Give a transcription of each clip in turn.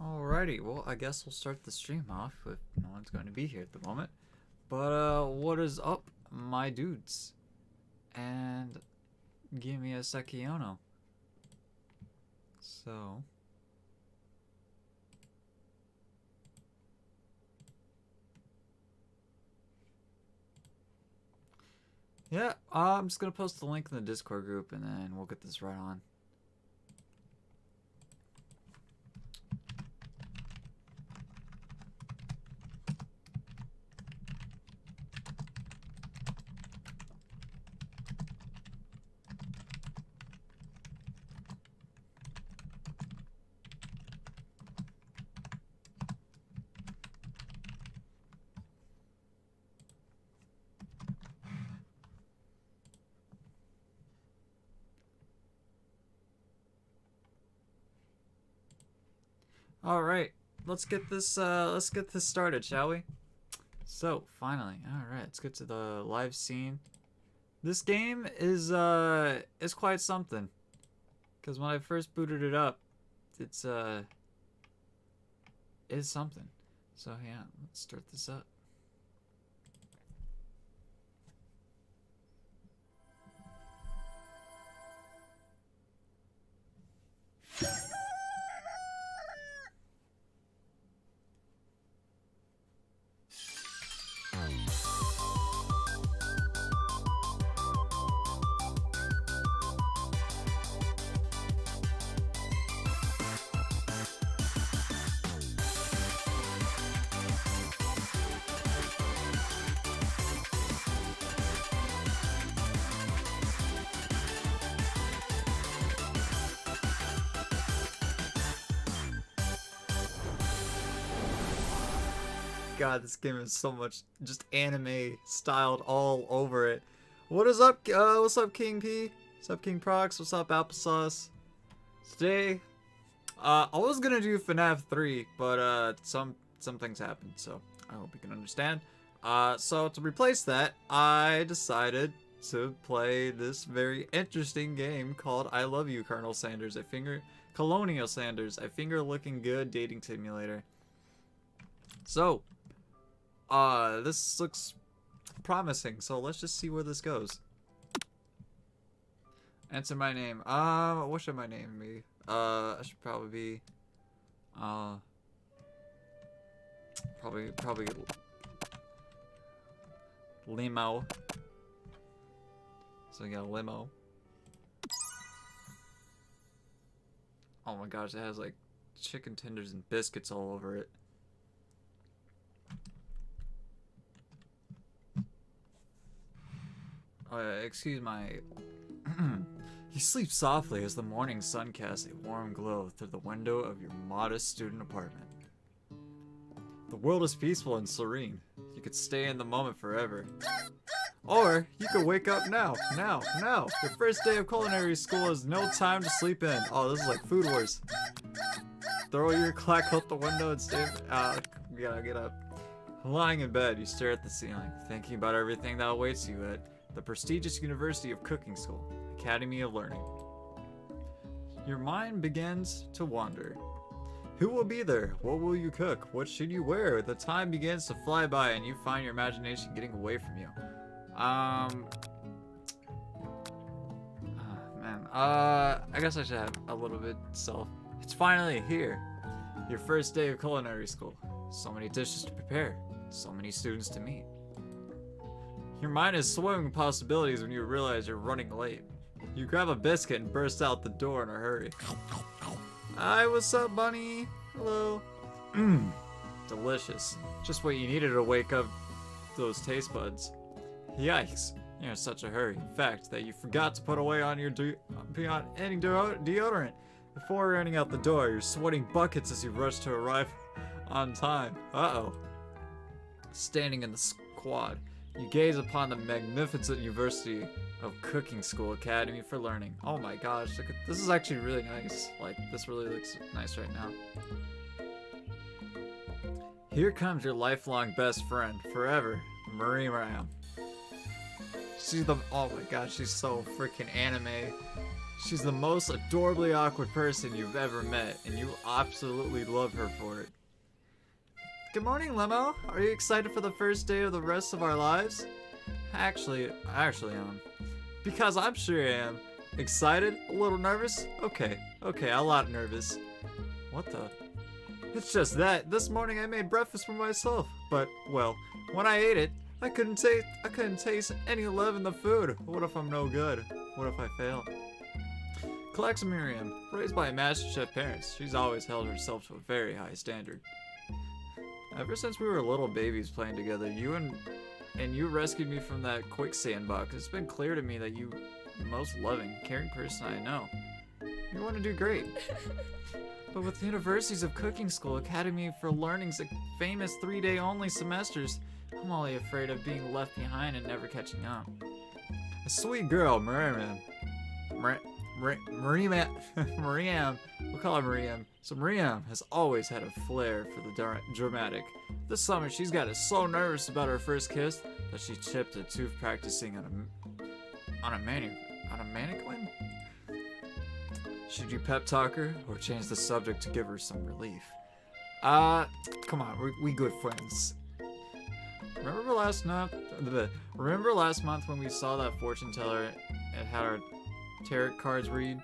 Alrighty, well, I guess we'll start the stream off with no one's going to be here at the moment. But, what is up, my dudes? And give me a Sekiono. So... yeah, I'm just gonna post the link in the Discord group and then we'll get this right on. Alright, let's get this started, shall we? So, finally, alright, let's get to the live scene. This game is quite something. Because when I first booted it up, it's something. So yeah, let's start this up. God, this game is so much just anime styled all over it. What is up? What's up, King P? What's up, King Prox? What's up, Applesauce? Today, I was gonna do FNAF 3, but some things happened, so I hope you can understand. So to replace that, I decided to play this very interesting game called I Love You, Colonel Sanders. Colonial Sanders, a finger-looking good dating simulator. So, this looks promising, so let's just see where this goes. Answer my name. What should my name be? I should probably be, probably Limo. So we got a limo. Oh my gosh, it has like chicken tenders and biscuits all over it. Excuse my... You sleep softly as the morning sun casts a warm glow through the window of your modest student apartment. The world is peaceful and serene. You could stay in the moment forever. Or, you could wake up now. Your first day of culinary school is no time to sleep in. Oh, this is like Food Wars. Throw your clack out the window and stay... you gotta get up. Lying in bed, you stare at the ceiling, thinking about everything that awaits you at the prestigious University of Cooking School, Academy of Learning. Your mind begins to wander. Who will be there? What will you cook? What should you wear? The time begins to fly by and you find your imagination getting away from you. Man, I guess I should have a little bit self. It's finally here. Your first day of culinary school. So many dishes to prepare. So many students to meet. Your mind is swimming with possibilities when you realize you're running late. You grab a biscuit and burst out the door in a hurry. Hi, what's up, bunny? Hello. Mmm, delicious. Just what you needed to wake up those taste buds. Yikes, you're in such a hurry. In fact, that you forgot to put away on your any deodorant. Before running out the door, you're sweating buckets as you rush to arrive on time. Uh-oh. Standing in the squad, you gaze upon the magnificent University of Cooking School Academy for Learning. Oh my gosh, look at this. Is actually really nice. Like, this really looks nice right now. Here comes your lifelong best friend, forever, Marie Ram. Oh my god, she's so freaking anime. She's the most adorably awkward person you've ever met, and you absolutely love her for it. Good morning, Lemo. Are you excited for the first day of the rest of our lives? Actually, I am. Because I'm sure I am. Excited? A little nervous? Okay, a lot nervous. What the? It's just that this morning I made breakfast for myself, but well, when I ate it, I couldn't taste any love in the food. What if I'm no good? What if I fail? Collects Miriam, raised by MasterChef parents. She's always held herself to a very high standard. Ever since we were little babies playing together, you rescued me from that quicksand box. It's been clear to me that you're the most loving, caring person I know. You want to do great. But with the Universities of Cooking School, Academy for Learning's famous 3-day only semesters, I'm only afraid of being left behind and never catching up. A sweet girl, Miriam. Miriam, we'll call her Miriam. So Miriam has always had a flair for the dramatic. This summer, she's gotten so nervous about her first kiss that she chipped a tooth practicing on a mannequin. Should you pep talk her or change the subject to give her some relief? Come on, we good friends. Remember last month when we saw that fortune teller and had our tarot cards read?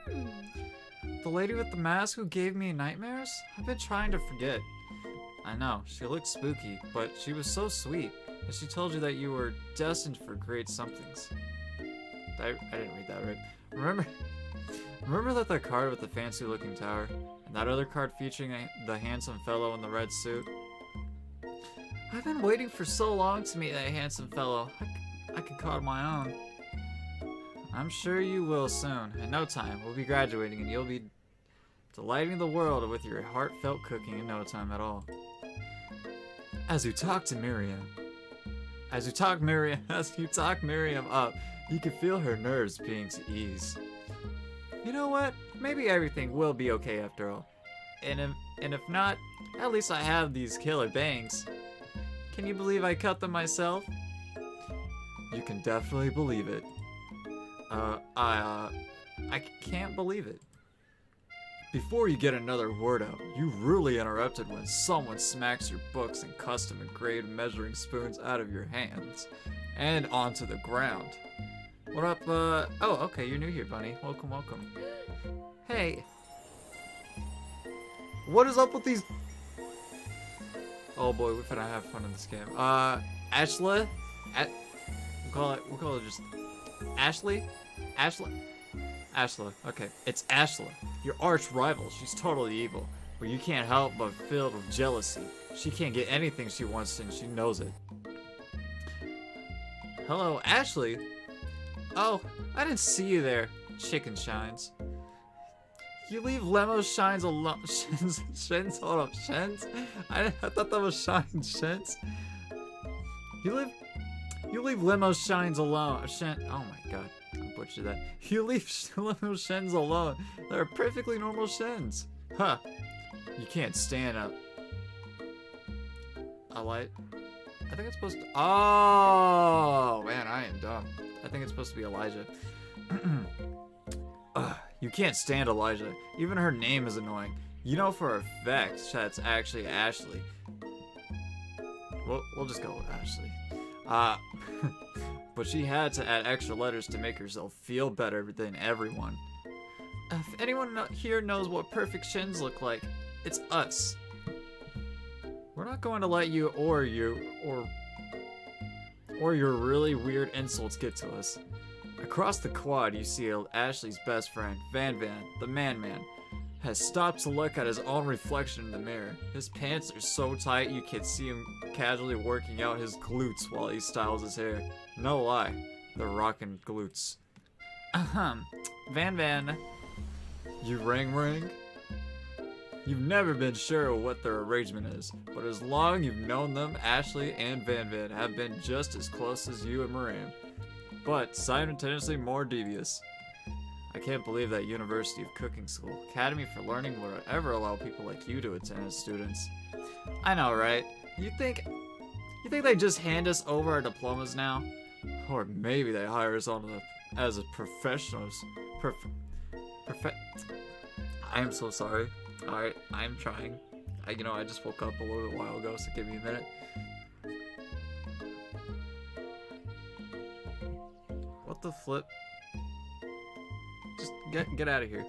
The lady with the mask who gave me nightmares? I've been trying to forget. I know, she looked spooky, but she was so sweet, and she told you that you were destined for great somethings. I didn't read that right. Remember that the card with the fancy looking tower? And that other card featuring the handsome fellow in the red suit? I've been waiting for so long to meet that handsome fellow. I could call it my own. I'm sure you will soon. In no time, we'll be graduating and you'll be delighting the world with your heartfelt cooking in no time at all. As you talk Miriam up, you can feel her nerves being to ease. You know what? Maybe everything will be okay after all. And if not, at least I have these killer bangs. Can you believe I cut them myself? You can definitely believe it. I can't believe it. Before you get another word out, you rudely interrupted when someone smacks your books and custom engraved measuring spoons out of your hands and onto the ground. What up, oh, okay, you're new here, Bunny. Welcome. Hey. What is up with these? Oh boy, we're finna have fun in this game. Ashla? We'll call it just Ashley? Ashla. Okay, it's Ashla, your arch rival. She's totally evil, but you can't help but filled with jealousy. She can't get anything she wants and she knows it. Hello, Ashley? Oh, I didn't see you there, Chicken Shines. You leave Lemo Shines alone. Shins? Hold up, Shins? I thought that was Shines, Shins. You leave Lemo Shines alone. Oh my god, I butchered that. You leave Lemo Shins alone. They're perfectly normal Shins. Huh. You can't stand up. A light? I think it's supposed to. Oh man, I am dumb. I think it's supposed to be Elijah. You can't stand Elijah. Even her name is annoying. You know for a fact that's actually Ashley. We'll just go with Ashley. But she had to add extra letters to make herself feel better than everyone. If anyone here knows what perfect shins look like, it's us. We're not going to let you or your really weird insults get to us. Across the quad, you see Ashley's best friend, Van, the man, has stopped to look at his own reflection in the mirror. His pants are so tight you can see him casually working out his glutes while he styles his hair. No lie, they're rockin' glutes. Van. You ring? You've never been sure what their arrangement is, but as long you've known them, Ashley and Van have been just as close as you and Miriam, but simultaneously more devious. I can't believe that University of Cooking School, Academy for Learning would ever allow people like you to attend as students. I know, right? You think they just hand us over our diplomas now? Or maybe they hire us on as a professionals. Perfect. I am so sorry. Alright, I'm trying. I just woke up a little while ago, so give me a minute. What the flip? Just get out of here.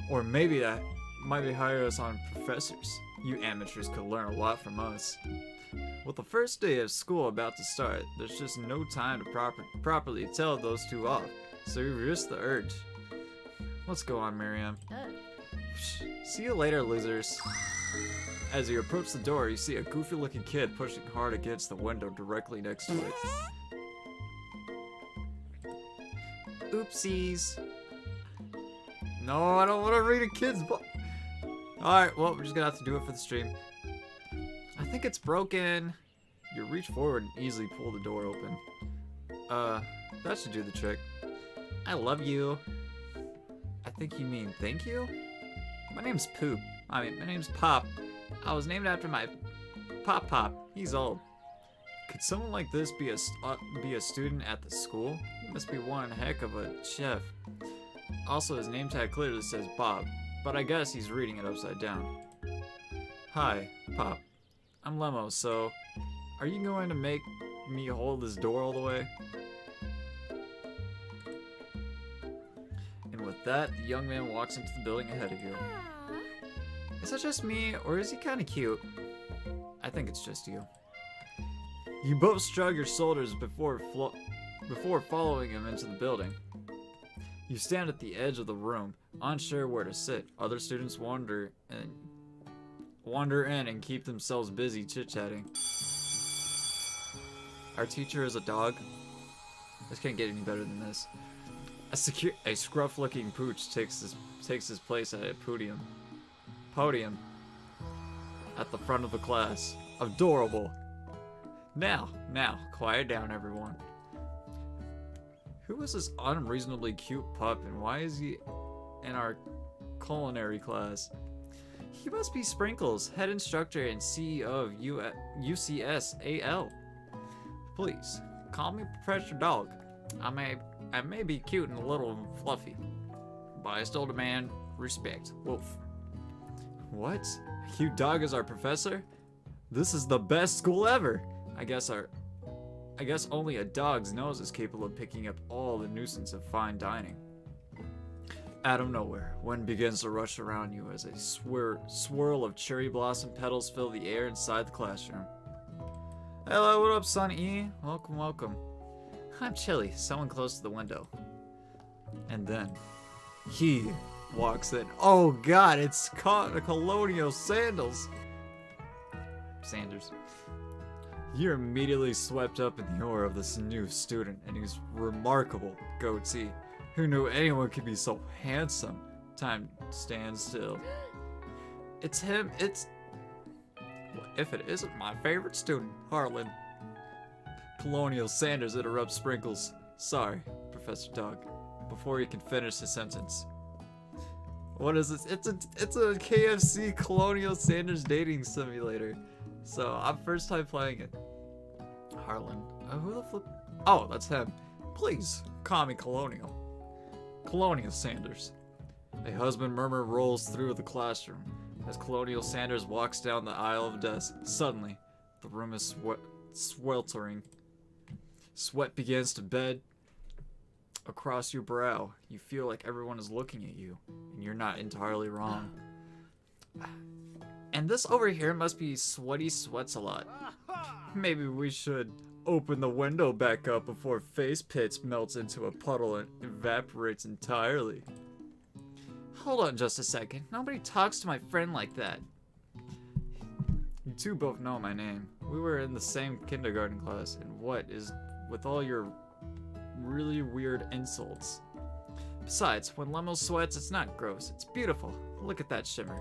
Or maybe that might be hire us on professors. You amateurs could learn a lot from us. With the first day of school about to start, there's just no time to properly tell those two off, so we resist the urge. Let's go on, Miriam. See you later, losers. As you approach the door, you see a goofy-looking kid pushing hard against the window directly next to it. Oopsies. No, I don't want to read a kid's book. Alright, well, we're just gonna have to do it for the stream. I think it's broken. You reach forward and easily pull the door open. That should do the trick. I love you. I think you mean thank you? My name's Poop. My name's Pop. I was named after my Pop. He's old. Could someone like this be a student at the school? He must be one heck of a chef. Also, his name tag clearly says Bob, but I guess he's reading it upside down. Hi, Pop. I'm Lemo, so are you going to make me hold this door all the way? And with that, the young man walks into the building ahead of you. Is that just me, or is he kind of cute? I think it's just you. You both shrug your shoulders before following him into the building. You stand at the edge of the room, unsure where to sit. Other students wander in and keep themselves busy chit-chatting. Our teacher is a dog. This can't get any better than this. A scruff-looking pooch takes his place at a podium at the front of the class. Adorable. Now, quiet down, everyone. Who is this unreasonably cute pup, and why is he in our culinary class? He must be Sprinkles, head instructor and CEO of UCSAL. Please, call me Professor Dog. I may be cute and a little fluffy, but I still demand respect. Wolf. What? A cute dog is our professor? This is the best school ever. I guess only a dog's nose is capable of picking up all the nuisance of fine dining. Out of nowhere, wind begins to rush around you as a swirl of cherry blossom petals fill the air inside the classroom. Hello, what up, Son E? Welcome. I'm chilly, someone close to the window. And then, he walks in. Oh god, it's Colonial Sanders. You're immediately swept up in the aura of this new student and his remarkable goatee. Who knew anyone could be so handsome? Time stands still. It's him, well, if it isn't my favorite student, Harlan. Colonial Sanders interrupts Sprinkles. Sorry, Professor Dog, before he can finish his sentence. What is this? It's a KFC Colonial Sanders dating simulator. So, I'm first time playing it. Harlan. Who the flip? Oh, that's him. Please, call me Colonial. Colonial Sanders. A husband murmur rolls through the classroom. As Colonial Sanders walks down the aisle of desks, suddenly, the room is sweltering. Sweat begins to bed across your brow. You feel like everyone is looking at you, and you're not entirely wrong. And this over here must be Sweaty Sweats a lot. Maybe we should open the window back up before Face Pits melts into a puddle and evaporates entirely. Hold on just a second. Nobody talks to my friend like that. You two both know my name. We were in the same kindergarten class, and what is with all your really weird insults? Besides, when Lemo sweats, it's not gross. It's beautiful. Look at that shimmer.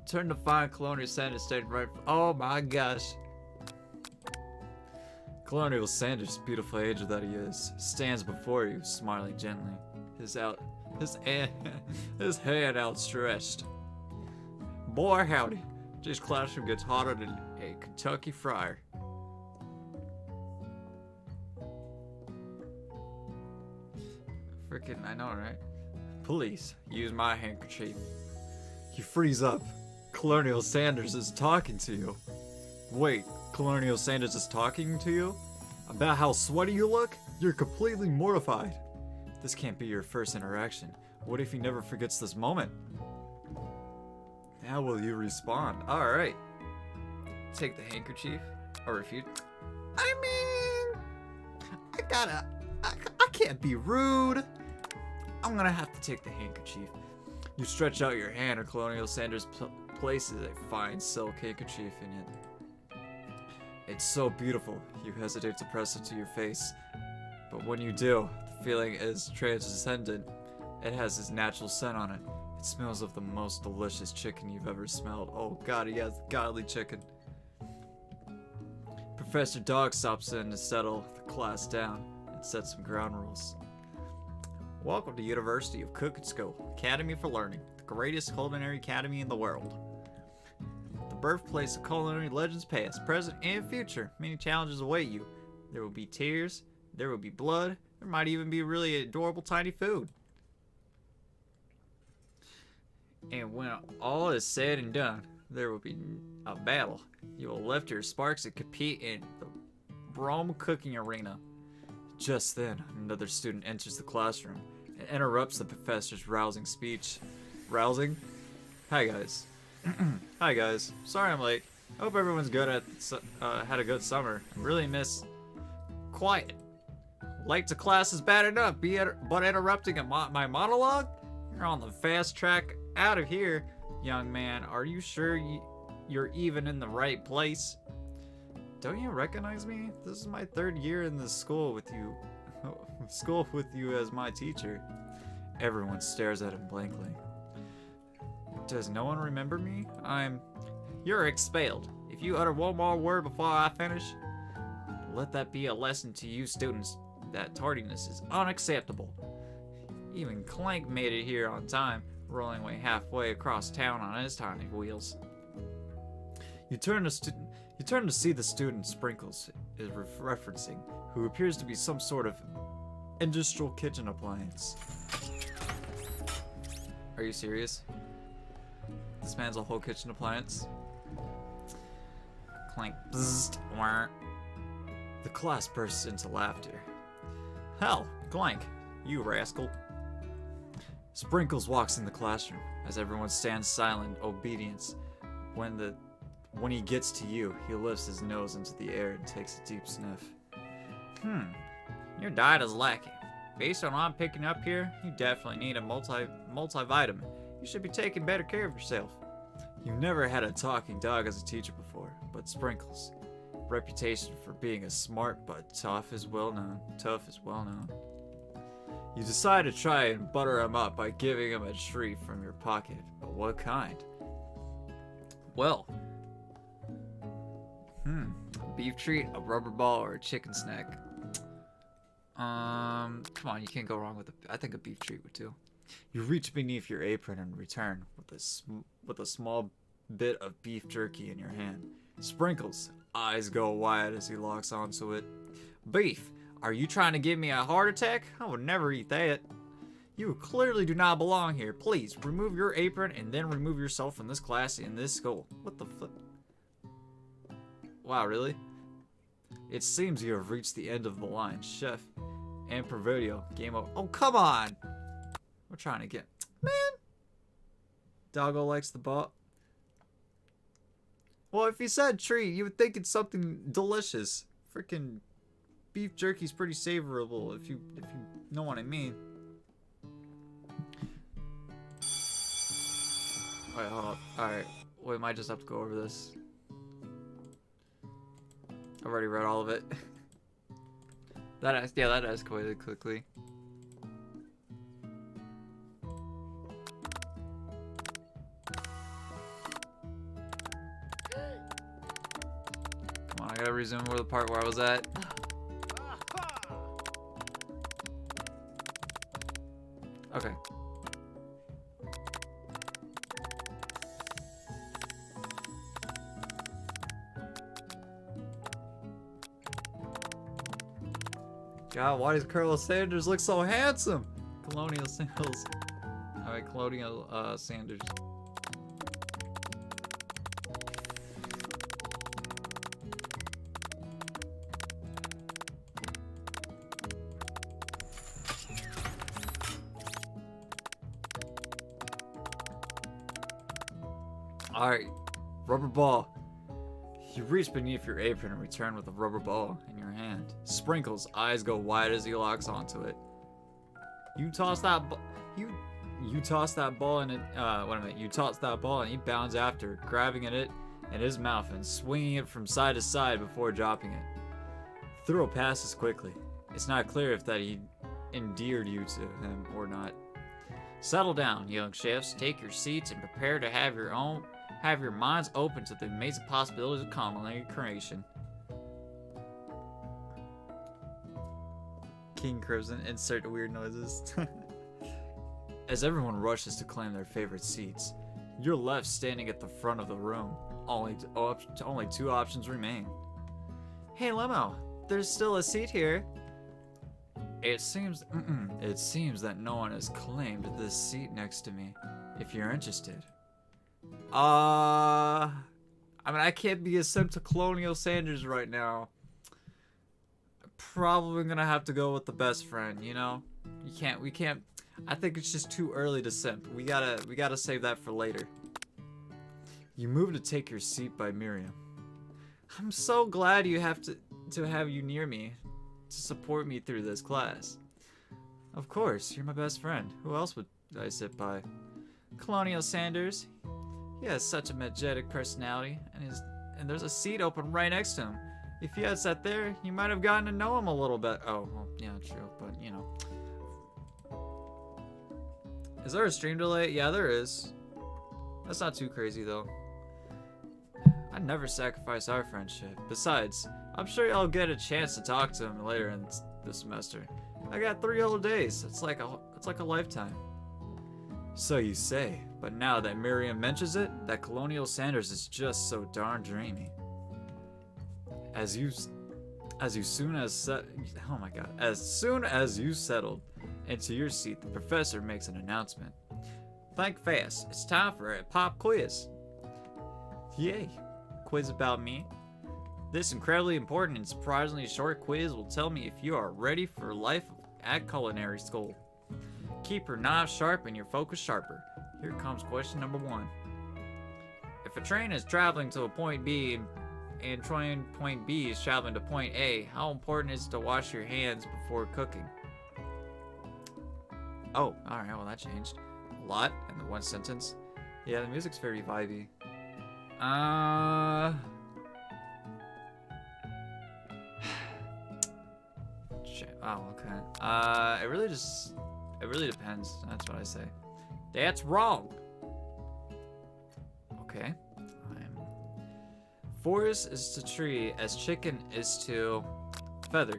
Turn to find Colonial Sanders standing right. Oh my gosh. Colonial Sanders, beautiful angel that he is, stands before you, smiling gently, his hand outstretched. Boy howdy, this classroom gets hotter than a Kentucky Friar. Freaking, I know, right? Police, use my handkerchief. You freeze up. Colonial Sanders is talking to you. Wait, Colonial Sanders is talking to you? About how sweaty you look? You're completely mortified. This can't be your first interaction. What if he never forgets this moment? How will you respond? Alright. Take the handkerchief. Or refuse. I mean... I can't be rude. I'm gonna have to take the handkerchief. You stretch out your hand and Colonial Sanders places a fine silk handkerchief in it. It's so beautiful, you hesitate to press it to your face. But when you do, the feeling is transcendent. It has his natural scent on it. It smells of the most delicious chicken you've ever smelled. Oh god, he has godly chicken. Professor Dog stops in to settle the class down and set some ground rules. Welcome to University of Cook and School, Academy for Learning, the greatest culinary academy in the world. The birthplace of culinary legends past, present, and future. Many challenges await you. There will be tears, there will be blood, there might even be really adorable tiny food. And when all is said and done, there will be a battle. You will lift your sparks and compete in the Rome cooking arena. Just then, another student enters the classroom and interrupts the professor's rousing speech. Rousing? Hi guys. Hi guys. Sorry I'm late. I hope everyone's good had a good summer. I really miss quiet. Late to class is bad enough, but interrupting my monologue? You're on the fast track out of here, young man. Are you sure you're even in the right place? Don't you recognize me? This is my 3rd year in this school with you. As my teacher. Everyone stares at him blankly. Does no one remember me? You're expelled. If you utter one more word before I finish, let that be a lesson to you students that tardiness is unacceptable. Even Clank made it here on time, rolling away halfway across town on his tiny wheels. You turn to see the student Sprinkles is referencing, who appears to be some sort of industrial kitchen appliance. Are you serious? This man's a whole kitchen appliance? Clank. Bzzzt. The class bursts into laughter. Hell, Clank, you rascal. Sprinkles walks in the classroom as everyone stands silent, obedience. When he gets to you, he lifts his nose into the air and takes a deep sniff. Your diet is lacking. Based on what I'm picking up here, you definitely need a multivitamin. You should be taking better care of yourself. You've never had a talking dog as a teacher before, but Sprinkles' reputation for being a smart but tough is well known. You decide to try and butter him up by giving him a treat from your pocket, but what kind? Well, a beef treat, a rubber ball, or a chicken snack. Come on, you can't go wrong with I think a beef treat would too. You reach beneath your apron and return with a small bit of beef jerky in your hand. Sprinkles' eyes go wide as he locks onto it. Beef, are you trying to give me a heart attack? I would never eat that. You clearly do not belong here. Please, remove your apron and then remove yourself from this class in this school. What the flip? Wow, really? It seems you have reached the end of the line. Chef and Providio, game over. Oh, come on! We're trying to get... Man! Doggo likes the ball. Well, if you said treat, you would think it's something delicious. Freaking beef jerky's pretty savorable, if you know what I mean. Alright, hold up. Alright, we might just have to go over this. I've already read all of it. that escalated quickly. Come on, I gotta resume where the part where I was at. Okay. God, why does Colonel Sanders look so handsome? Colonial Sanders. Alright, Colonial Sanders. Alright, rubber ball. You reach beneath your apron and return with a rubber ball in your hand. Sprinkles' eyes go wide as he locks onto it. You toss that you toss that ball and you toss that ball and he bounds after, grabbing at it in his mouth and swinging it from side to side before dropping it. The throw passes quickly. It's not clear if that he endeared you to him or not. Settle down, young chefs. Take your seats and prepare to have your minds open to the amazing possibilities of culinary creation. King Crimson, insert weird noises. As everyone rushes to claim their favorite seats, you're left standing at the front of the room. Only two options remain. Hey Limo, there's still a seat here. It seems that no one has claimed this seat next to me. If you're interested. I mean, I can't be a simp to Colonial Sanders right now. Probably gonna have to go with the best friend, you know? We can't, I think it's just too early to simp. We gotta save that for later. You move to take your seat by Miriam. I'm so glad you have to have you near me to support me through this class. Of course, you're my best friend. Who else would I sit by? Colonial Sanders. He has such a majestic personality, and there's a seat open right next to him. If you had sat there, you might have gotten to know him a little bit. Oh, well, yeah, true, but you know. Is there a stream delay? Yeah, there is. That's not too crazy though. I'd never sacrifice our friendship. Besides, I'm sure I'll get a chance to talk to him later in the semester. I got 3 whole days. It's like a lifetime. So you say, but now that Miriam mentions it, that Colonial Sanders is just so darn dreamy. As soon as you settled into your seat, the professor makes an announcement. Think fast. It's time for a pop quiz. Yay. Quiz about me. This incredibly important and surprisingly short quiz will tell me if you are ready for life at culinary school. Keep your knives sharp and your focus sharper. Here comes question number 1. If a train is traveling to a point B and train point B is traveling to point A, how important is it to wash your hands before cooking? Oh, alright, well that changed. A lot in the one sentence. Yeah, the music's very vibey. Shit. Oh, okay. It really depends. That's what I say. That's wrong. Okay. Forest is to tree as chicken is to feather.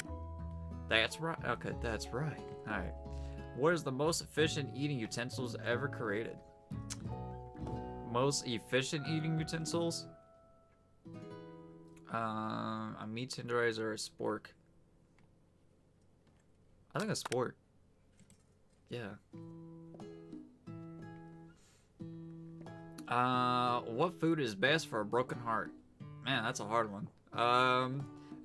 That's right. Okay, that's right. Alright. What is the most efficient eating utensils ever created? Most efficient eating utensils? A meat tenderizer or a spork? I think a spork. Yeah. What food is best for a broken heart? Man, that's a hard one.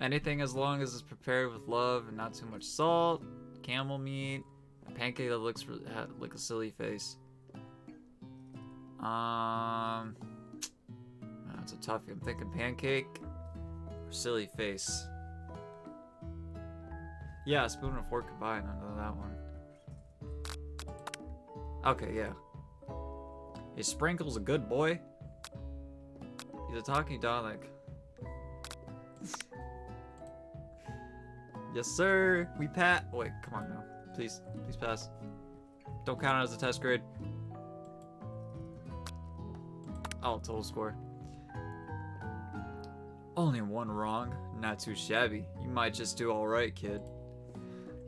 Anything as long as it's prepared with love and not too much salt. Camel meat. A pancake that looks like a silly face. That's a toughie. I'm thinking pancake or silly face. Yeah, a spoon and fork combined under that one. Okay, yeah. Is Sprinkles a good boy? He's a talking dog. Yes, sir. We pat. Wait, come on now. Please pass. Don't count it as a test grade. Oh, total score. Only one wrong. Not too shabby. You might just do alright, kid.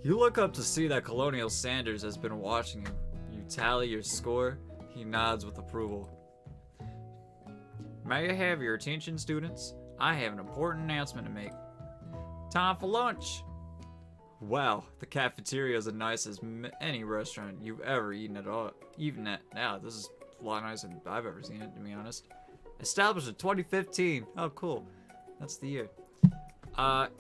You look up to see that Colonial Sanders has been watching you. You tally your score. He nods with approval. May I have your attention, students? I have an important announcement to make. Time for lunch. Wow, the cafeteria is as nice as any restaurant you've ever eaten at all. Even at now, this is a lot nicer than I've ever seen it, to be honest. Established in 2015. Oh, cool. That's the year.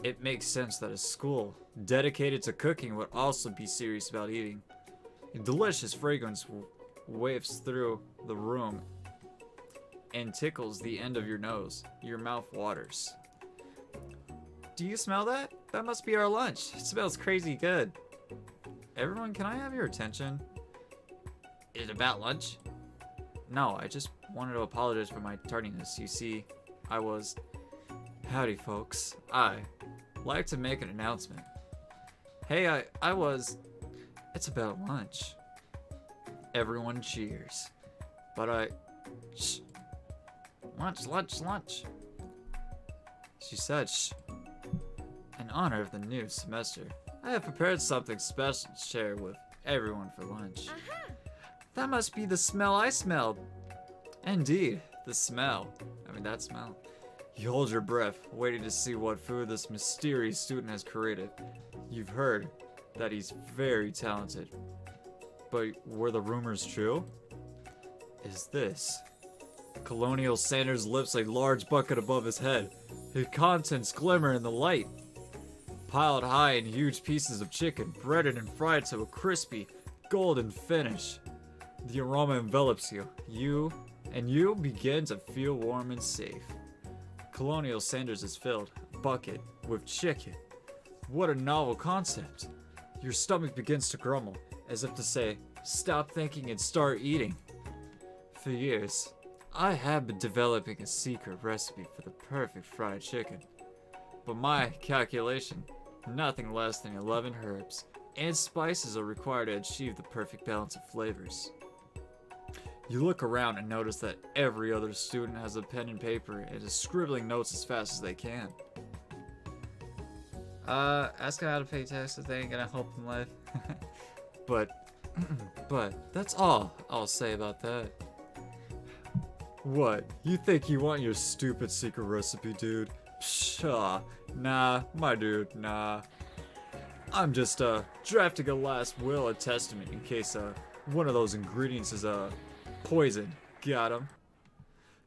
It makes sense that a school dedicated to cooking would also be serious about eating. A delicious fragrance wafts through the room and tickles the end of your nose. Your mouth waters. Do you smell that? That must be our lunch. It smells crazy good. Everyone, can I have your attention? Is it about lunch? No, I just wanted to apologize for my tardiness. You see, I was... Howdy, folks. I like to make an announcement. Hey, I was... It's about lunch. Everyone cheers. But Shh. Lunch, lunch, lunch. She said shh. In honor of the new semester, I have prepared something special to share with everyone for lunch. That must be the smell I smelled. Indeed, the smell. I mean, that smell. You hold your breath, waiting to see what food this mysterious student has created. You've heard that he's very talented. But were the rumors true? Is this? Colonial Sanders lifts a large bucket above his head. Its contents glimmer in the light. Piled high in huge pieces of chicken, breaded and fried to a crispy, golden finish. The aroma envelops you. You begin to feel warm and safe. Colonial Sanders is filled, bucket, with chicken. What a novel concept. Your stomach begins to grumble, as if to say, stop thinking and start eating. For years, I have been developing a secret recipe for the perfect fried chicken. But my calculation, nothing less than 11 herbs and spices are required to achieve the perfect balance of flavors. You look around and notice that every other student has a pen and paper and is scribbling notes as fast as they can. Ask him how to pay taxes, they ain't gonna help him life. but that's all I'll say about that. What? You think you want your stupid secret recipe, dude? Pshaw. Nah, my dude, nah. I'm just, drafting a last will and testament in case, one of those ingredients is, poison. Got him.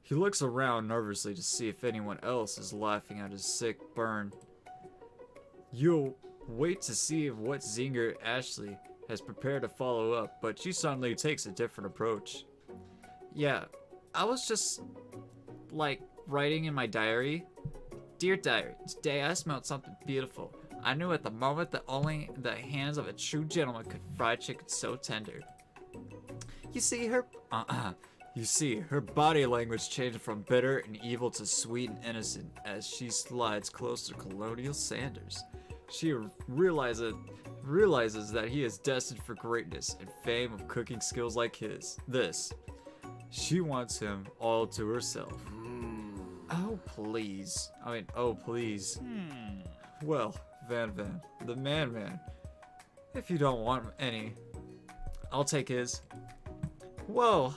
He looks around nervously to see if anyone else is laughing at his sick burn. You'll wait to see if what Zinger Ashley has prepared to follow up, but she suddenly takes a different approach. Yeah, I was just, like, writing in my diary. Dear diary, today I smelled something beautiful. I knew at the moment that only the hands of a true gentleman could fry chicken so tender. You see, her body language changed from bitter and evil to sweet and innocent as she slides closer to Colonial Sanders. She realizes that he is destined for greatness and fame of cooking skills like this. She wants him all to herself. Oh, please. Oh, please. Well, Van, the man. If you don't want any, I'll take his. Whoa,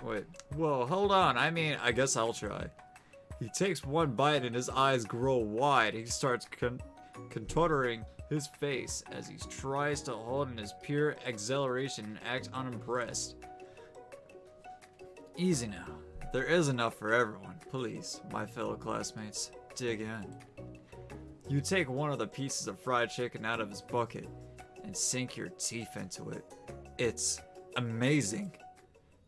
hold on. I guess I'll try. He takes one bite and his eyes grow wide. He starts contorting his face as he tries to hold in his pure exhilaration and act unimpressed. Easy now. There is enough for everyone. Please, my fellow classmates, dig in. You take one of the pieces of fried chicken out of his bucket and sink your teeth into it. It's amazing.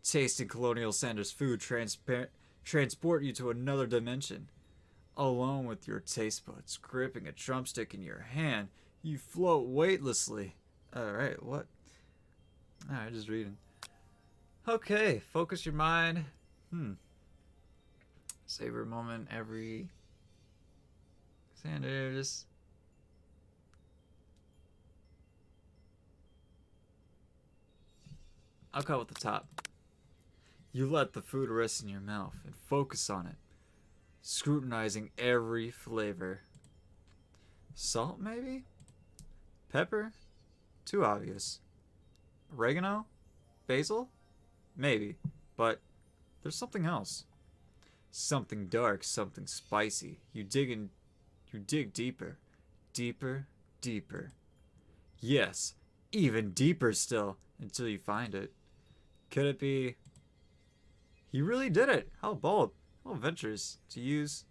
Tasting Colonial Sanders' food transport you to another dimension. Alone with your taste buds gripping a drumstick in your hand, you float weightlessly. Alright, what? Alright, just reading. Okay, focus your mind. Savor a moment every... Sanders. I'll cut with the top. You let the food rest in your mouth and focus on it, scrutinizing every flavor. Salt, maybe? Pepper? Too obvious. Oregano? Basil? Maybe, but there's something else. Something dark, something spicy. You dig deeper, deeper. Yes, even deeper still, until you find it. Could it be... He really did it! How bold, how adventurous to use.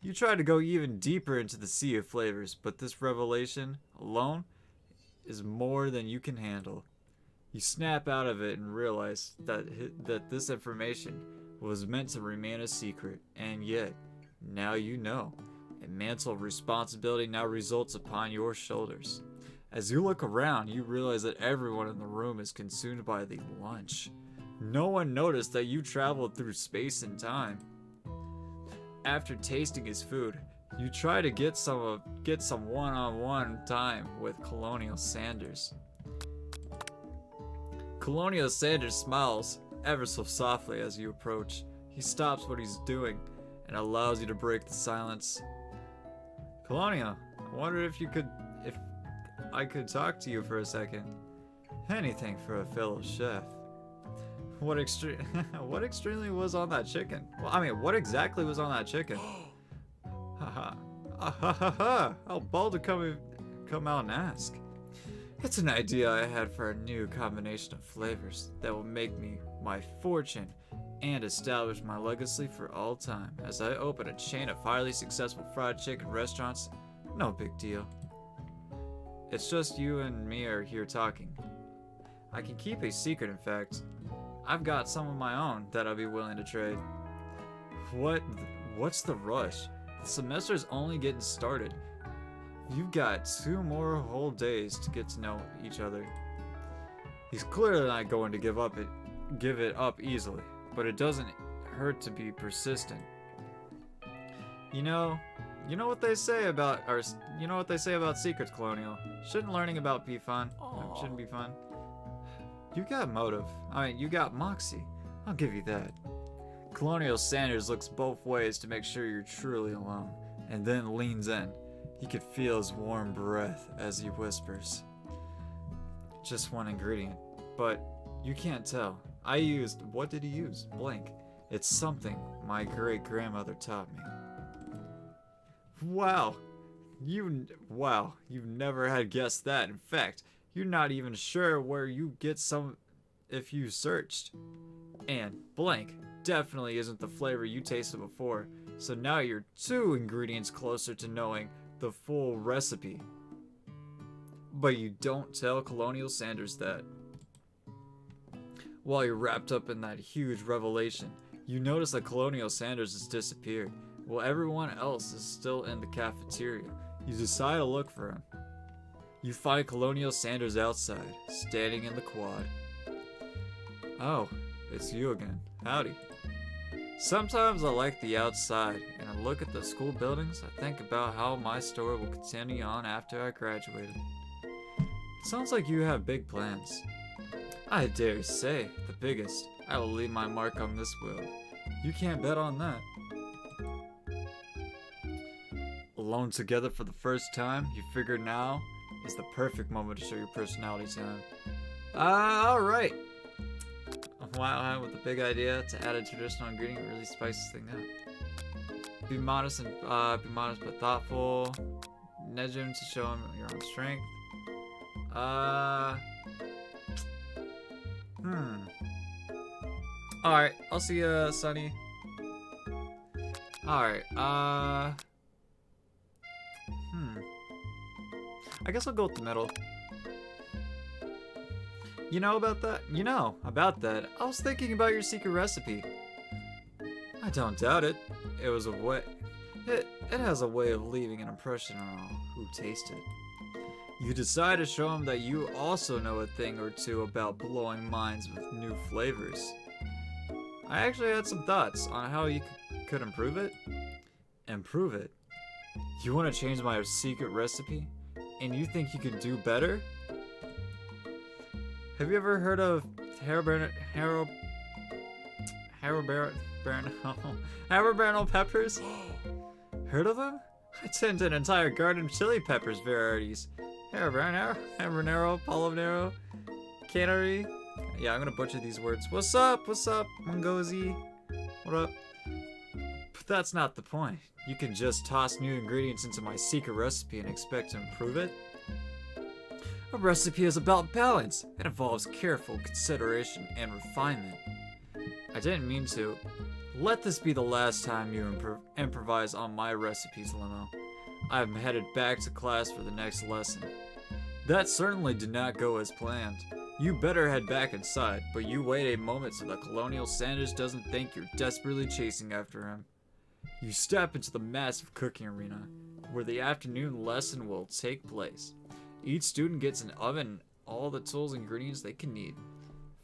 You tried to go even deeper into the sea of flavors, but this revelation alone is more than you can handle. You snap out of it and realize that this information was meant to remain a secret, and yet, now you know. A mantle of responsibility now results upon your shoulders. As you look around, you realize that everyone in the room is consumed by the lunch. No one noticed that you traveled through space and time. After tasting his food, you try to get some one-on-one time with Colonial Sanders. Colonial Sanders smiles ever so softly as you approach. He stops what he's doing and allows you to break the silence. Colonial, I wonder if I could talk to you for a second. Anything for a fellow chef. What extremely was on that chicken? Well, I mean, what exactly was on that chicken? Haha. How bold to come out and ask. It's an idea I had for a new combination of flavors that will make me my fortune and establish my legacy for all time as I open a chain of highly successful fried chicken restaurants. No big deal. It's just you and me are here talking. I can keep a secret, in fact. I've got some of my own that I'll be willing to trade. What's the rush? The semester's only getting started. You've got 2 more whole days to get to know each other. He's clearly not going to give it up easily, but it doesn't hurt to be persistent. You know what they say about secrets, Colonial. Shouldn't learning about be fun? Shouldn't be fun. You got motive. I mean, you got moxie. I'll give you that. Colonial Sanders looks both ways to make sure you're truly alone, and then leans in. You can feel his warm breath as he whispers. Just one ingredient, but you can't tell. What did he use? Blank. It's something my great-grandmother taught me. Wow. You've never had guessed that. In fact, you're not even sure where you get some if you searched. And blank definitely isn't the flavor you tasted before, so now you're 2 ingredients closer to knowing the full recipe. But you don't tell Colonial Sanders that. While you're wrapped up in that huge revelation, you notice that Colonial Sanders has disappeared, while everyone else is still in the cafeteria. You decide to look for him. You find Colonial Sanders outside, standing in the quad. Oh, it's you again. Howdy. Sometimes I like the outside, and I look at the school buildings. I think about how my story will continue on after I graduated. It sounds like you have big plans. I dare say, the biggest. I will leave my mark on this world. You can't bet on that. Alone together for the first time, you figure now is the perfect moment to show your personality time. Alright. Wow, with a big idea to add a traditional ingredient really spices things up. Be modest but thoughtful. Nudge him to show him your own strength. Alright, I'll see you, Sonny. Alright, I guess I'll go with the middle. You know about that? I was thinking about your secret recipe. I don't doubt it. It has a way of leaving an impression on all who taste it. You decide to show him that you also know a thing or two about blowing minds with new flavors. I actually had some thoughts on how you could improve it. Improve it? You want to change my secret recipe? And you think you could do better? Have you ever heard of habanero peppers? Heard of them? I tend an entire garden of chili peppers varieties. Habanero, polonero, canary. Yeah, I'm gonna butcher these words. What's up, Mungozi? What up? But that's not the point. You can just toss new ingredients into my secret recipe and expect to improve it? A recipe is about balance. It involves careful consideration and refinement. I didn't mean to. Let this be the last time you improvise on my recipes, Limo. I am headed back to class for the next lesson. That certainly did not go as planned. You better head back inside, but you wait a moment so that Colonial Sanders doesn't think you're desperately chasing after him. You step into the massive cooking arena, where the afternoon lesson will take place. Each student gets an oven and all the tools and ingredients they can need.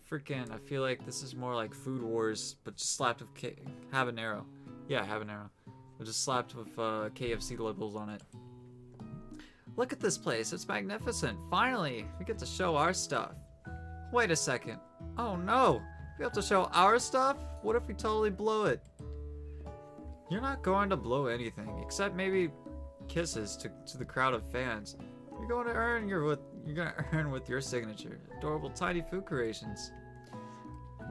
Freaking, I feel like this is more like Food Wars, but just slapped with habanero. Yeah, habanero. But just slapped with KFC labels on it. Look at this place, it's magnificent. Finally, we get to show our stuff. Wait a second. Oh no, we have to show our stuff? What if we totally blow it? You're not going to blow anything, except maybe kisses to the crowd of fans. You're going to earn with your signature. Adorable tiny food creations.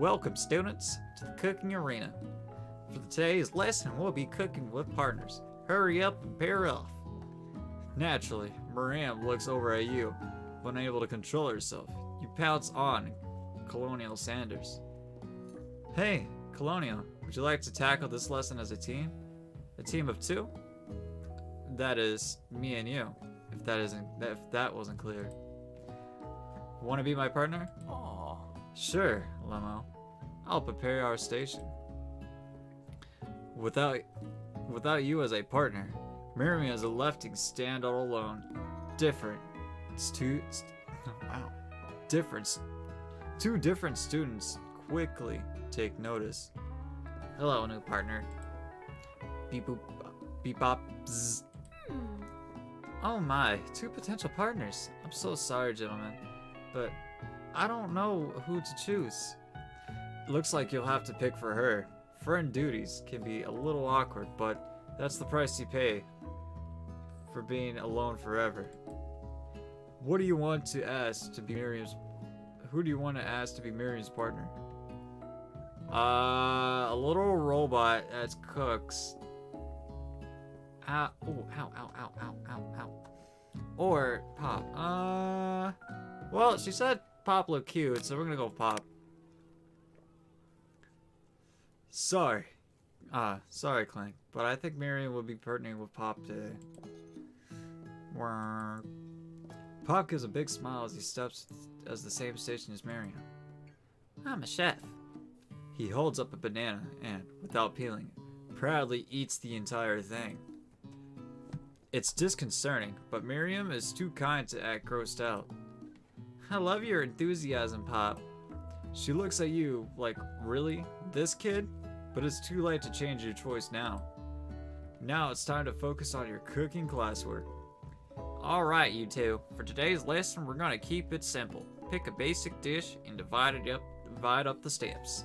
Welcome, students, to the cooking arena. For today's lesson, we'll be cooking with partners. Hurry up and pair off. Naturally, Miriam looks over at you, unable to control herself. You pounce on Colonial Sanders. Hey, Colonial, would you like to tackle this lesson as a team? A team of 2? That is, me and you. If that wasn't clear. Want to be my partner? Aww. Sure, Lemo. I'll prepare our station. Without you as a partner, Miriam is left to stand all alone. Two different students quickly take notice. Hello, new partner. Beep boop, beep bop, bzz. Oh my, 2 potential partners. I'm so sorry, gentlemen, but I don't know who to choose. Looks like you'll have to pick for her. Friend duties can be a little awkward, but that's the price you pay for being alone forever. What do you want to ask to be who do you want to ask to be Miriam's partner? A little robot that cooks. Ow, ow, ow, ow, ow, ow, ow. Or Pop. Well, she said Pop looked cute, so we're gonna go with Pop. Sorry, Clank, but I think Miriam will be partnering with Pop today. Pop gives a big smile as he steps as the same station as Miriam. I'm a chef. He holds up a banana and, without peeling it, proudly eats the entire thing. It's disconcerting, but Miriam is too kind to act grossed out. I love your enthusiasm, Pop. She looks at you like, really? This kid? But it's too late to change your choice now. Now it's time to focus on your cooking classwork. Alright, you two. For today's lesson, we're gonna keep it simple. Pick a basic dish and divide up the steps.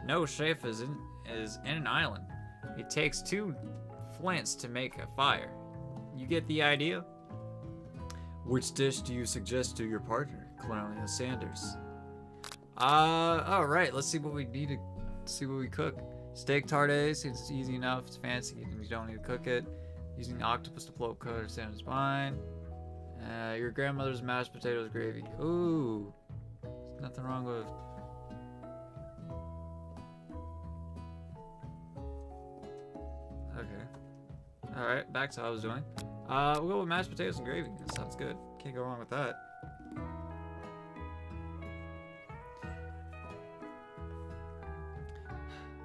No chef is in an island. It takes 2 flints to make a fire. You get the idea? Which dish do you suggest to your partner, Colonial Sanders? Alright, let's see what we need to see what we cook. Steak tartare seems easy enough, it's fancy, and you don't need to cook it. Using octopus to blow up cutter sandwich fine. Your grandmother's mashed potatoes gravy. Ooh, there's nothing wrong with. Okay. All right, back to what I was doing. We'll go with mashed potatoes and gravy. That sounds good. Can't go wrong with that.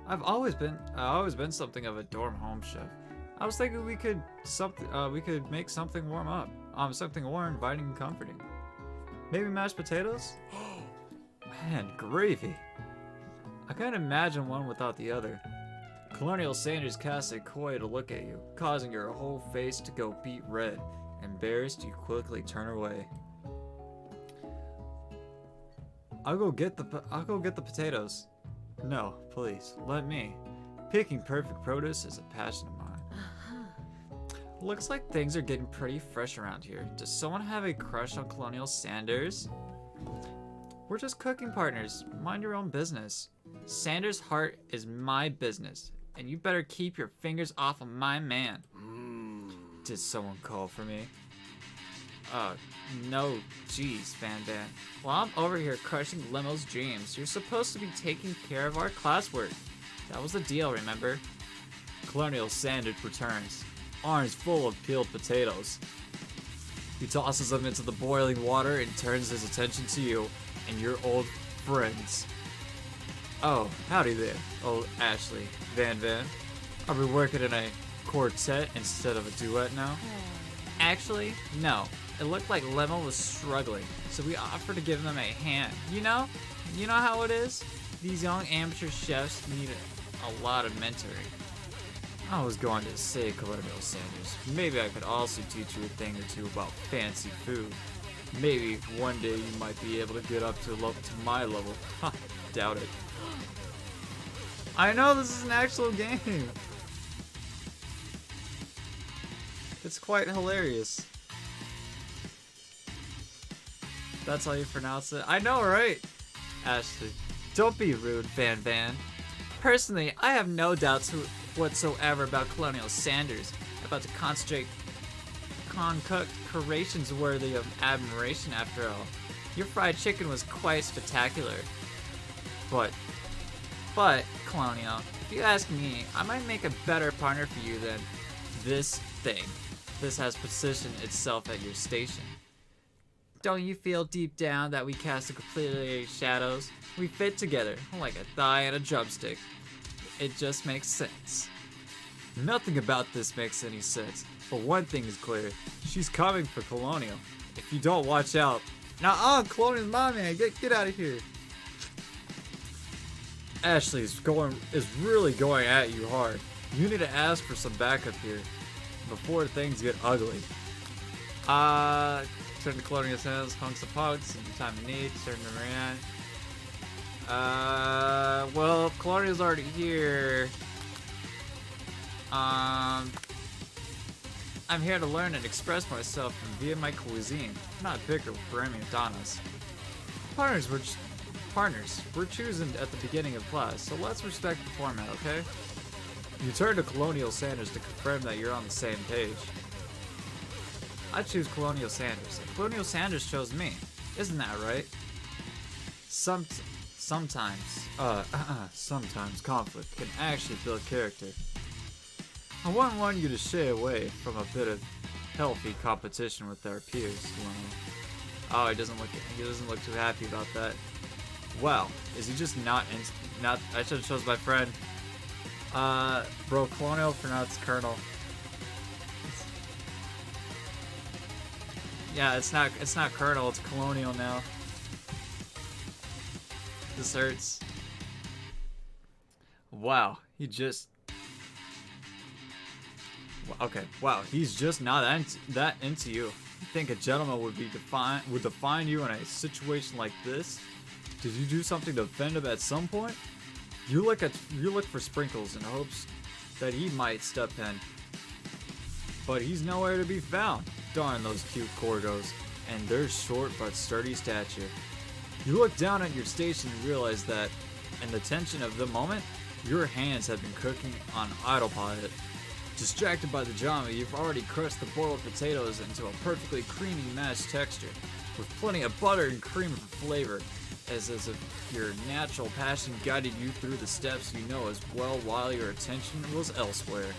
I've always been something of a dorm home chef. I was thinking we could make something warm up. Something warm, inviting, and comforting. Maybe mashed potatoes? Man, gravy. I can't imagine one without the other. Colonial Sanders casts a coy to look at you, causing your whole face to go beet red. Embarrassed, you quickly turn away. I'll go get the potatoes. No, please, let me. Picking perfect produce is a passion of mine. Looks like things are getting pretty fresh around here. Does someone have a crush on Colonial Sanders? We're just cooking partners. Mind your own business. Sanders' heart is my business, and you better keep your fingers off of my man. Did someone call for me? Uh, no, geez, Van Van. While I'm over here crushing Limo's dreams, you're supposed to be taking care of our classwork. That was the deal, remember? Colonel Sanders returns, arms full of peeled potatoes. He tosses them into the boiling water and turns his attention to you and your old friends. Oh, howdy there, old Ashley, Van Van. Are we working in a quartet instead of a duet now? Actually, no. It looked like Lemo was struggling, so we offered to give them a hand. You know how it is? These young amateur chefs need a lot of mentoring. I was going to say, Colonel Sanders, maybe I could also teach you a thing or two about fancy food. Maybe one day you might be able to get up to my level. Ha, doubt it. I know this is an actual game. It's quite hilarious. That's how you pronounce it? I know, right? Ashley, don't be rude, Van Van. Personally, I have no doubts whatsoever about Colonel Sanders, about to concoct creations worthy of admiration after all. Your fried chicken was quite spectacular. But, Colonial, if you ask me, I might make a better partner for you than this thing. This has positioned itself at your station. Don't you feel deep down that we cast a completely shadows? We fit together, like a thigh and a drumstick. It just makes sense. Nothing about this makes any sense, but one thing is clear. She's coming for Colonial. If you don't watch out... Now, Colonial's my man, get out of here. Ashley is really going at you hard. You need to ask for some backup here before things get ugly. Turn to Colonial Sanders, hunks of pugs, in time of need, turn them around. Well, if Colonial's already here, I'm here to learn and express myself via my cuisine, not bicker for any Donnas. Partners, we're choosing at the beginning of class, so let's respect the format, okay? You turn to Colonial Sanders to confirm that you're on the same page. I choose Colonial Sanders. Colonial Sanders chose me. Isn't that right? Sometimes conflict can actually build character. I wouldn't want you to shy away from a bit of healthy competition with our peers, Leno. Oh, he doesn't look too happy about that. Well, is he just not? I should have chose my friend. Bro, Colonial pronounced Colonel. Yeah, it's not Colonel, it's Colonial now. This hurts. Wow, okay, wow, he's just not that into you. You think a gentleman would define you in a situation like this? Did you do something to offend him at some point? You look for sprinkles in hopes that he might step in. But he's nowhere to be found. Darn those cute corgos, and their short but sturdy stature. You look down at your station and realize that, in the tension of the moment, your hands have been cooking on autopilot. Distracted by the drama, you've already crushed the boiled potatoes into a perfectly creamy mashed texture, with plenty of butter and cream for flavor, as if your natural passion guided you through the steps you know as well while your attention was elsewhere.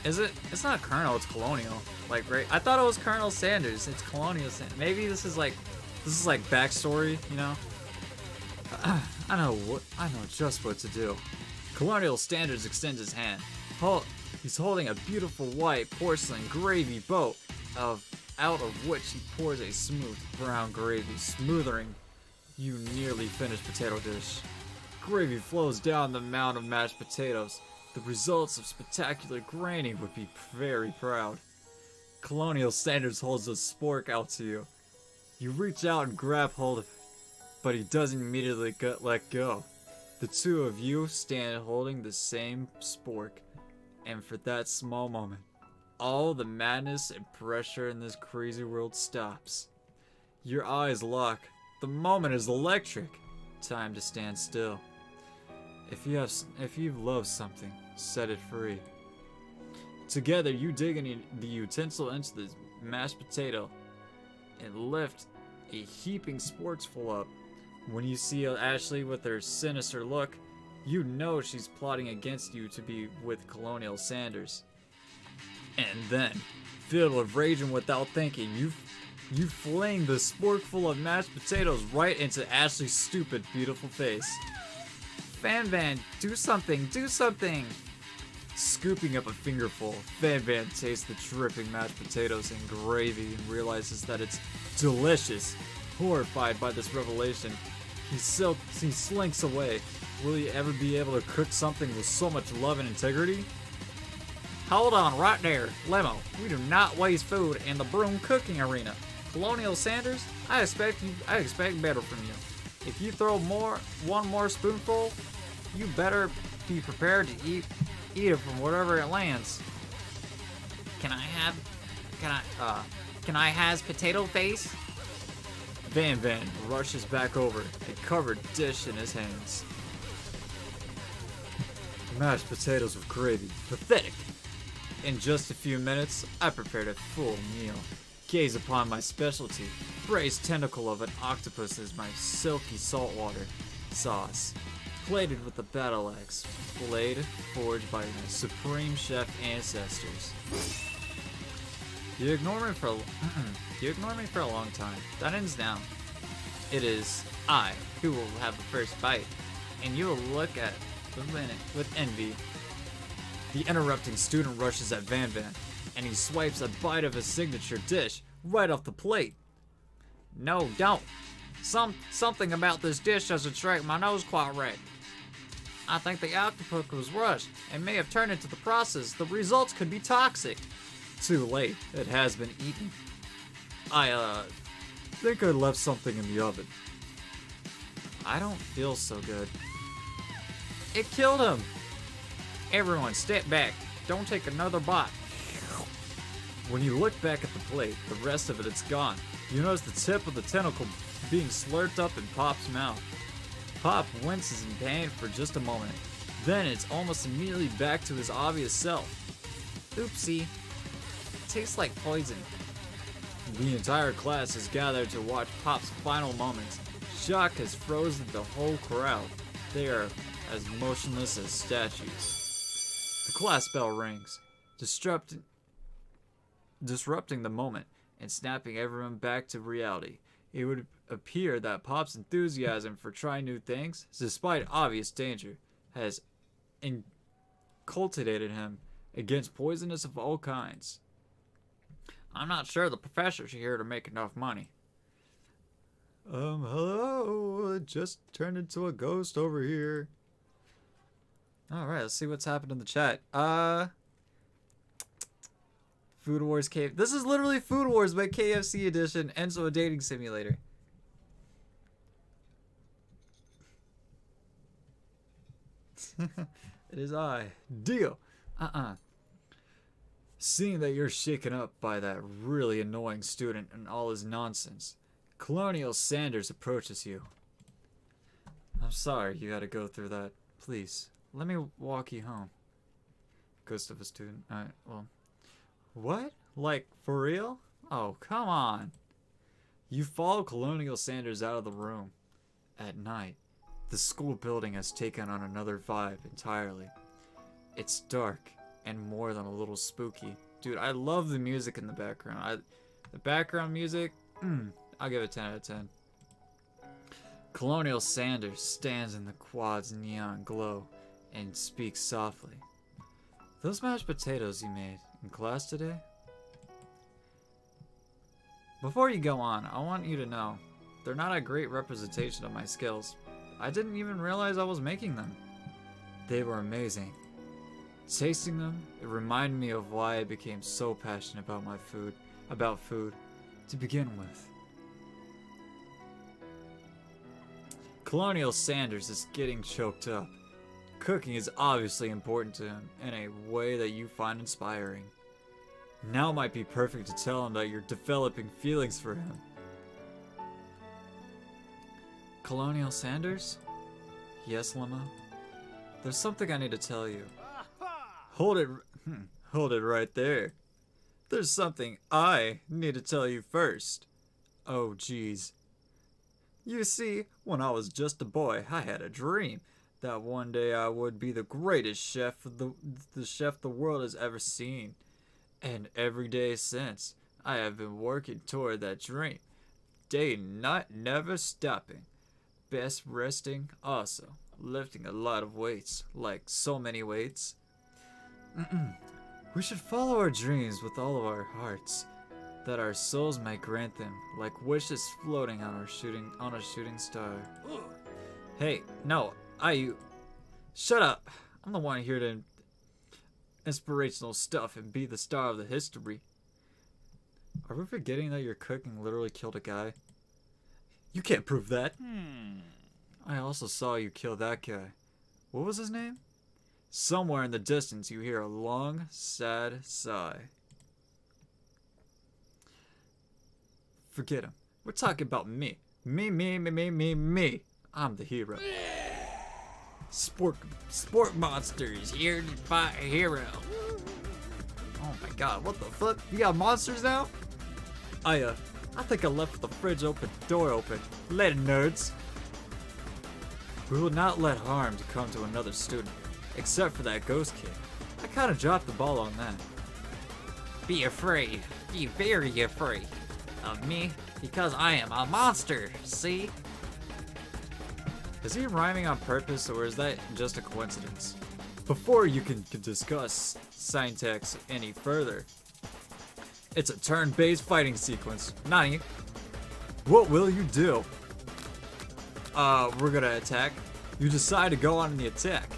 Is it? It's not Colonel, it's Colonial. Like, right? I thought it was Colonel Sanders. It's Colonial Sanders. Maybe this is like backstory, you know? I know just what to do. Colonial Sanders extends his hand. He's holding a beautiful white porcelain gravy boat, out of which he pours a smooth brown gravy, smoothing you nearly finished potato dish. Gravy flows down the mound of mashed potatoes. The results of spectacular graining would be very proud. Colonial Sanders holds a spork out to you. You reach out and grab hold of it, but he doesn't immediately let go. The two of you stand holding the same spork, and for that small moment, all the madness and pressure in this crazy world stops. Your eyes lock. The moment is electric. Time to stand still. If you love something, set it free. Together, you dig the utensil into the mashed potato and lift a heaping sportsful up. When you see Ashley with her sinister look, you know she's plotting against you to be with Colonial Sanders. And then, filled with rage and without thinking, you fling the sporkful of mashed potatoes right into Ashley's stupid, beautiful face. Van, do something, do something! Scooping up a fingerful, Van tastes the dripping mashed potatoes and gravy and realizes that it's delicious. Horrified by this revelation, he slinks away. Will he ever be able to cook something with so much love and integrity? Hold on right there, Lemo. We do not waste food in the broom cooking arena. Colonial Sanders, I expect better from you. If you throw one more spoonful, you better be prepared to eat it from wherever it lands. Can I has potato face? Van rushes back over, a covered dish in his hands. Mashed potatoes with gravy. Pathetic. In just a few minutes, I prepared a full meal. Gaze upon my specialty. Braised tentacle of an octopus is my silky saltwater sauce. Plated with a battle axe. Blade forged by my supreme chef ancestors. You ignore me for a long time. That ends now. It is I who will have the first bite, and you will look at the minute with envy. The interrupting student rushes at Van, and he swipes a bite of his signature dish right off the plate. No, don't. Something about this dish doesn't strike my nose quite right. I think the octopus was rushed and may have turned into the process. The results could be toxic. Too late. It has been eaten. I think I left something in the oven. I don't feel so good. It killed him. Everyone, step back. Don't take another bite. When you look back at the plate, the rest of it's gone. You notice the tip of the tentacle being slurped up in Pop's mouth. Pop winces in pain for just a moment. Then it's almost immediately back to his obvious self. Oopsie. Tastes like poison. The entire class is gathered to watch Pop's final moments. Shock has frozen the whole crowd. They are as motionless as statues. The class bell rings, disrupting the moment and snapping everyone back to reality. It would appear that Pop's enthusiasm for trying new things, despite obvious danger, has inculcated him against poisonous of all kinds. I'm not sure the professor's here to make enough money. Hello. It just turned into a ghost over here. Alright, let's see what's happened in the chat. Food Wars Cave. This is literally Food Wars by KFC edition, and so a dating simulator. It is I. Deal. Seeing that you're shaken up by that really annoying student and all his nonsense, Colonial Sanders approaches you. I'm sorry you had to go through that. Please, let me walk you home. Ghost of a student. Alright, well. What? Like, for real? Oh, come on. You follow Colonial Sanders out of the room. At night, the school building has taken on another vibe entirely. It's dark and more than a little spooky. Dude, I love the music in the background. The background music, I'll give it 10 out of 10. Colonial Sanders stands in the quad's neon glow and speaks softly. Those mashed potatoes you made in class today? Before you go on, I want you to know, they're not a great representation of my skills. I didn't even realize I was making them. They were amazing. Tasting them, it reminded me of why I became so passionate about food, to begin with. Colonial Sanders is getting choked up. Cooking is obviously important to him in a way that you find inspiring. Now might be perfect to tell him that you're developing feelings for him. Colonial Sanders? Yes, Limo? There's something I need to tell you. Hold it right there. There's something I need to tell you first. Oh, geez. You see, when I was just a boy, I had a dream that one day I would be the greatest chef the chef the world has ever seen. And every day since, I have been working toward that dream. Day and night, never stopping. Best resting, also lifting a lot of weights, like so many weights. We should follow our dreams with all of our hearts, that our souls may grant them, like wishes floating on a shooting star. Hey, no, shut up. I'm the one here to inspirational stuff and be the star of the history. Are we forgetting that your cooking literally killed a guy? You can't prove that. I also saw you kill that guy. What was his name? Somewhere in the distance you hear a long, sad sigh. Forget him. We're talking about me. Me. I'm the hero. Sport monsters here to fight a hero. Oh my god, what the fuck? You got monsters now? I think I left the fridge door open. Later, nerds. We will not let harm to come to another student, except for that ghost kid. I kinda dropped the ball on that. Be afraid. Be very afraid. Of me, because I am a monster, see? Is he rhyming on purpose, or is that just a coincidence? Before you can discuss syntax any further, it's a turn-based fighting sequence. Nani, what will you do? We're gonna attack. You decide to go on the attack.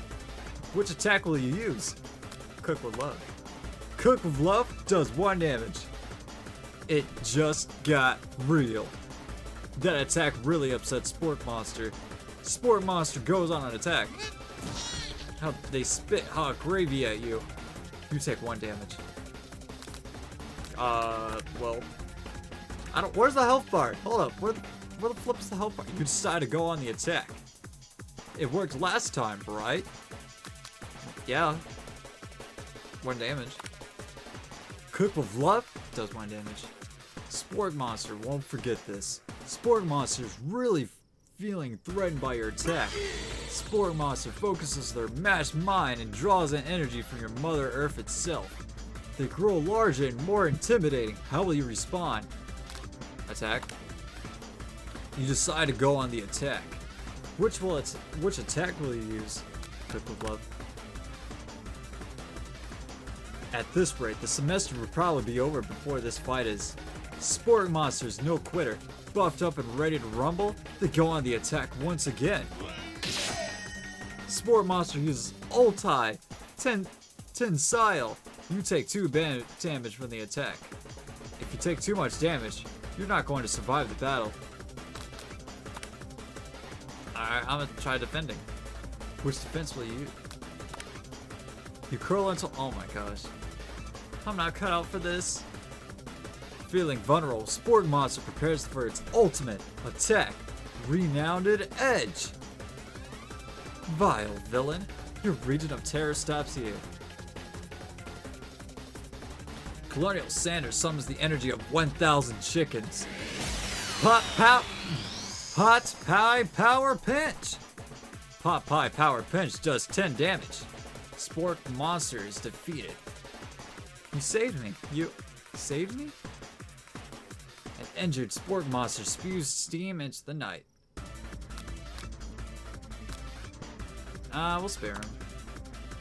Which attack will you use? Cook with love. Cook with love does 1 damage. It just got real. That attack really upset Sport Monster. Sport Monster goes on an attack. How they spit hot gravy at you. You take 1 damage. Well, I don't. Where's the health bar? Hold up. Where the flip is the health bar? You decide to go on the attack. It worked last time, right? Yeah. 1 damage. Cook with love does 1 damage. Sport Monster won't forget this. Sport Monster's really feeling threatened by your attack. Sport Monster focuses their mashed mind and draws in energy from your Mother Earth itself. They grow larger and more intimidating. How will you respond? Attack. You decide to go on the attack. Which attack will you use? Cook with love. At this rate, the semester will probably be over before this fight is. Sport Monster's no quitter. Buffed up and ready to rumble, they go on the attack once again. Sport Monster uses ulti, tensile. You take 2 damage from the attack. If you take too much damage, you're not going to survive the battle. Alright, I'm gonna try defending. Which defense will you use? You curl until. Oh my gosh. I'm not cut out for this. Feeling vulnerable, Sport Monster prepares for its ultimate attack. Renowned Edge. Vile villain, your region of terror stops here. Colonial Sanders summons the energy of 1,000 chickens. Pot pie power pinch. Pot pie power pinch does 10 damage. Sport Monster is defeated. You saved me. You saved me? An injured Sport Monster spews steam into the night. We'll spare him.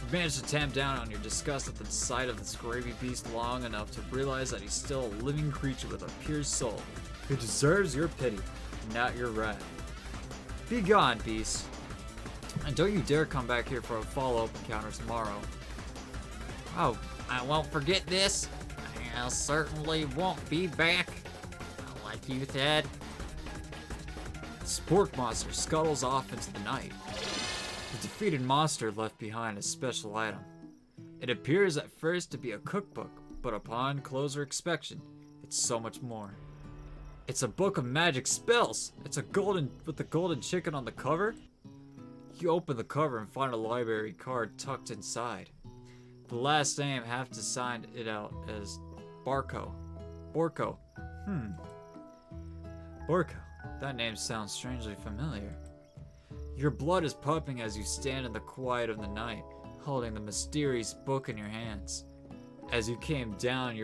You managed to tamp down on your disgust at the sight of this gravy beast long enough to realize that he's still a living creature with a pure soul, who deserves your pity, not your wrath. Be gone, beast. And don't you dare come back here for a follow-up encounter tomorrow. Oh, I won't forget this. I certainly won't be back. Like you said. Sport Monster scuttles off into the night. The defeated monster left behind a special item. It appears at first to be a cookbook, but upon closer inspection, it's so much more. It's a book of magic spells. It's a with the golden chicken on the cover. You open the cover and find a library card tucked inside. The last name have to sign it out as Barco. Borco. Borco. That name sounds strangely familiar. Your blood is pumping as you stand in the quiet of the night, holding the mysterious book in your hands. As you come down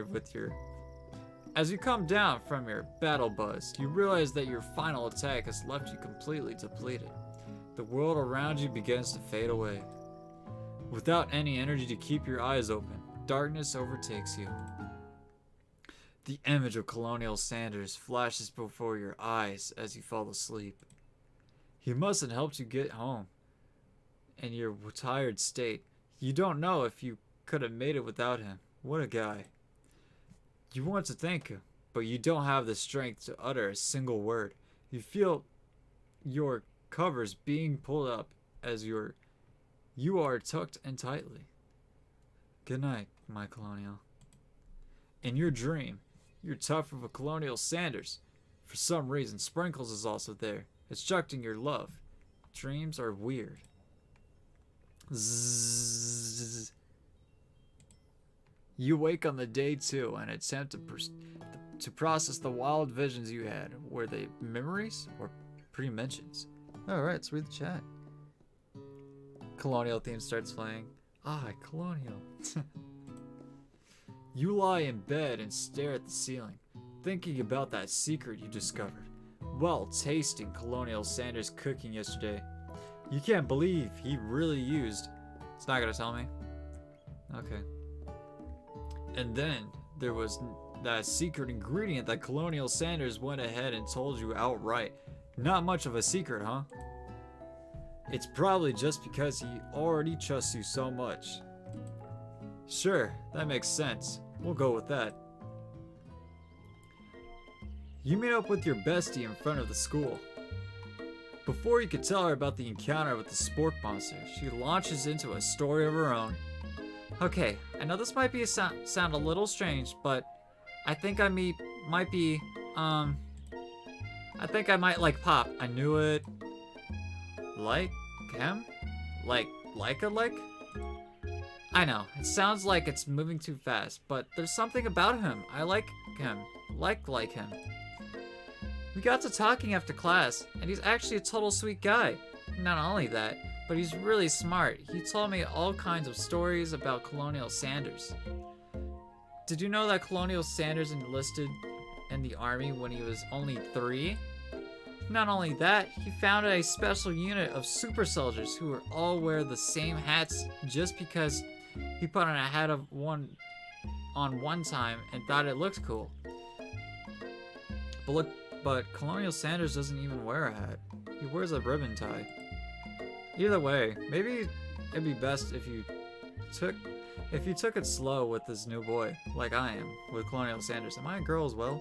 from your battle buzz, you realize that your final attack has left you completely depleted. The world around you begins to fade away. Without any energy to keep your eyes open, darkness overtakes you. The image of Colonial Sanders flashes before your eyes as you fall asleep. He must have helped you get home. In your tired state, you don't know if you could have made it without him. What a guy. You want to thank him, but you don't have the strength to utter a single word. You feel your covers being pulled up as you are tucked in tightly. Good night, my Colonial. In your dream, you're tough of a Colonial Sanders. For some reason, Sprinkles is also there, instructing your love. Dreams are weird. Zzz. You wake on the day 2 and attempt to process the wild visions you had. Were they memories or premonitions? Alright, let's read the chat. Colonial theme starts playing. Colonial. You lie in bed and stare at the ceiling, thinking about that secret you discovered while tasting Colonial Sanders' cooking yesterday. You can't believe he really used... It's not gonna tell me? Okay. And then there was that secret ingredient that Colonial Sanders went ahead and told you outright. Not much of a secret, huh? It's probably just because he already trusts you so much. Sure, that makes sense. We'll go with that. You meet up with your bestie in front of the school. Before you could tell her about the encounter with the spork monster, she launches into a story of her own. Okay, I know this might be sound a little strange, but I think I might like Pop. I knew it. Like him? Like a lick? I know, it sounds like it's moving too fast, but there's something about him. I like him. Like him. We got to talking after class, and he's actually a total sweet guy. Not only that, but he's really smart. He told me all kinds of stories about Colonial Sanders. Did you know that Colonial Sanders enlisted in the army when he was only 3? Not only that, he founded a special unit of super soldiers who all wear the same hats just because he put on a hat of one time and thought it looked cool. But Colonial Sanders doesn't even wear a hat. He wears a ribbon tie. Either way, maybe it'd be best if you took it slow with this new boy, like I am with Colonial Sanders. Am I a girl as well?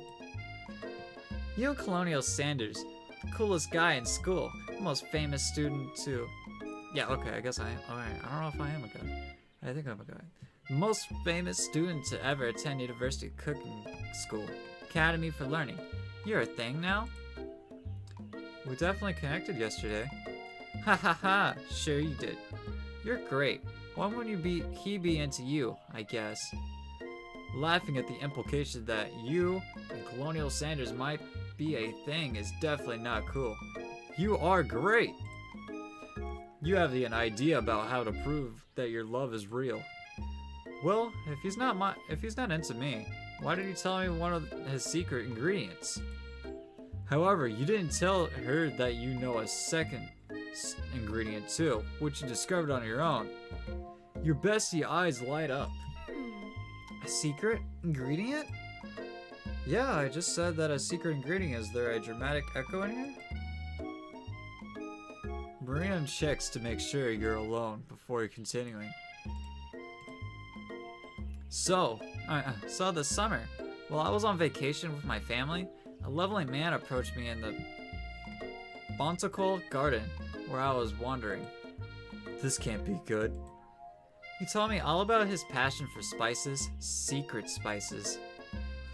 You and Colonial Sanders, the coolest guy in school, the most famous student too. Yeah, okay, I guess I am. Alright, I don't know if I am a guy. I think I'm a guy. The most famous student to ever attend University Cooking School. Academy for Learning. You're a thing now? We definitely connected yesterday. Ha ha ha, sure you did. You're great. Why wouldn't he be into you, I guess? Laughing at the implication that you and Colonial Sanders might be a thing is definitely not cool. You are great! You have an idea about how to prove that your love is real. Well, if he's not into me, why did he tell me one of his secret ingredients? However, you didn't tell her that you know a second ingredient too, which you discovered on your own. Your bestie eyes light up. A secret ingredient? Yeah, I just said that a secret ingredient. Is there a dramatic echo in here? Marina checks to make sure you're alone before continuing. So this summer, while I was on vacation with my family, a lovely man approached me in the botanical garden where I was wandering. This can't be good. He told me all about his passion for spices, secret spices.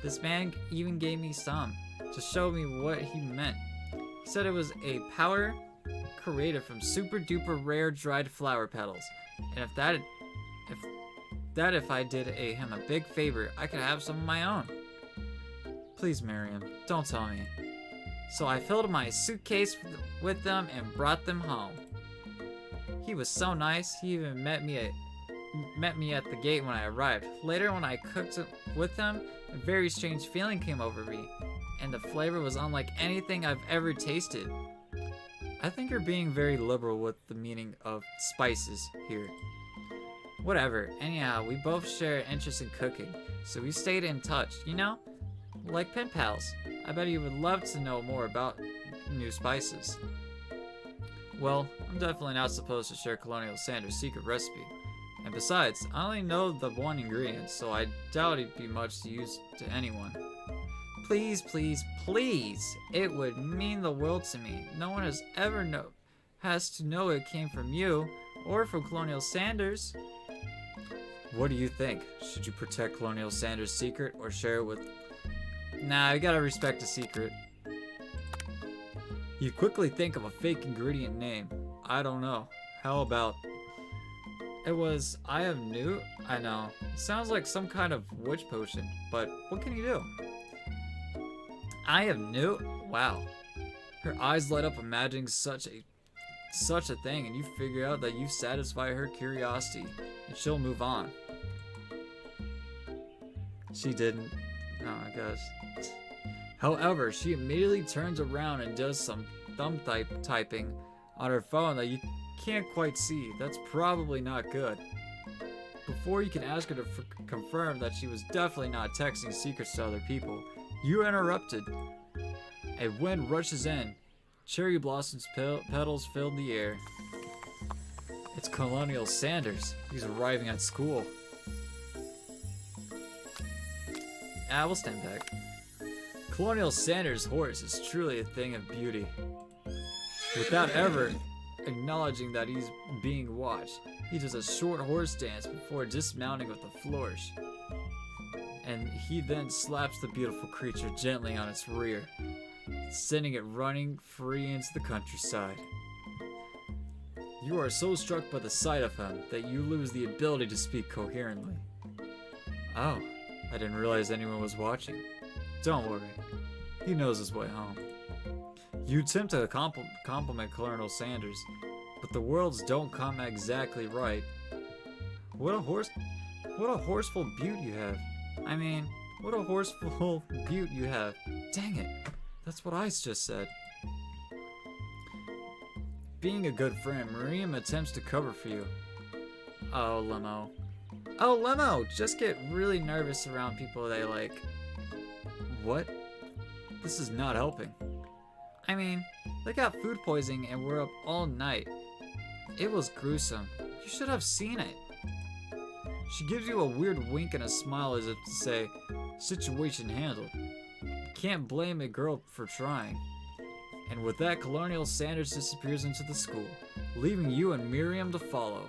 This man even gave me some to show me what he meant. He said it was a powder created from super duper rare dried flower petals, and that if I did him a big favor, I could have some of my own. Please, Miriam, don't tell me. So I filled my suitcase with them and brought them home. He was so nice, he even met me at the gate when I arrived. Later, when I cooked it with him, a very strange feeling came over me, and the flavor was unlike anything I've ever tasted. I think you're being very liberal with the meaning of spices here. Whatever, anyhow, we both share an interest in cooking, so we stayed in touch, you know? Like pen pals. I bet you would love to know more about new spices. Well, I'm definitely not supposed to share Colonial Sanders' secret recipe. And besides, I only know the one ingredient, so I doubt it'd be much use to anyone. Please, please, please! It would mean the world to me. No one has to know it came from you, or from Colonial Sanders. What do you think? Should you protect Colonial Sanders' secret, or share it with... Nah, you gotta respect a secret. You quickly think of a fake ingredient name. I don't know. How about... It was I have Newt? I know. It sounds like some kind of witch potion, but what can you do? I have Newt? Wow. Her eyes light up imagining such a thing, and you figure out that you satisfy her curiosity, and she'll move on. She didn't. Oh my gosh. However, she immediately turns around and does some thumb typing on her phone that you can't quite see. That's probably not good. Before you can ask her to confirm that she was definitely not texting secrets to other people, you interrupted. A wind rushes in. Cherry blossoms petals fill the air. It's Colonial Sanders. He's arriving at school. We'll stand back. Colonial Sanders' horse is truly a thing of beauty. Without ever acknowledging that he's being watched, he does a short horse dance before dismounting with a flourish. And he then slaps the beautiful creature gently on its rear, sending it running free into the countryside. You are so struck by the sight of him that you lose the ability to speak coherently. Oh, I didn't realize anyone was watching. Don't worry, he knows his way home. You attempt to compliment Colonel Sanders, but the words don't come exactly right. What a horseful beaut you have. I mean, what a horseful beaut you have. Dang it, that's what I just said. Being a good friend, Miriam attempts to cover for you. Oh, Limo. Oh, Limo! Just get really nervous around people they like. What? This is not helping. I mean, they got food poisoning and were up all night. It was gruesome. You should have seen it. She gives you a weird wink and a smile as if to say, situation handled. Can't blame a girl for trying. And with that, Colonial Sanders disappears into the school, leaving you and Miriam to follow.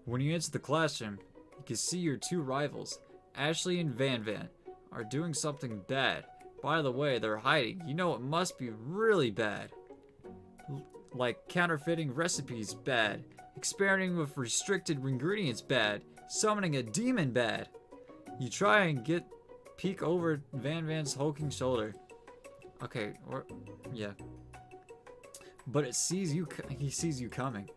When you enter the classroom, you can see your two rivals, Ashley and Van Van, are doing something bad. By the way, they're hiding. You know it must be really bad. Like counterfeiting recipes, bad. Experimenting with restricted ingredients, bad. Summoning a demon, bad. You try and peek over Van Van's hulking shoulder. Okay, yeah. But he sees you coming.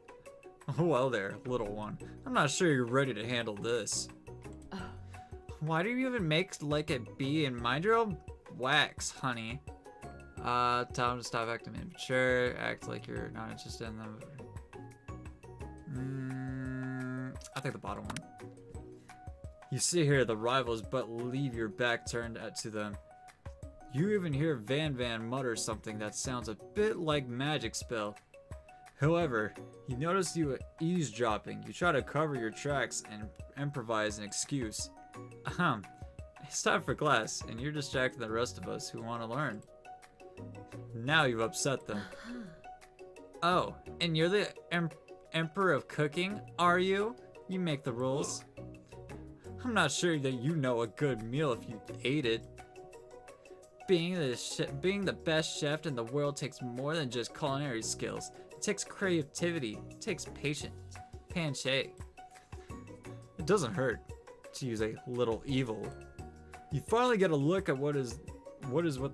Well there, little one. I'm not sure you're ready to handle this. Why do you even make like a bee and mind your own wax, honey? Tell them to stop acting immature, act like you're not interested in them. I think the bottom one. You see here the rivals, but leave your back turned to them. You even hear Van Van mutter something that sounds a bit like magic spell. However, he noticed you eavesdropping. You try to cover your tracks and improvise an excuse. It's time for class, and you're distracting the rest of us who want to learn. Now you've upset them. Oh, and you're the Emperor of Cooking, are you? You make the rules. I'm not sure that you know a good meal if you ate it. Being the best chef in the world takes more than just culinary skills. It takes creativity. It takes patience. Panche. It doesn't hurt to use a little evil. You finally get a look at what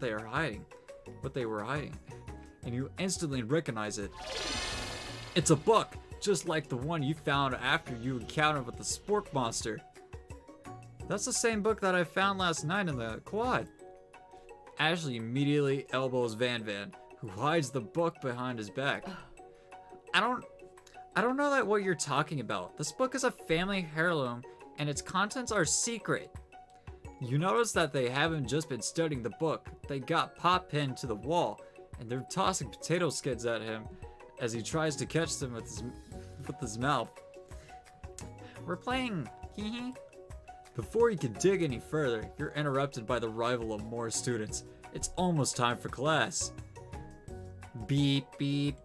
they are hiding, what they were hiding, and you instantly recognize it. It's a book, just like the one you found after you encountered with the spork monster. That's the same book that I found last night in the quad. Ashley immediately elbows Van Van, who hides the book behind his back. I don't know that what you're talking about. This book is a family heirloom, and its contents are secret. You notice that they haven't just been studying the book. They got Pop pinned to the wall, and they're tossing potato skids at him as he tries to catch them with his mouth. We're playing, hee hee. Before you can dig any further, you're interrupted by the arrival of more students. It's almost time for class. Beep, beep.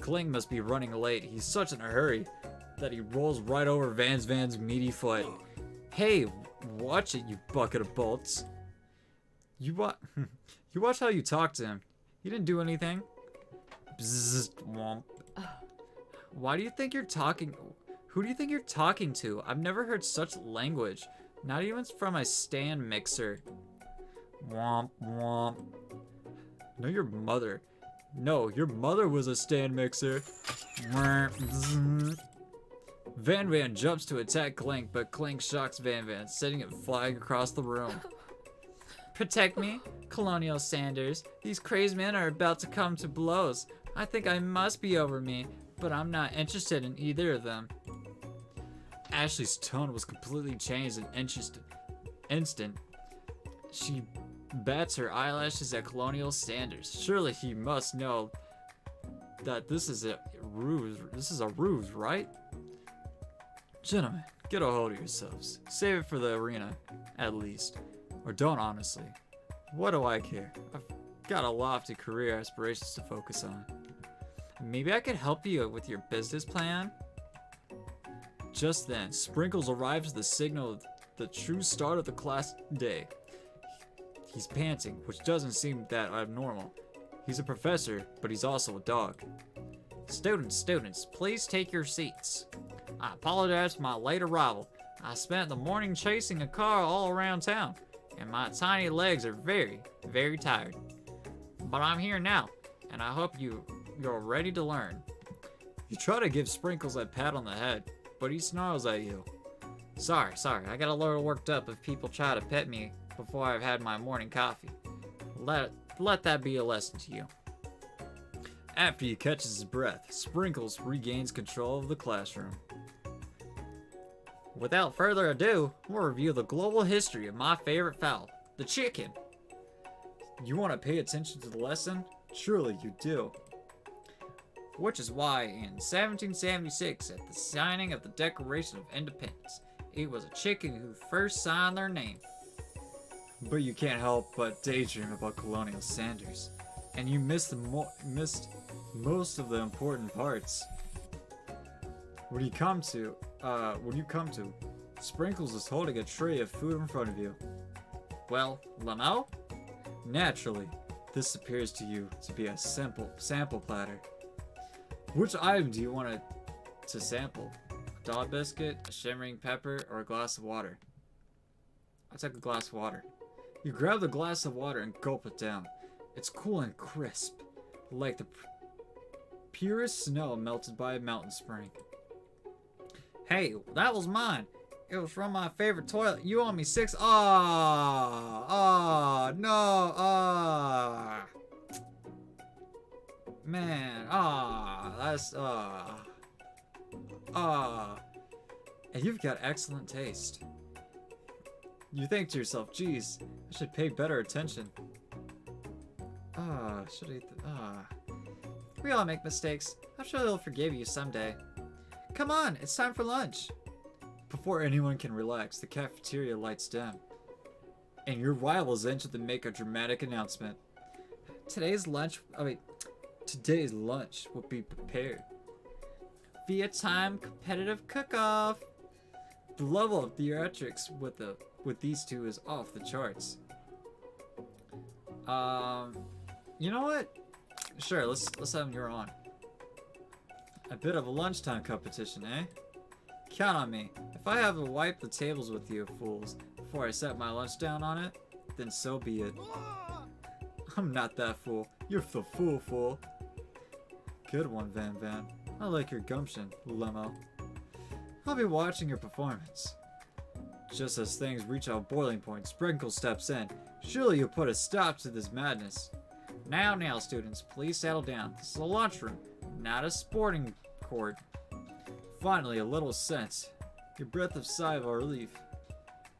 Kling must be running late. He's such in a hurry that he rolls right over Van's meaty foot. Hey, watch it, you bucket of bolts. You watch how you talk to him. He didn't do anything. Bzzzt, womp. Why do you think you're talking? Who do you think you're talking to? I've never heard such language. Not even from a stand mixer. Womp, womp. No, your mother. No, your mother was a stand mixer. Van jumps to attack Clank, but Clank shocks Van, sending it flying across the room. Protect me, Colonial Sanders. These crazed men are about to come to blows. I think I must be over me, but I'm not interested in either of them. Ashley's tone was completely changed in an instant. She bats her eyelashes at Colonial Sanders. Surely he must know that this is a ruse. This is a ruse, right? Gentlemen, get a hold of yourselves. Save it for the arena, at least. Or don't, honestly. What do I care? I've got a lofty career aspirations to focus on. Maybe I could help you with your business plan? Just then, Sprinkles arrives to the signal of the true start of the class day. He's panting, which doesn't seem that abnormal. He's a professor, but he's also a dog. Students, please take your seats. I apologize for my late arrival. I spent the morning chasing a car all around town, and my tiny legs are very, very tired. But I'm here now, and I hope you're ready to learn. You try to give Sprinkles a pat on the head, but he snarls at you. Sorry, I get a little worked up if people try to pet me before I've had my morning coffee. Let that be a lesson to you. After he catches his breath, Sprinkles regains control of the classroom. Without further ado, we'll review the global history of my favorite fowl, the chicken. You want to pay attention to the lesson? Surely you do. Which is why in 1776, at the signing of the Declaration of Independence, it was a chicken who first signed their name. But you can't help but daydream about Colonial Sanders, and you missed most of the important parts. When you come to, Sprinkles is holding a tray of food in front of you. Well, Lamo? Naturally, this appears to you to be a simple sample platter. Which item do you want to sample? A dog biscuit, a shimmering pepper, or a glass of water? I'll take a glass of water. You grab the glass of water and gulp it down. It's cool and crisp, like the purest snow melted by a mountain spring. Hey, that was mine. It was from my favorite toilet. You owe me 6. No. Man, that's, and you've got excellent taste. You think to yourself, geez, I should pay better attention. Should I eat we all make mistakes. I'm sure they'll forgive you someday. Come on, it's time for lunch. Before anyone can relax, the cafeteria lights dim, and your rivals enter to make a dramatic announcement. Today's lunch will be prepared via time competitive cook-off. The level of theatrics with these two is off the charts. You know what? Sure, let's have your on. A bit of a lunchtime competition, eh? Count on me. If I have to wipe the tables with you fools before I set my lunch down on it, then so be it. I'm not that fool. You're the fool. Good one, Van Van. I like your gumption, Lemo. I'll be watching your performance. Just as things reach a boiling point, Sprinkle steps in. Surely you'll put a stop to this madness. Now, students, please settle down. This is a lunchroom, not a sporting court. Finally, a little sense. Your breath of sigh of relief.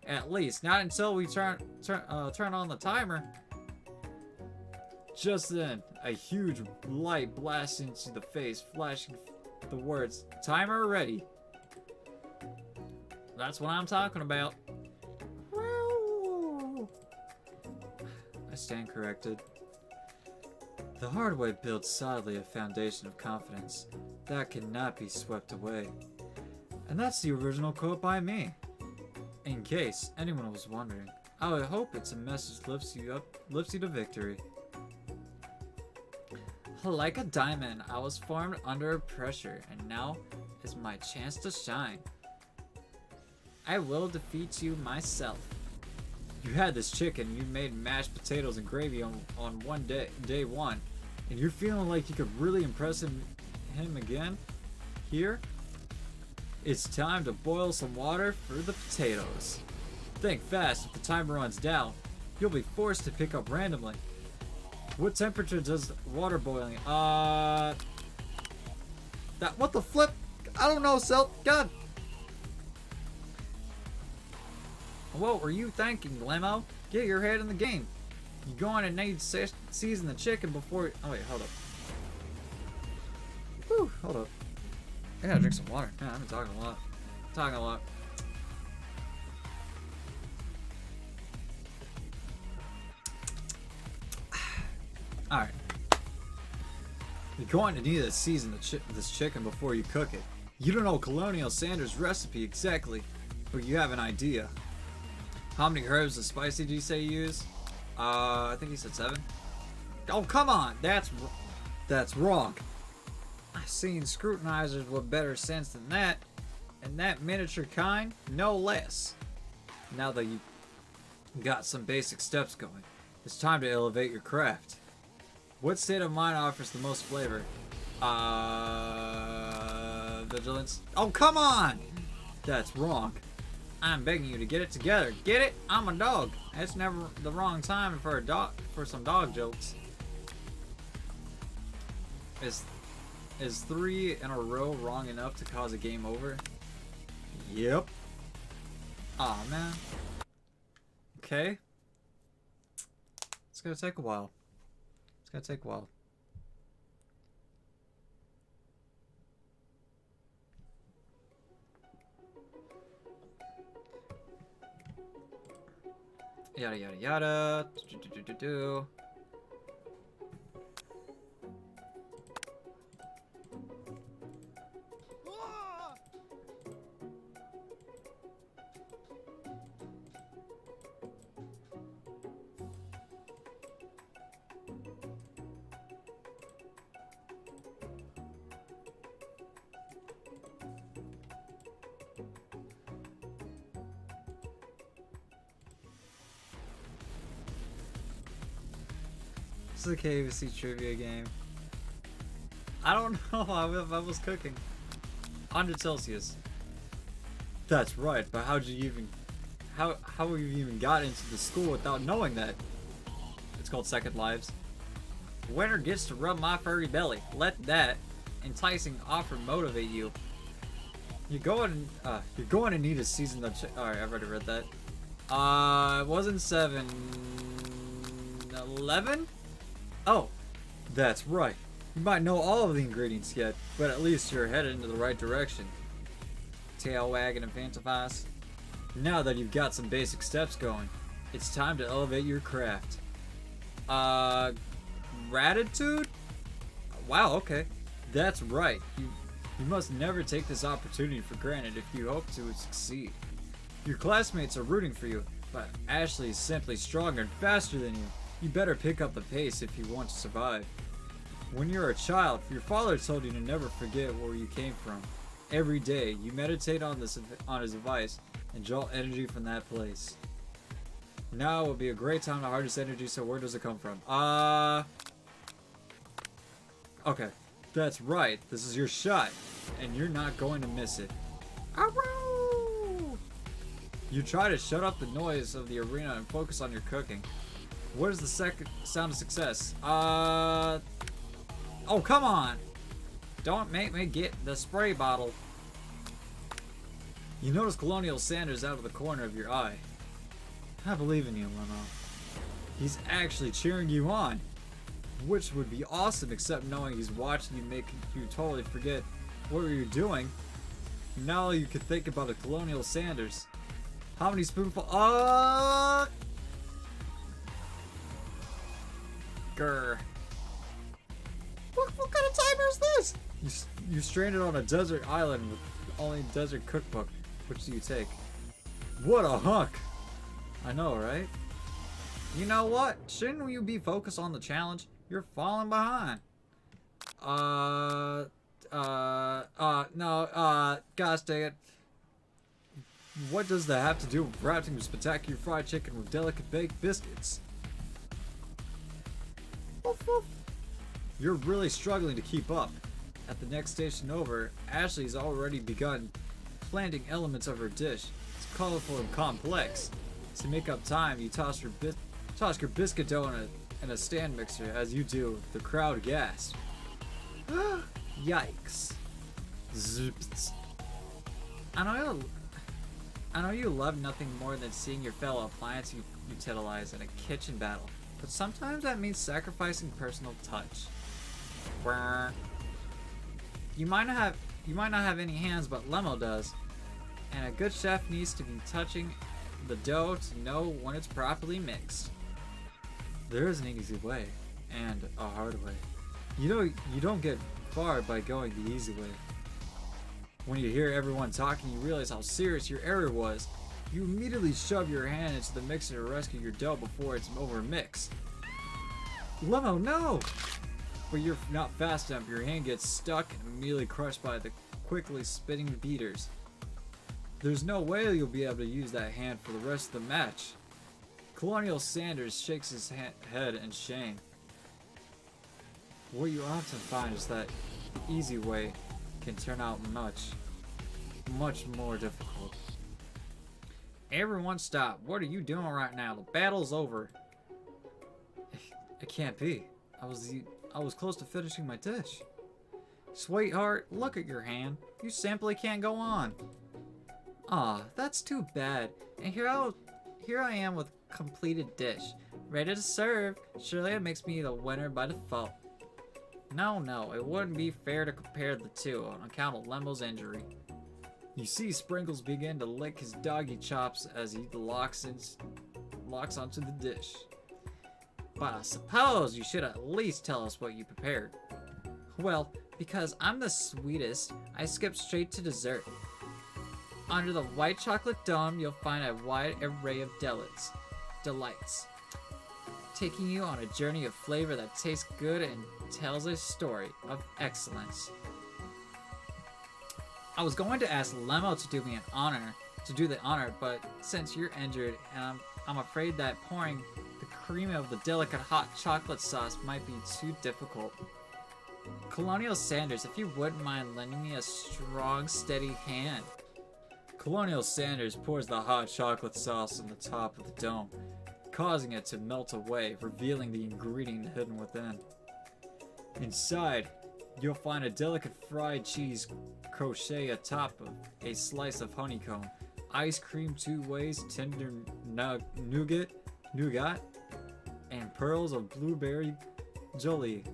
At least, not until we turn on the timer. Just then, a huge light blasts into the face, flashing the words, "Timer ready." That's what I'm talking about. I stand corrected. The hard way builds solidly a foundation of confidence that cannot be swept away. And that's the original quote by me. In case anyone was wondering, I would hope it's a message that lifts you to victory. Like a diamond, I was formed under pressure, and now is my chance to shine. I will defeat you myself. You had this chicken, you made mashed potatoes and gravy on day one, and you're feeling like you could really impress him again? Here? It's time to boil some water for the potatoes. Think fast, if the timer runs down, you'll be forced to pick up randomly. What temperature does water boiling? What the flip? I don't know, Selt. God. What were you thinking, Lemo? Get your head in the game. You going to need to season the chicken before... Oh, wait, hold up. Whew, hold up. I gotta drink some water. Yeah, I've been talking a lot. Alright. You're going to need to season this chicken before you cook it. You don't know Colonial Sanders' recipe exactly, but you have an idea. How many herbs and spices did you say you use? I think he said 7. Oh, come on! That's wrong. I've seen scrutinizers with better sense than that, and that miniature kind, no less. Now that you got some basic steps going, it's time to elevate your craft. What state of mind offers the most flavor? Vigilance. Oh, come on! That's wrong. I'm begging you to get it together. Get it? I'm a dog. It's never the wrong time for some dog jokes. Is 3 in a row wrong enough to cause a game over? Yep. Aw, man. Okay. It's gonna take a while. Yada yada yada. Do. This is a KFC trivia game. I don't know if I was cooking. 100 Celsius. That's right, but how you even got into the school without knowing that? It's called Second Lives. Winner gets to rub my furry belly. Let that enticing offer motivate you. You're going to need to season the Alright, I've already read that. It wasn't 7. 11? Oh, that's right. You might know all of the ingredients yet, but at least you're headed into the right direction. Tail wagging and fantafize. Now that you've got some basic steps going, it's time to elevate your craft. Gratitude? Wow, okay. That's right. You must never take this opportunity for granted if you hope to succeed. Your classmates are rooting for you, but Ashley is simply stronger and faster than you. You better pick up the pace if you want to survive. When you're a child, your father told you to never forget where you came from. Every day, you meditate on his advice and draw energy from that place. Now would be a great time to harness energy, so where does it come from? Okay. That's right. This is your shot, and you're not going to miss it. Aroo! You try to shut up the noise of the arena and focus on your cooking. What is the second sound of success? Oh, come on! Don't make me get the spray bottle. You notice Colonial Sanders out of the corner of your eye. I believe in you, Limo. He's actually cheering you on. Which would be awesome, except knowing he's watching you make you totally forget what you're doing. Now you can think about a Colonial Sanders. How many spoonfuls? Grr. What kind of timer is this? You're stranded on a desert island with only desert cookbook. Which do you take? What a hunk! I know, right? You know what? Shouldn't you be focused on the challenge? You're falling behind. No, gosh dang it. What does that have to do with wrapping spectacular fried chicken with delicate baked biscuits? You're really struggling to keep up. At the next station over, Ashley's already begun planting elements of her dish. It's colorful and complex. To make up time, you toss your biscuit dough in a stand mixer. As you do, the crowd gasps. Yikes. Zips. I know you love nothing more than seeing your fellow appliance utilize in a kitchen battle, but sometimes that means sacrificing personal touch. You might not have any hands, but Lemo does, and a good chef needs to be touching the dough to know when it's properly mixed. There is an easy way and a hard way. You don't get far by going the easy way. When you hear everyone talking, you realize how serious your error was. You immediately shove your hand into the mixer to rescue your dough before it's overmixed. Lemo, no! But you're not fast enough. Your hand gets stuck and immediately crushed by the quickly spinning beaters. There's no way you'll be able to use that hand for the rest of the match. Colonial Sanders shakes his head in shame. What you often find is that the easy way can turn out much more difficult. Everyone stop. What are you doing right now? The battle's over. It can't be. I was close to finishing my dish. Sweetheart, look at your hand. You simply can't go on. Aw, that's too bad. And here I am with a completed dish, ready to serve. Surely it makes me the winner by default. No, it wouldn't be fair to compare the two on account of Lemo's injury. You see Sprinkles begin to lick his doggy chops as he locks onto the dish. But I suppose you should at least tell us what you prepared. Well, because I'm the sweetest, I skipped straight to dessert. Under the white chocolate dome, you'll find a wide array of delights, taking you on a journey of flavor that tastes good and tells a story of excellence. I was going to ask Lemo to do the honor, but since you're injured, I'm afraid that pouring the cream of the delicate hot chocolate sauce might be too difficult. Colonial Sanders, if you wouldn't mind lending me a strong, steady hand. Colonial Sanders pours the hot chocolate sauce on the top of the dome, causing it to melt away, revealing the ingredient hidden within. Inside, you'll find a delicate fried cheese crochet atop of a slice of honeycomb, ice cream 2 ways, tender nougat, and pearls of blueberry jelly.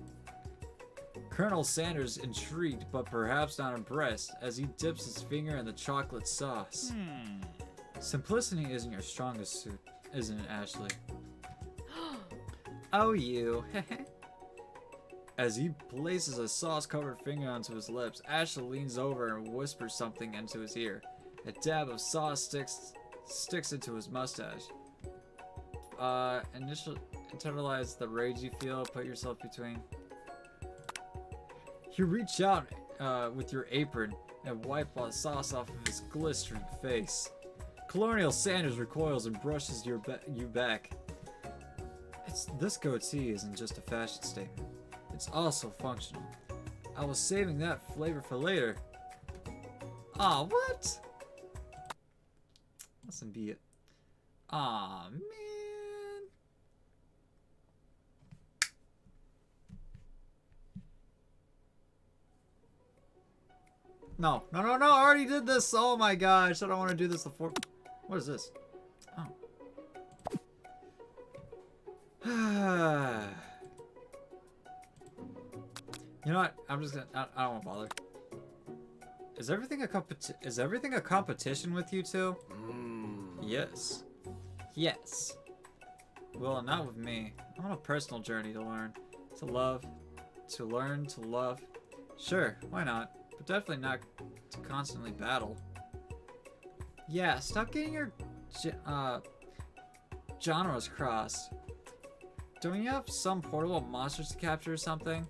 Colonel Sanders intrigued, but perhaps not impressed, as he dips his finger in the chocolate sauce. Simplicity isn't your strongest suit, isn't it, Ashley? Oh, you. As he places a sauce-covered finger onto his lips, Ashley leans over and whispers something into his ear. A dab of sauce sticks into his mustache. Internalize the rage you feel, put yourself between. You reach out with your apron and wipe the sauce off of his glistering face. Colonial Sanders recoils and brushes you back. This goatee isn't just a fashion statement. It's also functional. I was saving that flavor for later. Aw, what? Mustn't be it. Aw, man. No, no, no, no, I already did this. Oh my gosh, I don't want to do this before. What is this? Oh. You know what? I'm just gonna. I don't want to bother. Is everything a competition with you two? Yes. Yes. Well, not with me. I'm on a personal journey to learn, to love, to learn to love. Sure, why not? But definitely not to constantly battle. Yeah, stop getting your genres crossed. Don't you have some portable monsters to capture or something?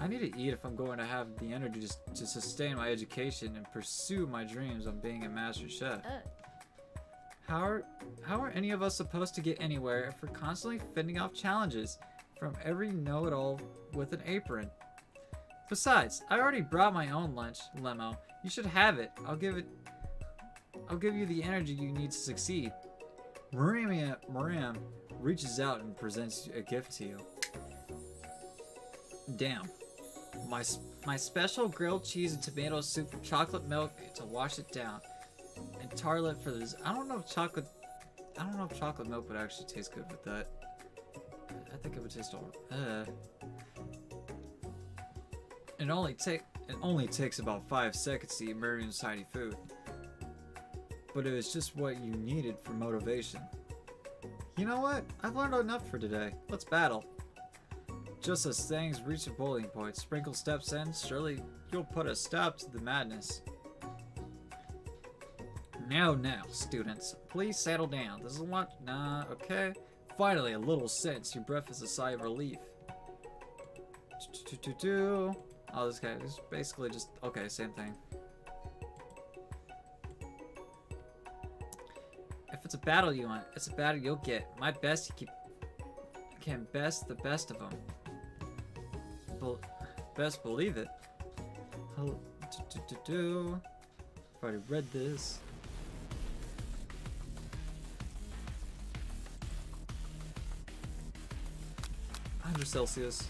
I need to eat if I'm going to have the energy to sustain my education and pursue my dreams of being a master chef. How are any of us supposed to get anywhere if we're constantly fending off challenges from every know-it-all with an apron? Besides, I already brought my own lunch limo. You should have it. I'll give you the energy you need to succeed. Maram reaches out and presents a gift to you. Damn. My special grilled cheese and tomato soup with chocolate milk to wash it down. And tartlet for this. I don't know if chocolate milk would actually taste good with that. I think it would taste alright. It only takes about 5 seconds to eat Miriam's tiny food. But it was just what you needed for motivation. You know what? I've learned enough for today. Let's battle. Just as things reach a boiling point, Sprinkle steps in. Surely you'll put a stop to the madness. Now, students. Please settle down. This is a lot. Nah, okay. Finally, a little sense. Your breath is a sigh of relief. Oh, this guy is basically just... Okay, same thing. If it's a battle you want, it's a battle you'll get. My best, you can best the best of them. Best believe it. I've already read this. 100 Celsius.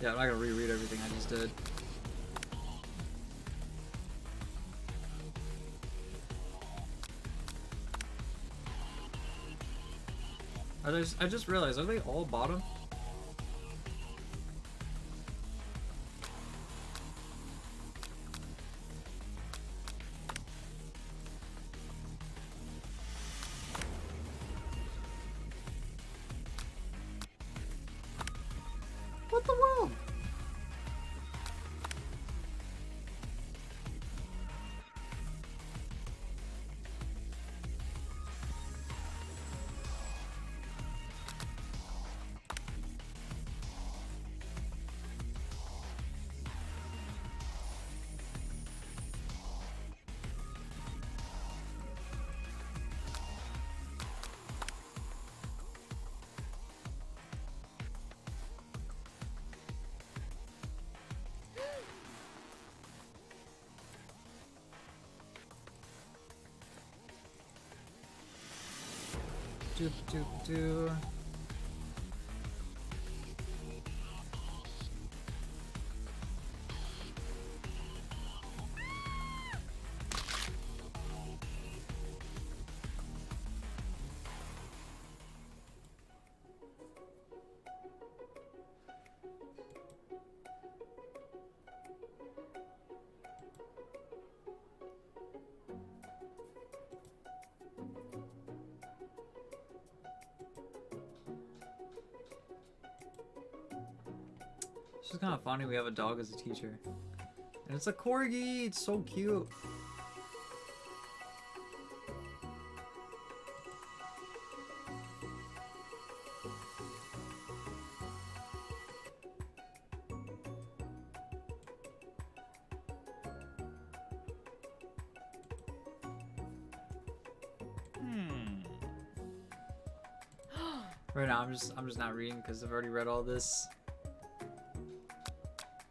Yeah, I'm not gonna reread everything I just did. I just realized, are they all bottom? What the world? Do. It's just kind of funny we have a dog as a teacher. And it's a corgi! It's so cute! Right now, I'm just not reading because I've already read all this.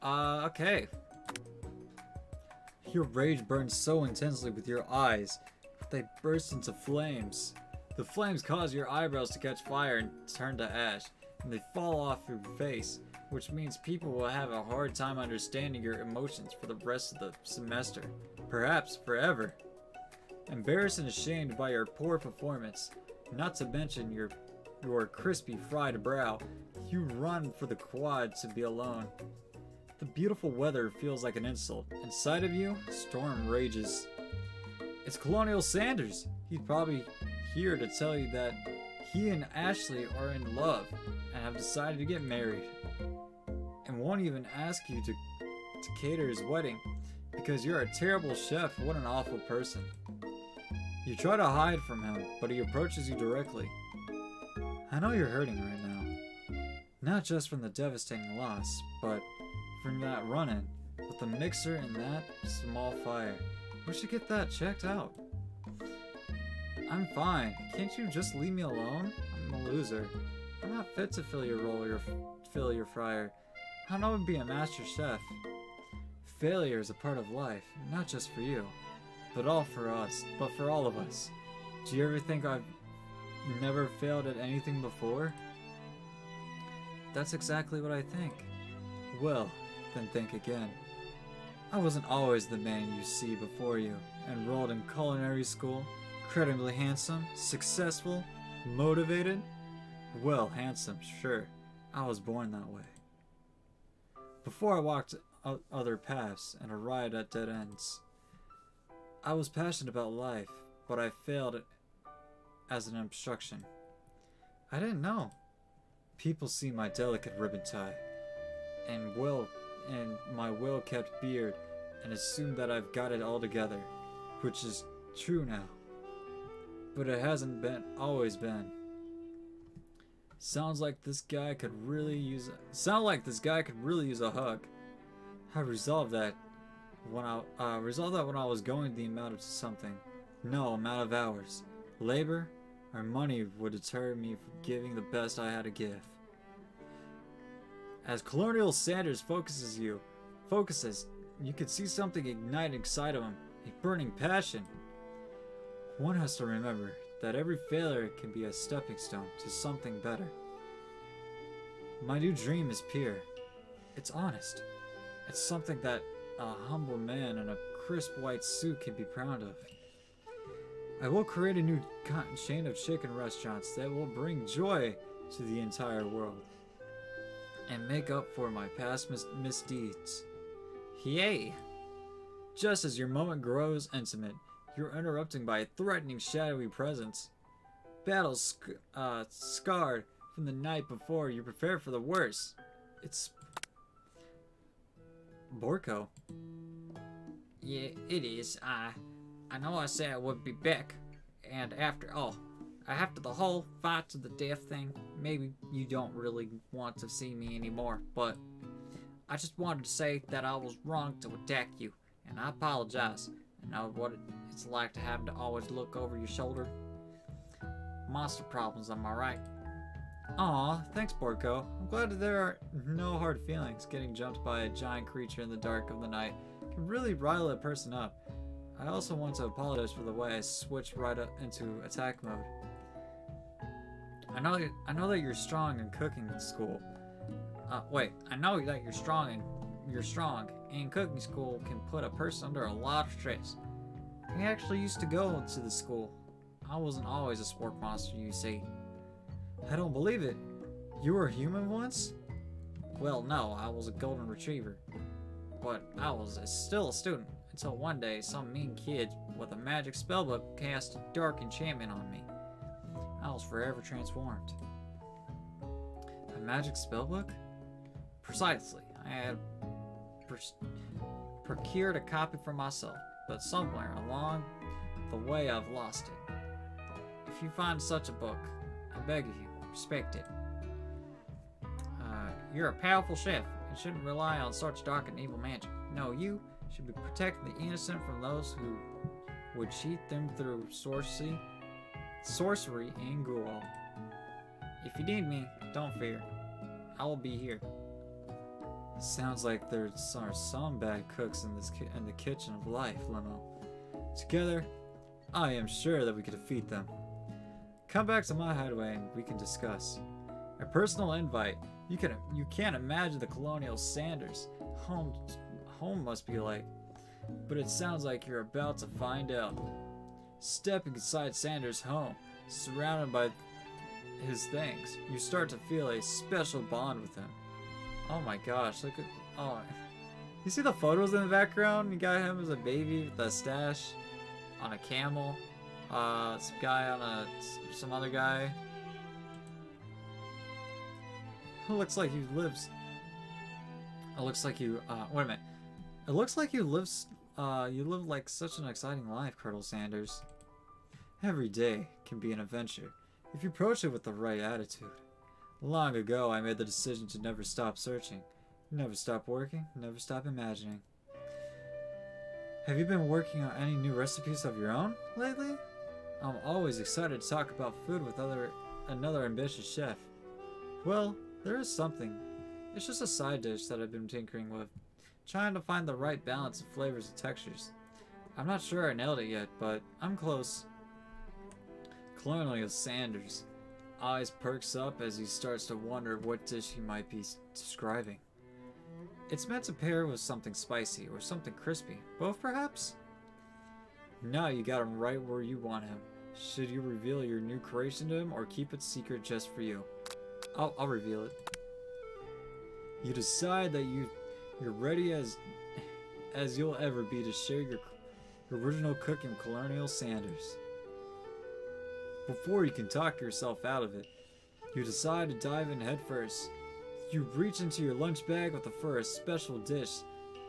Okay. Your rage burns so intensely with your eyes, they burst into flames. The flames cause your eyebrows to catch fire and turn to ash, and they fall off your face, which means people will have a hard time understanding your emotions for the rest of the semester, perhaps forever. Embarrassed and ashamed by your poor performance, not to mention your crispy fried brow, you run for the quad to be alone. The beautiful weather feels like an insult. Inside of you, storm rages. It's Colonial Sanders. He's probably here to tell you that he and Ashley are in love and have decided to get married. And won't even ask you to cater his wedding because you're a terrible chef. What an awful person. You try to hide from him, but he approaches you directly. I know you're hurting right now. Not just from the devastating loss, but from that run-in with the mixer and that small fire. We should get that checked out. I'm fine. Can't you just leave me alone? I'm a loser. I'm not fit to fill your fryer. I know to be a master chef. Failure is a part of life, not just for you, but for all of us. Do you ever think I've never failed at anything before? That's exactly what I think. Well, then think again. I wasn't always the man you see before you, enrolled in culinary school, incredibly handsome, successful, motivated. Well, handsome, sure. I was born that way. Before I walked other paths and arrived at dead ends. I was passionate about life, but I failed as an obstruction. I didn't know. People see my delicate ribbon tie and my well-kept beard and assume that I've got it all together, which is true now. But it hasn't always been. Sounds like this guy could really use a hug. I resolved that when I was going the amount of something. No amount of hours, labor, or money would deter me from giving the best I had to give. As Colonial Sanders focuses, you could see something ignite inside of him, a burning passion. One has to remember that every failure can be a stepping stone to something better. My new dream is pure. It's honest. It's something that a humble man in a crisp white suit can be proud of. I will create a new chain of chicken restaurants that will bring joy to the entire world and make up for my past misdeeds. Yay! Just as your moment grows intimate, you're interrupted by a threatening shadowy presence. Battle scarred from the night before, you prepare for the worst. It's Borko. Yeah, it is. I know I said I would be back, and after the whole fight to the death thing, maybe you don't really want to see me anymore, but I just wanted to say that I was wrong to attack you, and I apologize. I know what it's like to have to always look over your shoulder. Monster problems, am I right? Aw, thanks, Borko. I'm glad that there are no hard feelings. Getting jumped by a giant creature in the dark of the night can really rile a person up. I also want to apologize for the way I switched right up into attack mode. I know that you're strong in cooking school. I know that you're strong, and cooking school can put a person under a lot of stress. I actually used to go to the school. I wasn't always a sport monster, you see. I don't believe it. You were a human once? Well, no, I was a golden retriever. But I was still a student, until one day some mean kid with a magic spellbook cast a dark enchantment on me. I was forever transformed. A magic spellbook? Precisely. I had procured a copy for myself, but somewhere along the way I've lost it. If you find such a book, I beg of you, respect it. You're a powerful chef and shouldn't rely on such dark and evil magic. No, you should be protecting the innocent from those who would cheat them through sorcery and ghoul. If you need me, don't fear. I will be here. Sounds like there are some bad cooks in in the kitchen of life, Limo. Together, I am sure that we can defeat them. Come back to my hideaway and we can discuss. A personal invite. You can't imagine the Colonial Sanders home must be like, but it sounds like you're about to find out. Stepping inside Sanders' home, surrounded by his things, you start to feel a special bond with him. Oh my gosh, look at, oh, you see the photos in the background? You got him as a baby with a stash on a camel, some guy on some other guy. It looks like he lives, it looks like you, wait a minute. It looks like you live like such an exciting life, Colonel Sanders. Every day can be an adventure if you approach it with the right attitude. Long ago, I made the decision to never stop searching, never stop working, never stop imagining. Have you been working on any new recipes of your own lately? I'm always excited to talk about food with another ambitious chef. Well, there is something. It's just a side dish that I've been tinkering with, trying to find the right balance of flavors and textures. I'm not sure I nailed it yet, but I'm close. Colonial Sanders' eyes perks up as he starts to wonder what dish he might be describing. It's meant to pair with something spicy or something crispy. Both, perhaps? Now you got him right where you want him. Should you reveal your new creation to him or keep it secret just for you? I'll reveal it. You decide that you're ready as you'll ever be to share your original cooking with Colonial Sanders. Before you can talk yourself out of it, you decide to dive in head first. You reach into your lunch bag with the first special dish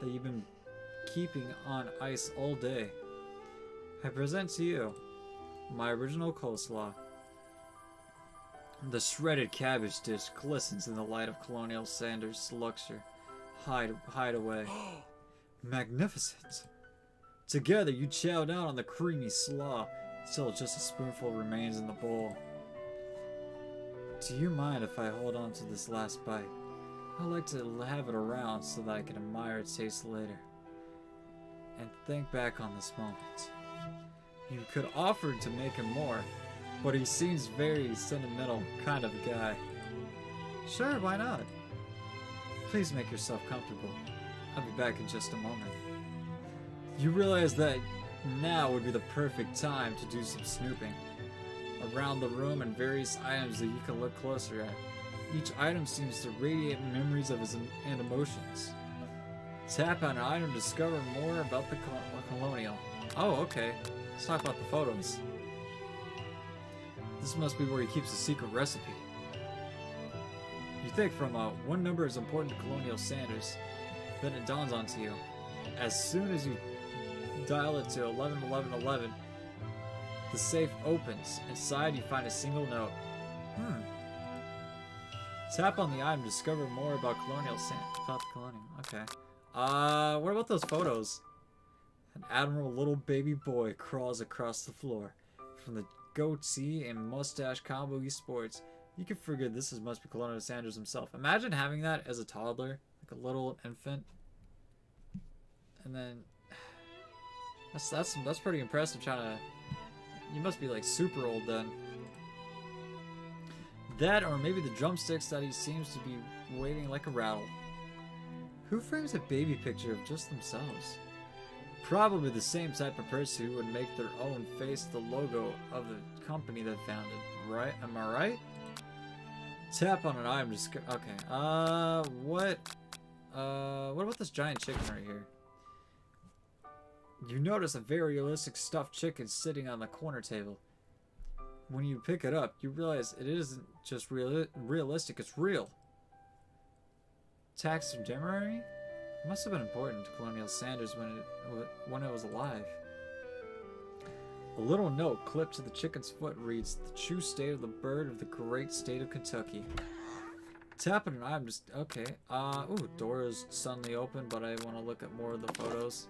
that you've been keeping on ice all day. I present to you my original coleslaw. The shredded cabbage dish glistens in the light of Colonial Sanders' luxury hideaway. Magnificent! Together you chow down on the creamy slaw. Still, just a spoonful remains in the bowl. Do you mind if I hold on to this last bite? I'd like to have it around so that I can admire its taste later. And think back on this moment. You could offer to make him more, but he seems very sentimental kind of a guy. Sure, why not? Please make yourself comfortable. I'll be back in just a moment. You realize that now would be the perfect time to do some snooping around the room and various items that you can look closer at. Each item seems to radiate memories of his and emotions. Tap on an item to discover more about the Colonial. Oh, okay. Let's talk about the photos. This must be where he keeps a secret recipe. You think from one number is important to Colonial Sanders, then it dawns onto you. As soon as you dial it to 111111, the safe opens. Inside you find a single note. Tap on the item to discover more about Colonial about the Colonial. Okay. What about those photos? An admirable little baby boy crawls across the floor. From the goatee and mustache combo he sports, you can figure must be Colonial Sanders himself. Imagine having that as a toddler, like a little infant. And then that's pretty impressive. You must be like super old then. That, or maybe the drumsticks that he seems to be waving like a rattle. Who frames a baby picture of just themselves? Probably the same type of person who would make their own face the logo of the company they founded, right? Am I right? Tap on an item to okay. What about this giant chicken right here? You notice a very realistic stuffed chicken sitting on the corner table. When you pick it up, you realize it isn't just realistic, it's real. Taxidermy? It must have been important to Colonial Sanders when it was alive. A little note clipped to the chicken's foot reads, "The true state of the bird of the great state of Kentucky." Tap on an item just okay. Ooh, door is suddenly open, but I want to look at more of the photos.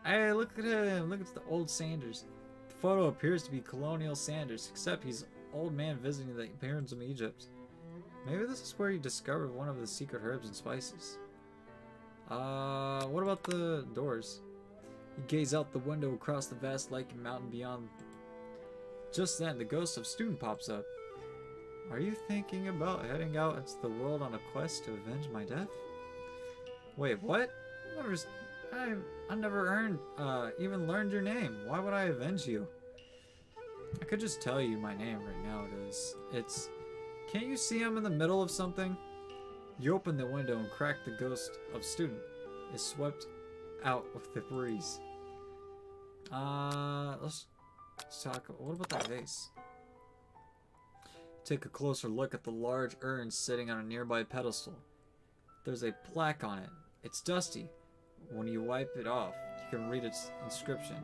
Hey, look at him! Look at the old Sanders. The photo appears to be Colonial Sanders, except he's old man visiting the pyramids of Egypt. Maybe this is where you discovered one of the secret herbs and spices. What about the doors? You gaze out the window across the vast lake and mountain beyond. Just then, the ghost of student pops up. Are you thinking about heading out into the world on a quest to avenge my death? Wait, what? I never even learned your name. Why would I avenge you? I could just tell you my name right now. It's... Can't you see I'm in the middle of something? You open the window and crack. The ghost of student is swept out with the breeze. Let's talk. What about that vase? Take a closer look at the large urn sitting on a nearby pedestal. There's a plaque on it. It's dusty. When you wipe it off, you can read its inscription.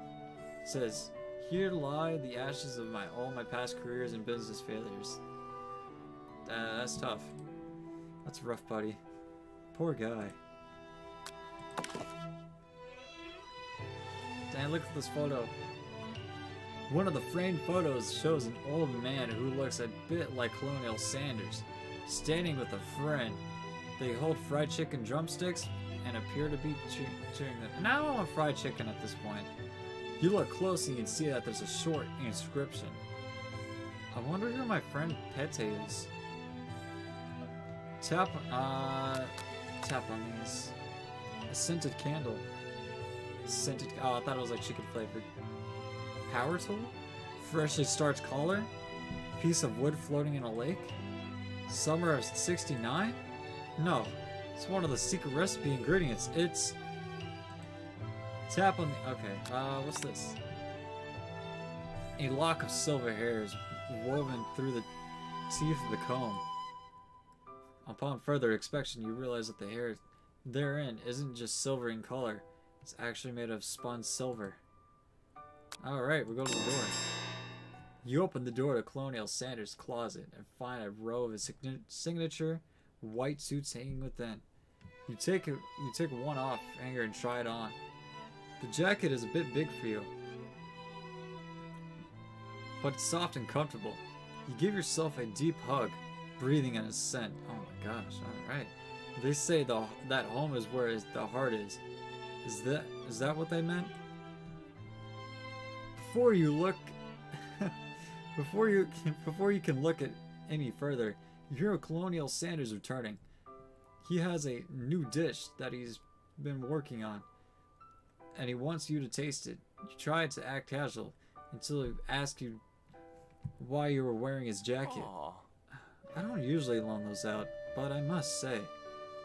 It says, "Here lie the ashes of all my past careers and business failures." That's tough. That's rough, buddy. Poor guy. Dan, look at this photo. One of the framed photos shows an old man who looks a bit like Colonel Sanders, standing with a friend. They hold fried chicken drumsticks and appear to be chewing them. Now I don't want fried chicken at this point. You look closely and see that there's a short inscription. I wonder who my friend Pete is. Tap on these. A scented candle. Scented. Oh, I thought it was like chicken flavored. Power tool. Freshly starched collar. Piece of wood floating in a lake. Summer of '69. No, it's one of the secret recipe ingredients. It's tap on the. Okay. What's this? A lock of silver hairs woven through the teeth of the comb. Upon further inspection, you realize that the hair therein isn't just silver in color. It's actually made of spun silver. Alright, we go to the door. You open the door to Colonel Sanders' closet and find a row of his signature white suits hanging within. You take one off hanger and try it on. The jacket is a bit big for you, but it's soft and comfortable. You give yourself a deep hug, breathing in his scent. Oh my gosh, alright. They say that home is where the heart is. Is that what they meant? Before you look before you can look at any further, you hear Colonel Sanders returning. He has a new dish that he's been working on, and he wants you to taste it. You try to act casual until he asks you why you were wearing his jacket. Aww. I don't usually loan those out, but I must say,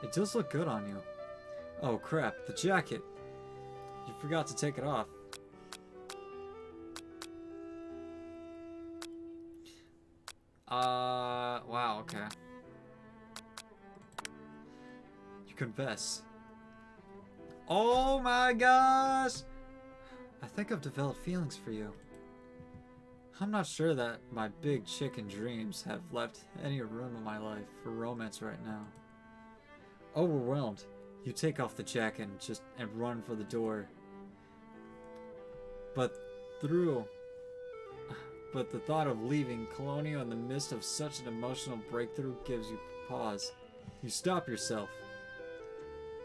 it does look good on you. Oh crap, the jacket! You forgot to take it off. Wow, okay. You confess. Oh my gosh! I think I've developed feelings for you. I'm not sure that my big chicken dreams have left any room in my life for romance right now. Overwhelmed, you take off the jacket and run for the door. But the thought of leaving Colonial in the midst of such an emotional breakthrough gives you pause. You stop yourself.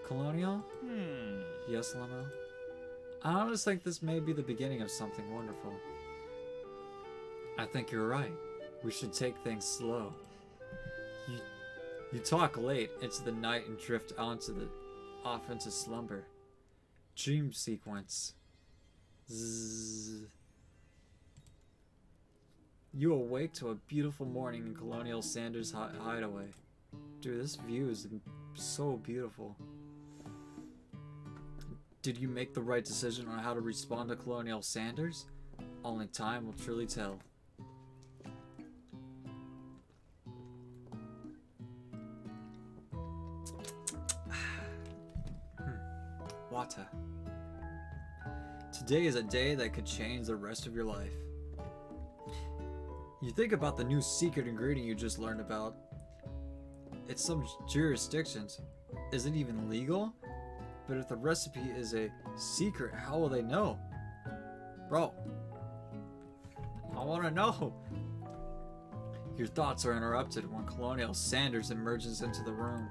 Colonial? Yes, Lamo? I honestly think this may be the beginning of something wonderful. I think you're right. We should take things slow. You talk late into the night and drift off into slumber. Dream sequence. Zzz. You awake to a beautiful morning in Colonel Sanders' hideaway. Dude, this view is so beautiful. Did you make the right decision on how to respond to Colonel Sanders? Only time will truly tell. Water. Today is a day that could change the rest of your life. You think about the new secret ingredient you just learned about. It's some jurisdictions. Is it even legal? But if the recipe is a secret, how will they know? Bro, I want to know. Your thoughts are interrupted when Colonial Sanders emerges into the room.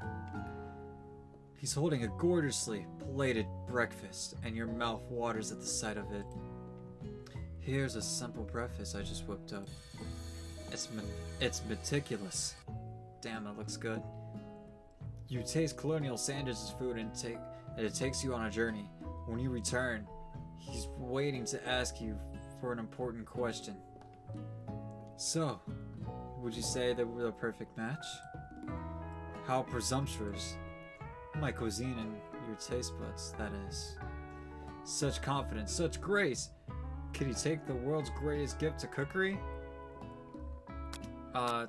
He's holding a gorgeously plated breakfast, and your mouth waters at the sight of it. Here's a simple breakfast I just whipped up. It's meticulous. Damn, that looks good. You taste Colonial Sanders' food and it takes you on a journey. When you return, he's waiting to ask you for an important question. So, would you say that we're the perfect match? How presumptuous. My cuisine and your taste buds, that is. Such confidence, such grace. Could he take the world's greatest gift to cookery?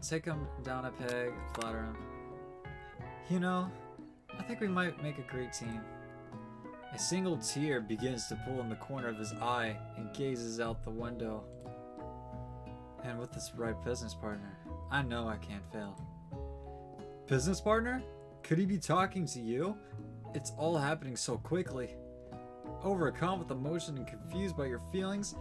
Take him down a peg, flatter him. You know, I think we might make a great team. A single tear begins to pull in the corner of his eye and gazes out the window. And with this right business partner, I know I can't fail. Business partner? Could he be talking to you? It's all happening so quickly. Overcome with emotion and confused by your feelings,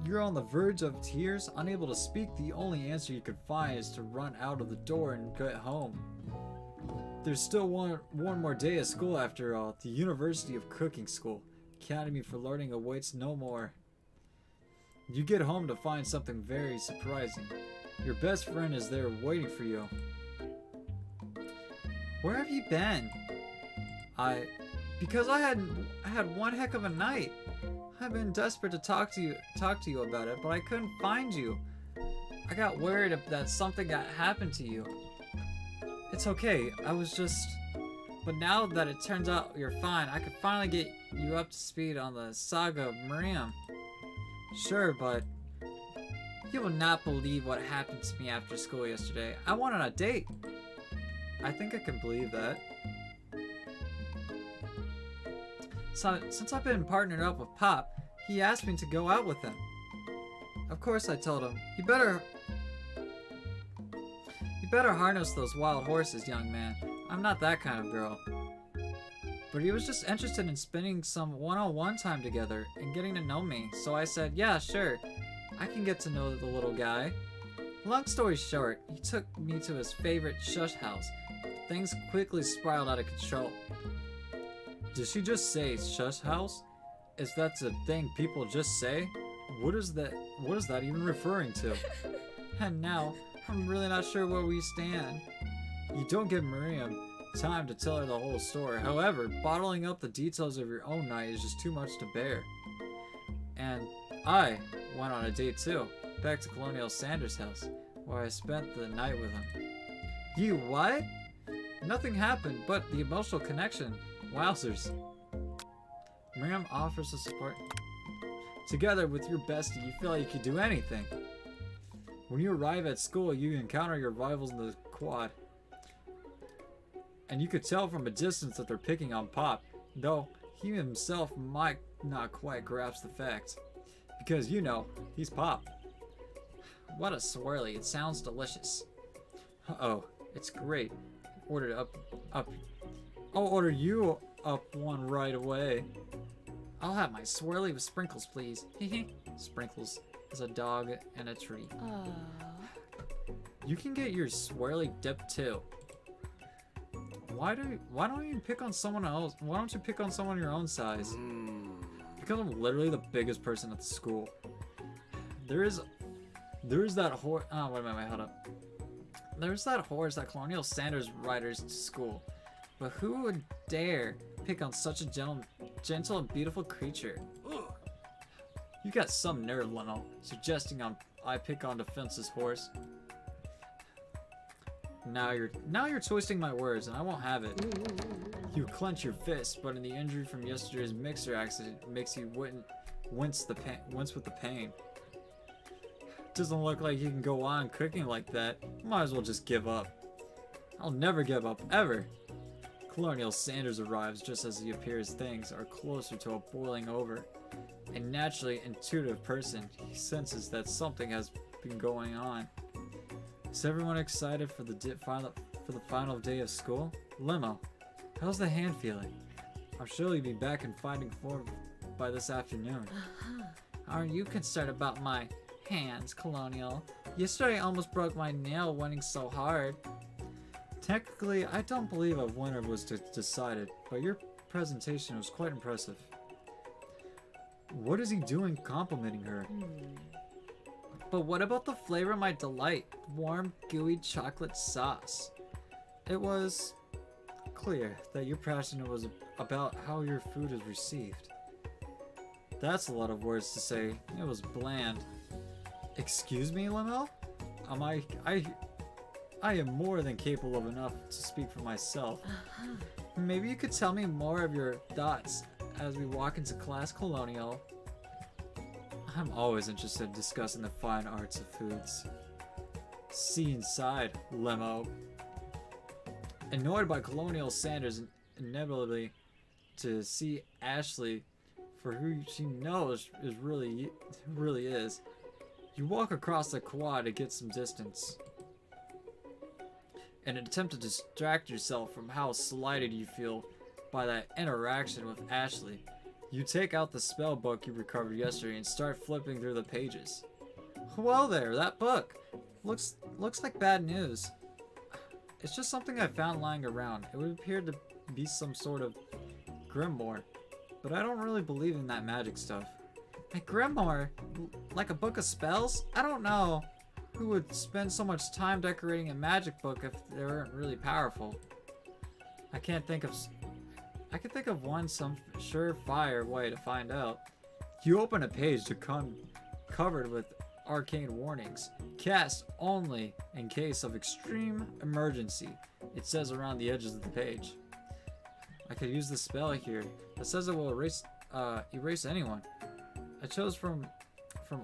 you're on the verge of tears, unable to speak. The only answer you could find is to run out of the door and get home. There's still one more day of school after all. The University of Cooking School. Academy for Learning awaits no more. You get home to find something very surprising. Your best friend is there waiting for you. Where have you been? Because I had one heck of a night. I've been desperate to talk to you about it, but I couldn't find you. I got worried that something got happened to you. It's okay, but now that it turns out you're fine, I could finally get you up to speed on the saga of Miriam. Sure, but you will not believe what happened to me after school yesterday. I went on a date. I think I can believe that. So, since I've been partnered up with Pop, he asked me to go out with him. Of course I told him, you better harness those wild horses, young man. I'm not that kind of girl. But he was just interested in spending some one-on-one time together and getting to know me, so I said, yeah, sure. I can get to know the little guy. Long story short, he took me to his favorite shush house. Things quickly spiraled out of control. Did she just say shush house? Is that a thing people just say? What is that even referring to? And now, I'm really not sure where we stand. You don't give Miriam time to tell her the whole story. However, bottling up the details of your own night is just too much to bear. And I went on a date too, back to Colonial Sanders' house, where I spent the night with him. You what? Nothing happened but the emotional connection. Wowzers. Miriam offers the support. Together with your bestie, you feel like you could do anything. When you arrive at school, you encounter your rivals in the quad. And you could tell from a distance that they're picking on Pop, though he himself might not quite grasp the fact. Because, you know, he's Pop. What a swirly, it sounds delicious. Uh-oh, it's great. I'll order you up one right away. I'll have my swirly with sprinkles, please. Sprinkles is a dog and a tree. You can get your swirly dip too. Why don't you pick on someone else? Why don't you pick on someone your own size? Because I'm literally the biggest person at the school. There is that horse. Oh, wait, hold up. There's that horse that Colonial Sanders riders to school. But who would dare pick on such a gentle and beautiful creature? Ugh. You got some nerve, Leno, suggesting I pick on Defense's horse. Now you're twisting my words, and I won't have it. You clench your fist, but in the injury from yesterday's mixer accident makes you wince with the pain. Doesn't look like you can go on cooking like that. Might as well just give up. I'll never give up, ever. Colonial Sanders arrives just as he appears things are closer to a boiling over. A naturally intuitive person, he senses that something has been going on. Is everyone excited for the final day of school? Limo, how's the hand feeling? I'm sure you'll be back in fighting form by this afternoon. Aren't you concerned about my hands, Colonial? Yesterday I almost broke my nail winning so hard. Technically, I don't believe a winner was decided, but your presentation was quite impressive. What is he doing complimenting her? But what about the flavor of my delight? Warm, gooey chocolate sauce. It was clear that your passion was about how your food is received. That's a lot of words to say. It was bland. Excuse me, Limo? I am more than capable of enough to speak for myself. Maybe you could tell me more of your thoughts as we walk into class, Colonial. I'm always interested in discussing the fine arts of foods. See inside, Lemo. Annoyed by Colonial Sanders inevitably to see Ashley for who she knows really is, you walk across the quad to get some distance. In an attempt to distract yourself from how slighted you feel by that interaction with Ashley, you take out the spell book you recovered yesterday and start flipping through the pages. Well there, that book. Looks like bad news. It's just something I found lying around. It would appear to be some sort of grimoire, but I don't really believe in that magic stuff. A grimoire? Like a book of spells? I don't know. Who would spend so much time decorating a magic book if they weren't really powerful? I can think of one some surefire way to find out. You open a page to covered with arcane warnings. Cast only in case of extreme emergency. It says around the edges of the page. I could use the spell here that says it will erase anyone. I chose from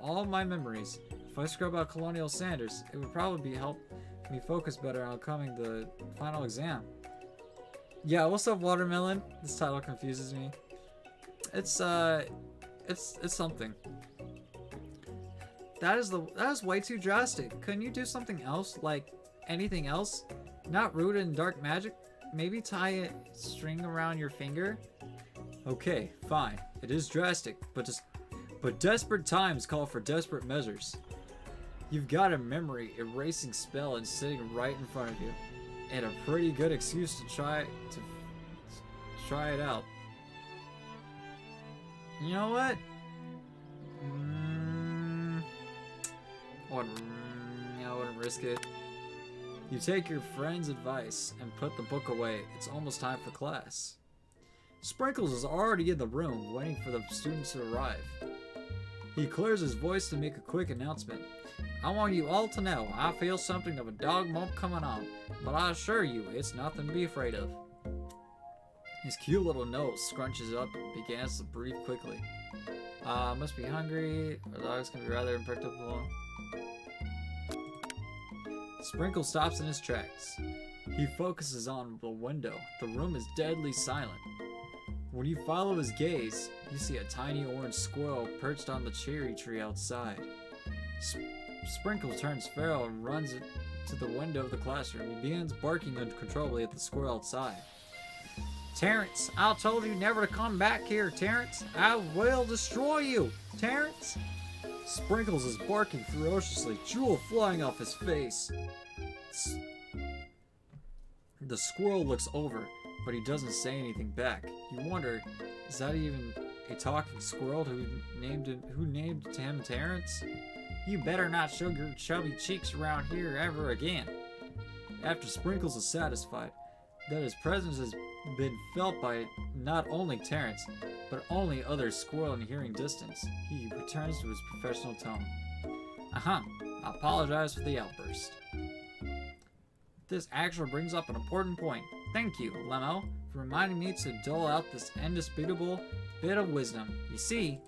all of my memories. If I scrub out Colonial Sanders, it would probably help me focus better on coming the final exam. Yeah, what's up, Watermelon? This title confuses me. It's something. That is way too drastic. Couldn't you do something else, like anything else? Not rooted in dark magic? Maybe tie a string around your finger? Okay, fine. It is drastic, but desperate times call for desperate measures. You've got a memory erasing spell and sitting right in front of you, and a pretty good excuse to try it out. You know what? I wouldn't risk it. You take your friend's advice and put the book away. It's almost time for class. Sprinkles is already in the room, waiting for the students to arrive. He clears his voice to make a quick announcement. I want you all to know I feel something of a dog bump coming on, but I assure you it's nothing to be afraid of. His cute little nose scrunches up and begins to breathe quickly. Must be hungry. Our dog's gonna be rather unpredictable. Sprinkle stops in his tracks. He focuses on the window. The room is deadly silent. When you follow his gaze, you see a tiny orange squirrel perched on the cherry tree outside. Sprinkle turns feral and runs to the window of the classroom. He begins barking uncontrollably at the squirrel outside. Terrence, I told you never to come back here, Terrence. I will destroy you, Terrence. Sprinkles is barking ferociously, jewel flying off his face. The squirrel looks over, but he doesn't say anything back. You wonder, is that even a talking squirrel who named him Terrence? You better not show your chubby cheeks around here ever again. After Sprinkles is satisfied that his presence has been felt by not only Terrence, but only other squirrel in hearing distance, he returns to his professional tone. I apologize for the outburst. This actually brings up an important point. Thank you, Lemo, for reminding me to dole out this indisputable bit of wisdom. You see,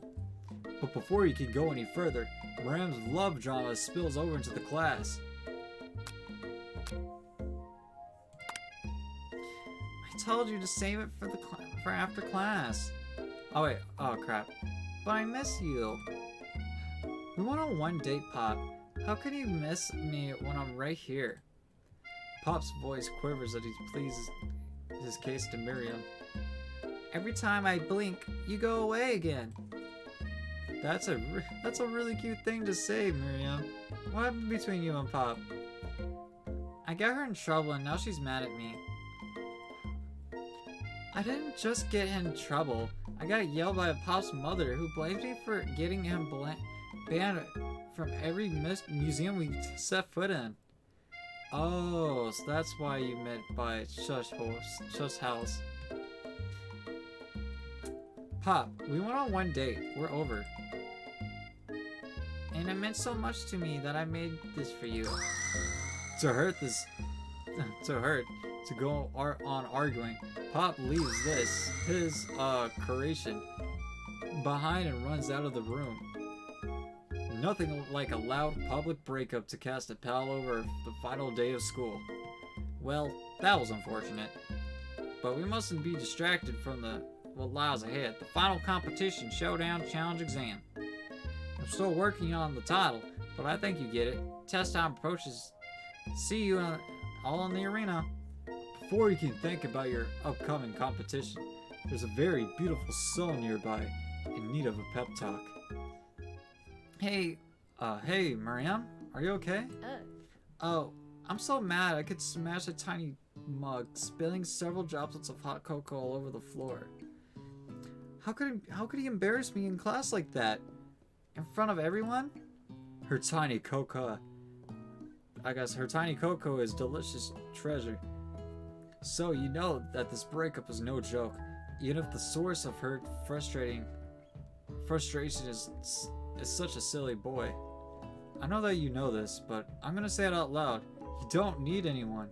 but before you can go any further, Miriam's love drama spills over into the class. I told you to save it for after class. Oh wait, oh crap. But I miss you. We went on one date, Pop. How can you miss me when I'm right here? Pop's voice quivers as he pleads his case to Miriam. Every time I blink, you go away again. That's a really cute thing to say, Miriam. What happened between you and Pop? I got her in trouble and now she's mad at me. I didn't just get in trouble. I got yelled by Pop's mother, who blamed me for getting him banned from every museum we set foot in. Oh, so that's why you met by Shush House. Pop, we went on one date. We're over. And it meant so much to me that I made this for you. To go on arguing, Pop leaves his creation behind and runs out of the room. Nothing like a loud public breakup to cast a pall over the final day of school. Well, that was unfortunate. But we mustn't be distracted from what lies ahead. The final competition, showdown, challenge, exam. I'm still working on the title, but I think you get it. Test time approaches. See you all in the arena. Before you can think about your upcoming competition, there's a very beautiful soul nearby in need of a pep talk. Hey, Mariam, are you okay? Oh, I'm so mad I could smash a tiny mug, spilling several droplets of hot cocoa all over the floor. How could he embarrass me in class like that? In front of everyone? Her tiny cocoa is delicious treasure. So you know that this breakup is no joke, even if the source of her frustration is such a silly boy. I know that you know this, but I'm gonna say it out loud. You don't need anyone.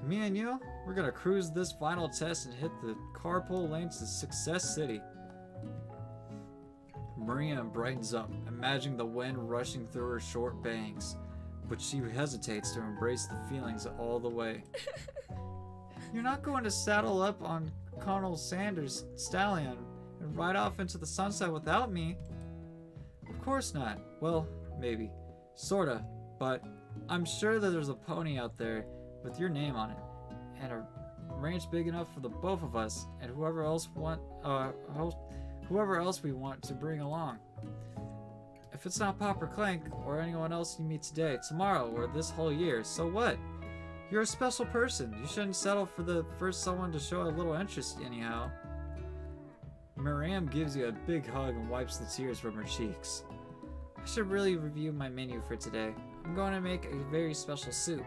Me and you, we're gonna cruise this final test and hit the carpool lanes to Success City. Maria brightens up, imagining the wind rushing through her short bangs, but she hesitates to embrace the feelings all the way. You're not going to saddle up on Colonel Sanders' stallion and ride off into the sunset without me? Of course not. Well, maybe. Sorta. But I'm sure that there's a pony out there with your name on it, and a ranch big enough for the both of us, and whoever else we want to bring along. If it's not Pop or Clank, or anyone else you meet today, tomorrow, or this whole year, so what? You're a special person. You shouldn't settle for the first someone to show a little interest anyhow. Miriam gives you a big hug and wipes the tears from her cheeks. I should really review my menu for today. I'm going to make a very special soup.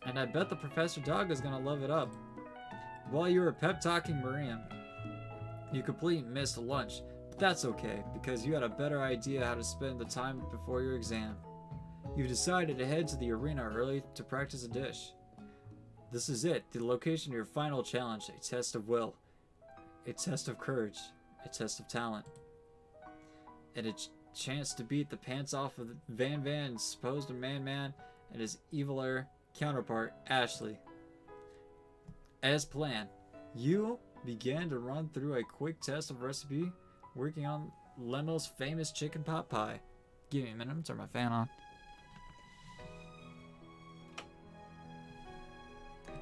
And I bet the Professor Dog is going to love it up. While you were pep-talking Miriam, you completely missed lunch, but that's okay, because you had a better idea how to spend the time before your exam. You've decided to head to the arena early to practice a dish. This is it, the location of your final challenge, a test of will, a test of courage, a test of talent, and a chance to beat the pants off of Van Van's supposed Man and his eviler counterpart, Ashley. As planned, you began to run through a quick test of recipe, working on Lemo's famous chicken pot pie. Give me a minute, I'm gonna turn my fan on.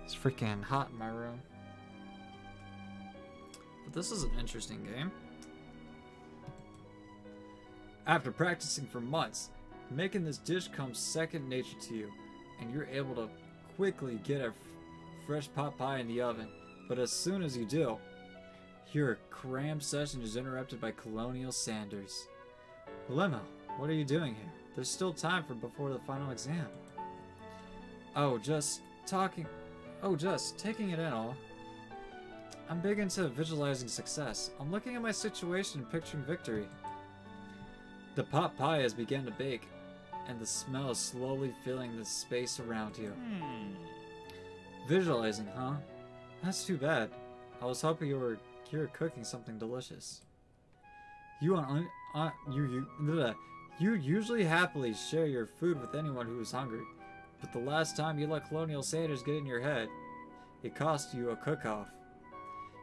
It's freaking hot in my room. But this is an interesting game. After practicing for months, making this dish comes second nature to you, and you're able to quickly get a fresh pot pie in the oven. But as soon as you do, your cram session is interrupted by Colonial Sanders. Lemo, what are you doing here? There's still time before the final exam. Just taking it in all. I'm big into visualizing success. I'm looking at my situation and picturing victory. The pot pie has begun to bake, and the smell is slowly filling the space around you. Visualizing, huh? That's too bad. I was hoping you were here cooking something delicious. You usually happily share your food with anyone who is hungry, but the last time you let Colonial Sanders get in your head, it cost you a cook-off.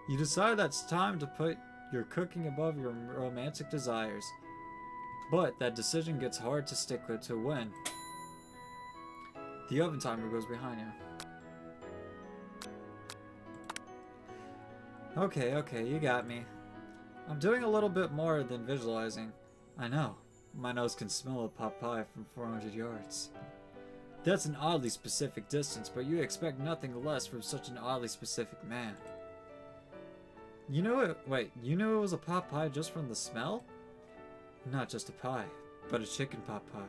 You decide that it's time to put your cooking above your romantic desires, but that decision gets hard to stick with to when the oven timer goes behind you. Okay, you got me. I'm doing a little bit more than visualizing. I know. My nose can smell a pot pie from 400 yards. That's an oddly specific distance, but you expect nothing less from such an oddly specific man. You know it. Wait, you knew it was a pot pie just from the smell? Not just a pie, but a chicken pot pie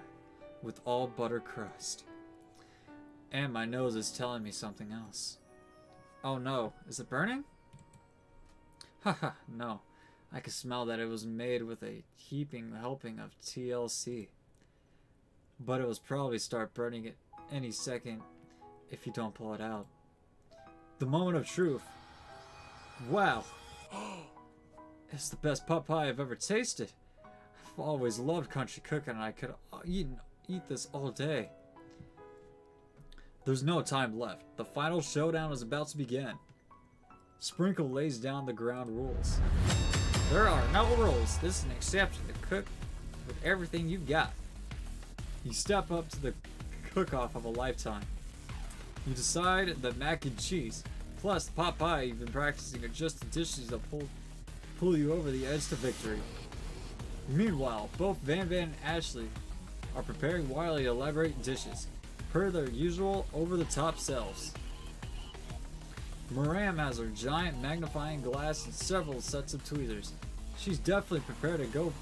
with all butter crust. And my nose is telling me something else. Oh no, is it burning? Haha, no. I can smell that it was made with a heaping helping of TLC. But it will probably start burning it any second if you don't pull it out. The moment of truth. Wow. It's the best pot pie I've ever tasted. I've always loved country cooking and I could eat this all day. There's no time left. The final showdown is about to begin. Sprinkle lays down the ground rules. There are no rules. This is an exception to cook with everything you've got. You step up to the cook-off of a lifetime. You decide that mac and cheese, plus the pot pie you've been practicing, are just the dishes that pull you over the edge to victory. Meanwhile, both Van and Ashley are preparing wildly elaborate dishes, per their usual over-the-top selves. Miriam has her giant magnifying glass and several sets of tweezers. She's definitely prepared to go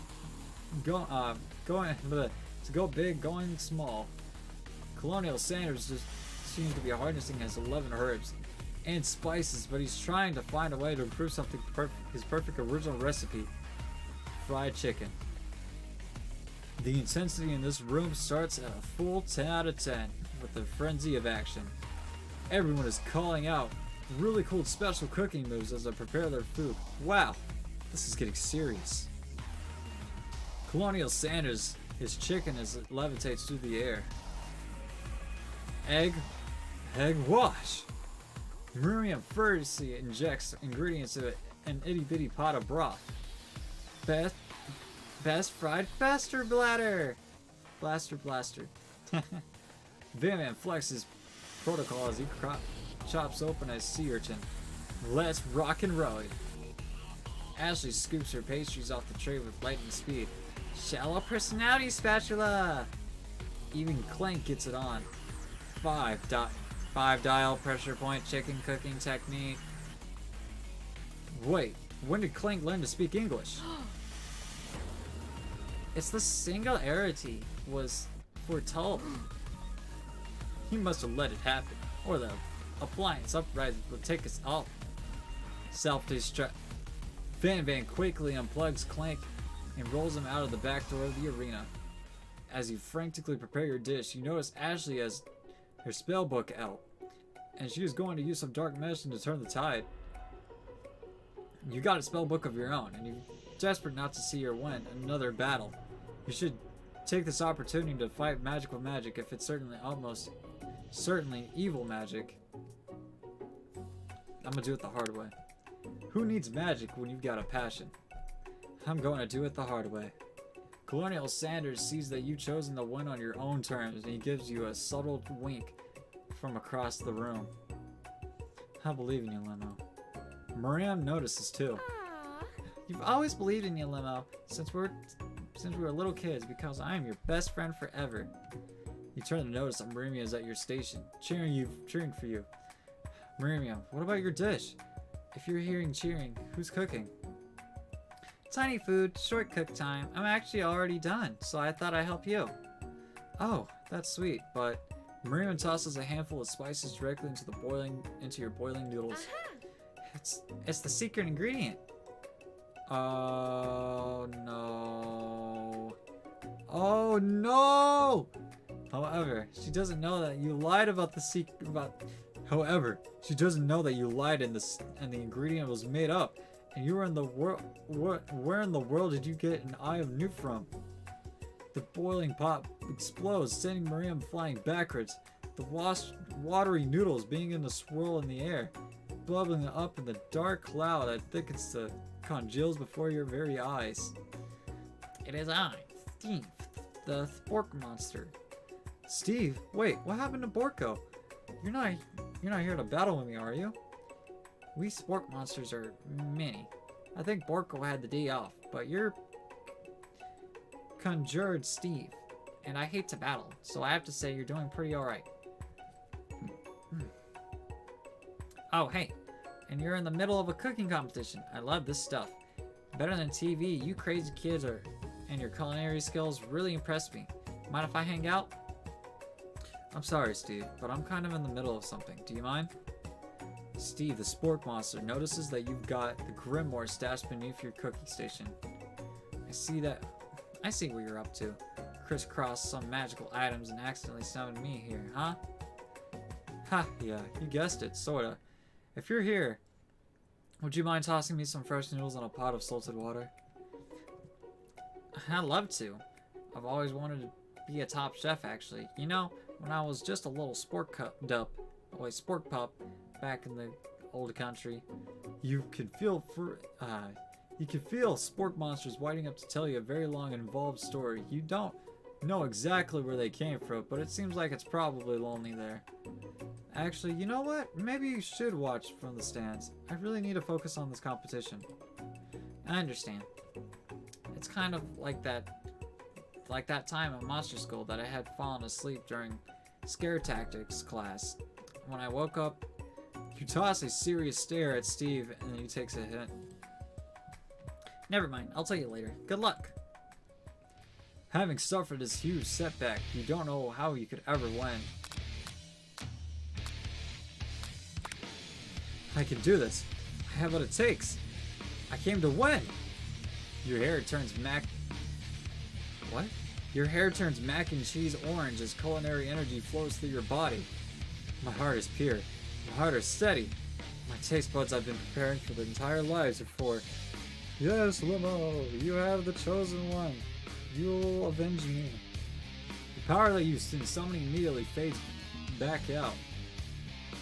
big, going small. Colonial Sanders just seems to be harnessing his 11 herbs and spices, but he's trying to find a way to improve something his perfect original recipe: fried chicken. The intensity in this room starts at a full 10 out of 10 with a frenzy of action. Everyone is calling out really cool special cooking moves as they prepare their food. Wow, this is getting serious. Colonial Sanders, his chicken as it levitates through the air. Egg wash. Miriam furiously injects ingredients into an itty bitty pot of broth. Best fried faster blaster. Van flexes protocol as he chops open a sea urchin. Let's rock and roll. Ashley scoops her pastries off the tray with lightning speed. Shallow personality spatula. Even Clank gets it on. 5 dial pressure point chicken cooking technique. Wait, when did Clank learn to speak English? It's the singularity was foretold. He must have let it happen, or the appliance uprising will take us all. Self-destruct. Van quickly unplugs Clank and rolls him out of the back door of the arena. As you frantically prepare your dish, you notice Ashley has her spell book out, and she is going to use some dark medicine to turn the tide. You got a spell book of your own, and you're desperate not to see her win another battle. You should take this opportunity to fight magic with magic, if it's certainly evil magic. I'm gonna do it the hard way. Who needs magic when you've got a passion? I'm going to do it the hard way. Colonial Sanders sees that you've chosen to win on your own terms, and he gives you a subtle wink from across the room. I believe in you, Limo. Miriam notices too. Aww. You've always believed in you, Limo, since we were little kids, because I am your best friend forever. You turn to notice that Miriam is at your station, cheering for you. Miriam, what about your dish? If you're hearing cheering, who's cooking? Tiny food, short cook time. I'm actually already done, so I thought I'd help you. Oh, that's sweet, but Miriam tosses a handful of spices directly into your boiling noodles. It's the secret ingredient. Oh no. Oh no! However, she doesn't know that you lied about the secret However, she doesn't know that you lied and the ingredient was made up. And you were in the world. Where in the world did you get an eye of newt from? The boiling pot explodes, sending Miriam flying backwards. The watery noodles being in a swirl in the air, bubbling up in the dark cloud that thickens to congeals before your very eyes. It is I, Steve, the spork monster. Steve, wait, what happened to Borko? You're not here to battle with me, are you? We spork monsters are many. I think Borko had the day off, but you're conjured Steve, and I hate to battle, so I have to say you're doing pretty alright. Oh, hey, and you're in the middle of a cooking competition. I love this stuff. Better than TV, you crazy kids are, and your culinary skills really impress me. Mind if I hang out? I'm sorry, Steve, but I'm kind of in the middle of something. Do you mind? Steve, the spork monster, notices that you've got the Grimoire stashed beneath your cooking station. I see what you're up to. Crisscross some magical items and accidentally summoned me here, huh? Ha, yeah, you guessed it, sorta. If you're here, would you mind tossing me some fresh noodles in a pot of salted water? I'd love to. I've always wanted to be a top chef, actually. You know, when I was just a little spork pup back in the old country, You can feel spork monsters winding up to tell you a very long and involved story. You don't know exactly where they came from, but it seems like it's probably lonely there. Actually, you know what? Maybe you should watch from the stands. I really need to focus on this competition. I understand. It's kind of like that time in Monster School that I had fallen asleep during scare tactics class. When I woke up, You toss a serious stare at Steve, and then he takes a hint. never mind, I'll tell you later. Good luck. Having suffered this huge setback, you don't know how you could ever win. I can do this. I have what it takes. I came to win. Your hair turns mac and cheese orange as culinary energy flows through your body. My heart is pure. My heart is steady. My taste buds I've been preparing for the entire lives are for. Yes, Limo, you have the chosen one. You'll avenge me. The power that you've seen summoning immediately fades back out.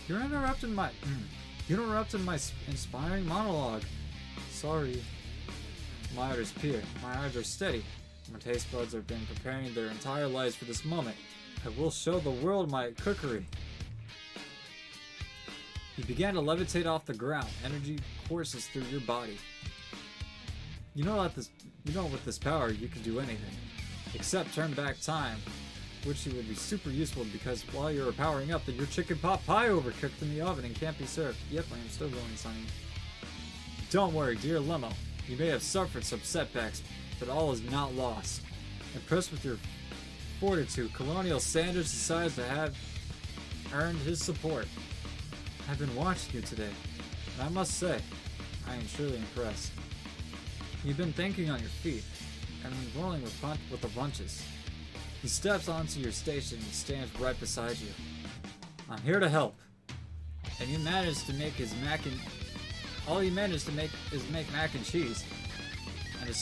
You interrupted my inspiring monologue. Sorry. My heart is pure. My eyes are steady. My taste buds have been preparing their entire lives for this moment. I will show the world my cookery. You began to levitate off the ground. Energy courses through your body. You know with this power you can do anything, except turn back time, which would be super useful because while you were powering up, your chicken pot pie overcooked in the oven and can't be served. Yep, I am still going, Sonny. Don't worry, dear Limo. You may have suffered some setbacks, but all is not lost. Impressed with your fortitude, Colonial Sanders decides to have earned his support. I've been watching you today, and I must say, I am truly impressed. You've been thinking on your feet, and rolling with the bunches. He steps onto your station and stands right beside you. I'm here to help. And you managed to make all you managed to make is make mac and cheese. And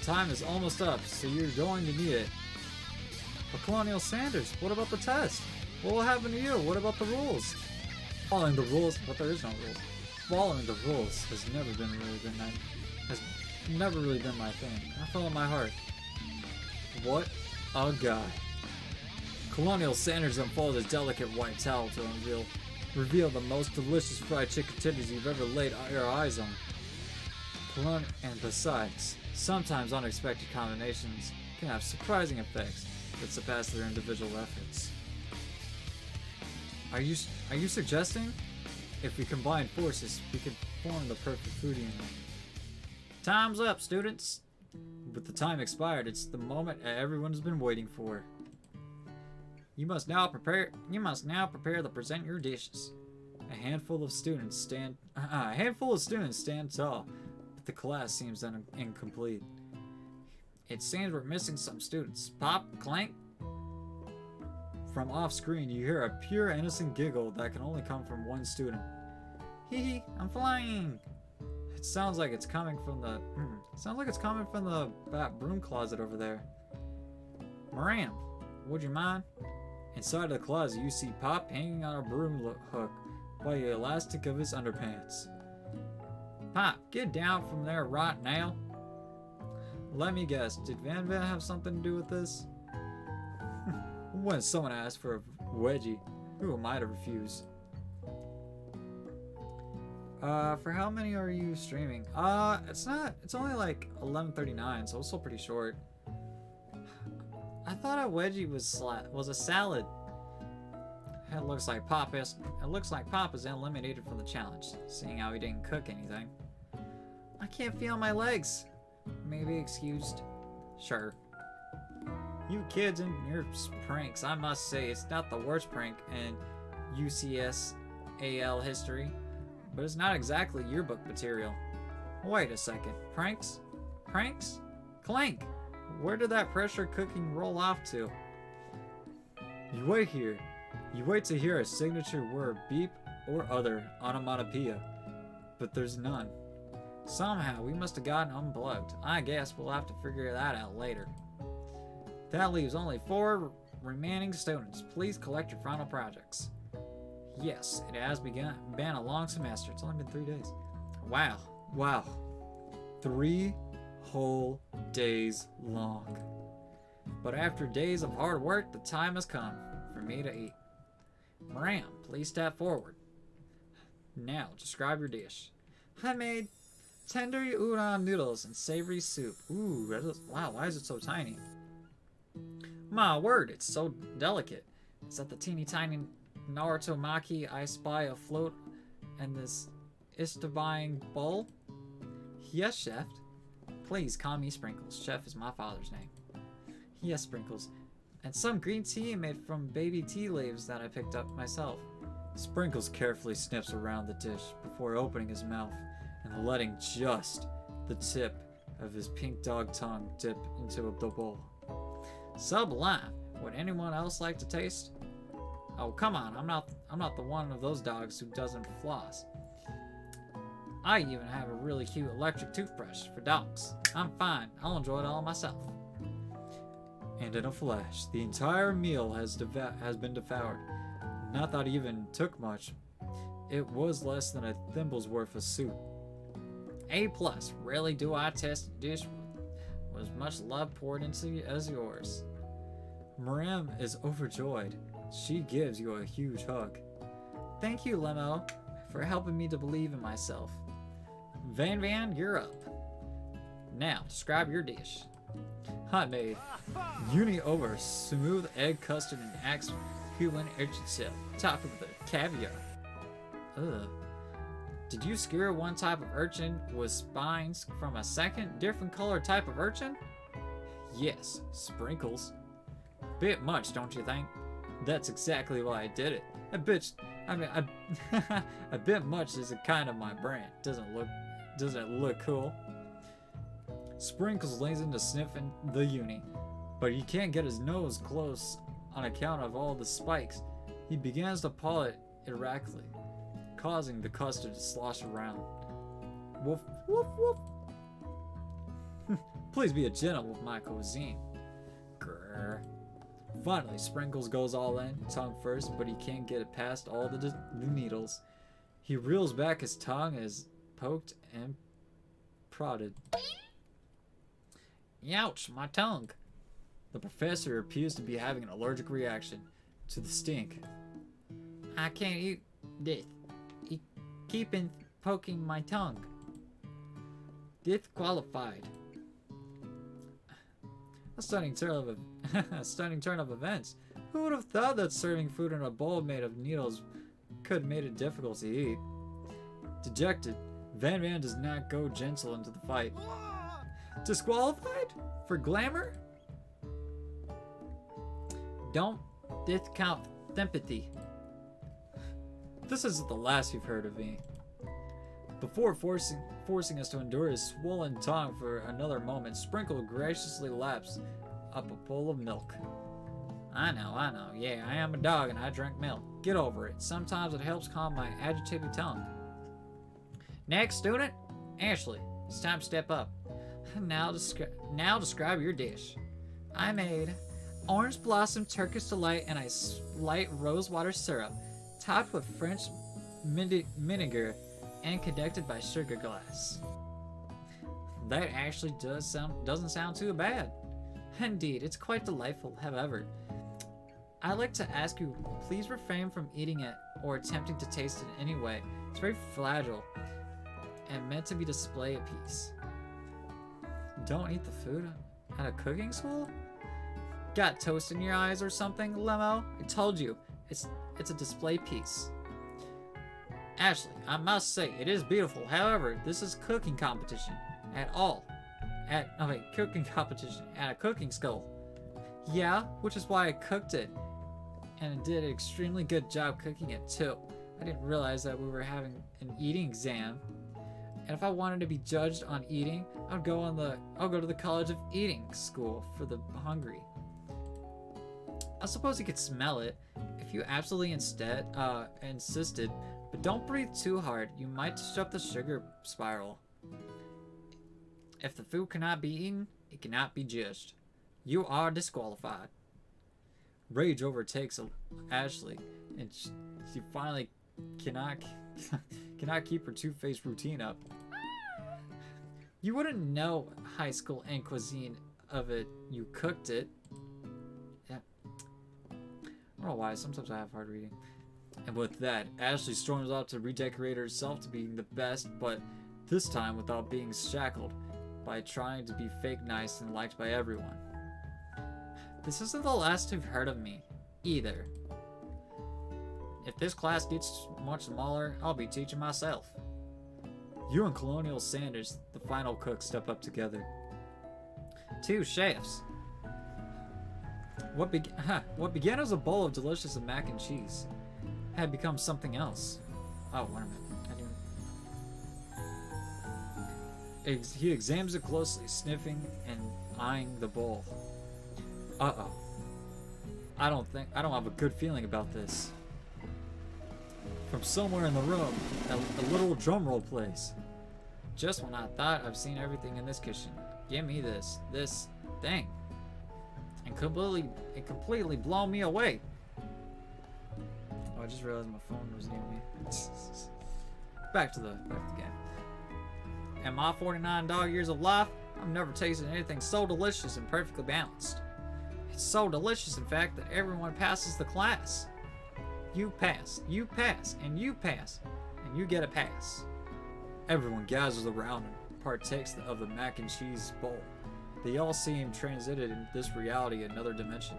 time is almost up, so you're going to need it. But Colonial Sanders, what about the test? What will happen to you? What about the rules? Following the rules, but there is no rules. Following the rules has never really been my thing. I feel in my heart. What a guy. Colonial Sanders unfolds his delicate white towel to reveal the most delicious fried chicken tenders you've ever laid your eyes on. And besides, sometimes unexpected combinations can have surprising effects that surpass their individual efforts. Are you suggesting? If we combine forces, we could form the perfect food union. Time's up, students! With the time expired, it's the moment everyone's been waiting for. You must now prepare to present your dishes. A handful of students stand tall, but the class seems incomplete. It seems we're missing some students. Pop, clank. From off screen, you hear a pure innocent giggle that can only come from one student. Hee hee, I'm flying! It sounds like it's coming from that broom closet over there. Moran, would you mind? Inside of the closet, you see Pop hanging on a broom hook by the elastic of his underpants. Pop, get down from there right now. Let me guess, did Van have something to do with this? When someone asked for a wedgie, who am I to refuse? For how many are you streaming? It's only like 11:39, so it's still pretty short. I thought a wedgie was a salad. It looks like Papa's eliminated from the challenge, seeing how he didn't cook anything. I can't feel my legs. Maybe excused. Sure. You kids and your pranks, I must say, it's not the worst prank in UCSAL history, but it's not exactly yearbook material. Wait a second. Pranks? Pranks? Clank! Where did that pressure cooking roll off to? You wait here. You wait to hear a signature word, beep, or other onomatopoeia, but there's none. Somehow, we must have gotten unplugged. I guess we'll have to figure that out later. That leaves only 4 remaining students. Please collect your final projects. Yes, it has been a long semester. It's only been 3 days. Wow. 3 whole days long. But after days of hard work, the time has come for me to eat. Maram, please step forward. Now, describe your dish. I made tender udon noodles and savory soup. Ooh, wow, why is it so tiny? My word, it's so delicate. Is that the teeny tiny Naruto Maki I spy afloat in this Istabying bowl? Yes, Chef. Please call me Sprinkles. Chef is my father's name. Yes, Sprinkles. And some green tea made from baby tea leaves that I picked up myself. Sprinkles carefully sniffs around the dish before opening his mouth and letting just the tip of his pink dog tongue dip into the bowl. Sublime. Would anyone else like to taste? Oh, come on. I'm not the one of those dogs who doesn't floss. I even have a really cute electric toothbrush for dogs. I'm fine. I'll enjoy it all myself. And in a flash, the entire meal has been devoured. Not that it even took much. It was less than a thimble's worth of soup. A+. Rarely do I test a dish with as much love poured into as yours. Maram is overjoyed. She gives you a huge hug. Thank you, Lemo, for helping me to believe in myself. Van, you're up. Now, describe your dish. Hot made uni over smooth egg custard and axe human urchin shell, topped with the caviar. Ugh. Did you skewer one type of urchin with spines from a second, different color type of urchin? Yes, Sprinkles. Bit much, don't you think? That's exactly why I did it. A bit much is a kind of my brand. Doesn't it look cool? Sprinkles leans into sniffing the uni, but he can't get his nose close on account of all the spikes. He begins to paw it erratically, causing the custard to slosh around. Woof, woof, woof. Please be a gentle with my cuisine. Grrr. Finally, Sprinkles goes all in, tongue first, but he can't get it past all the needles. He reels back his tongue as poked and prodded. Youch, my tongue. The professor appears to be having an allergic reaction to the stink. I can't eat this. He keeping poking my tongue. Disqualified. A stunning turn of events. Who would have thought that serving food in a bowl made of needles could have made it difficult to eat? Dejected, Van does not go gentle into the fight. Disqualified? For glamour? Don't discount sympathy. This isn't the last you've heard of me. Before forcing us to endure his swollen tongue for another moment, Sprinkle graciously laps up a bowl of milk. I know. Yeah, I am a dog and I drink milk. Get over it. Sometimes it helps calm my agitated tongue. Next student, Ashley. It's time to step up. Now describe your dish. I made orange blossom Turkish delight and a light rosewater syrup, topped with French vinegar and conducted by sugar glass. That actually doesn't sound too bad. Indeed, it's quite delightful. However, I'd like to ask you, please refrain from eating it or attempting to taste it in any way. It's very fragile and meant to be display a piece. Don't eat the food at a cooking school? Got toast in your eyes or something, Lemo? I told you, it's a display piece. Ashley, I must say, it is beautiful. However, this is cooking competition cooking competition at a cooking school. Yeah, which is why I cooked it. And it did an extremely good job cooking it too. I didn't realize that we were having an eating exam. And if I wanted to be judged on eating, I'll go to the College of Eating School for the hungry. I suppose you could smell it if you absolutely insisted, but don't breathe too hard. You might disrupt the sugar spiral. If the food cannot be eaten, it cannot be judged. You are disqualified. Rage overtakes Ashley, and she finally cannot keep her two-faced routine up. You wouldn't know high school and cuisine of it. You cooked it. Yeah. I don't know why. Sometimes I have hard reading. And with that, Ashley storms off to redecorate herself to being the best, but this time without being shackled by trying to be fake nice and liked by everyone. This isn't the last you've heard of me, either. If this class gets much smaller, I'll be teaching myself. You and Colonial Sanders, the final cook, step up together. Two chefs. What began as a bowl of delicious mac and cheese had become something else. Oh, wait a minute. He examines it closely, sniffing and eyeing the bowl. Uh-oh. I don't have a good feeling about this. From somewhere in the room, a little drum roll plays. Just when I thought I've seen everything in this kitchen, give me this thing. And completely blow me away. Oh, I just realized my phone was near me. Back to the game. In my 49 dog years of life, I've never tasted anything so delicious and perfectly balanced. It's so delicious, in fact, that everyone passes the class. You pass, and you pass, and you get a pass. Everyone gathers around and partakes of the mac and cheese bowl. They all seem transited in this reality, another dimension.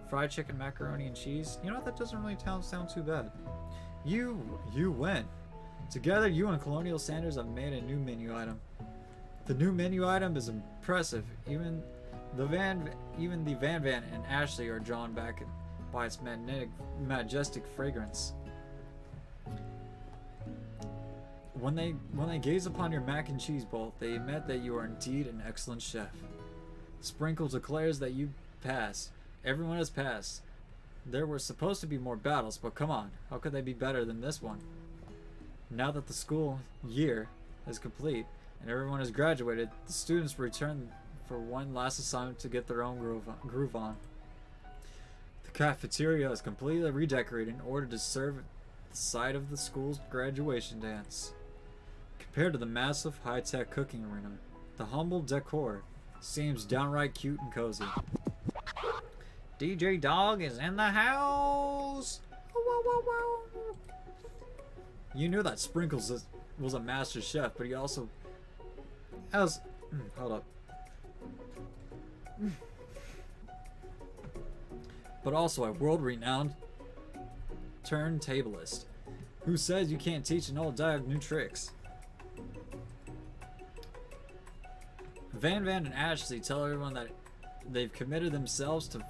Fried chicken, macaroni, and cheese. You know what? That doesn't really sound too bad. You win. Together, you and Colonial Sanders have made a new menu item. The new menu item is impressive. Even the Van and Ashley are drawn back by its majestic fragrance. When they gaze upon your mac and cheese bowl, they admit that you are indeed an excellent chef. Sprinkle declares that you pass. Everyone has passed. There were supposed to be more battles, but come on, how could they be better than this one? Now that the school year is complete and everyone has graduated, the students return for one last assignment to get their own groove on. The cafeteria is completely redecorated in order to serve at the site of the school's graduation dance. Compared to the massive high-tech cooking arena, the humble decor seems downright cute and cozy. DJ Dog is in the house! You knew that Sprinkles was a master chef, but he also has... hold up. But also a world-renowned turntablist who says you can't teach an old dog new tricks. Van and Ashley tell everyone that they've committed themselves to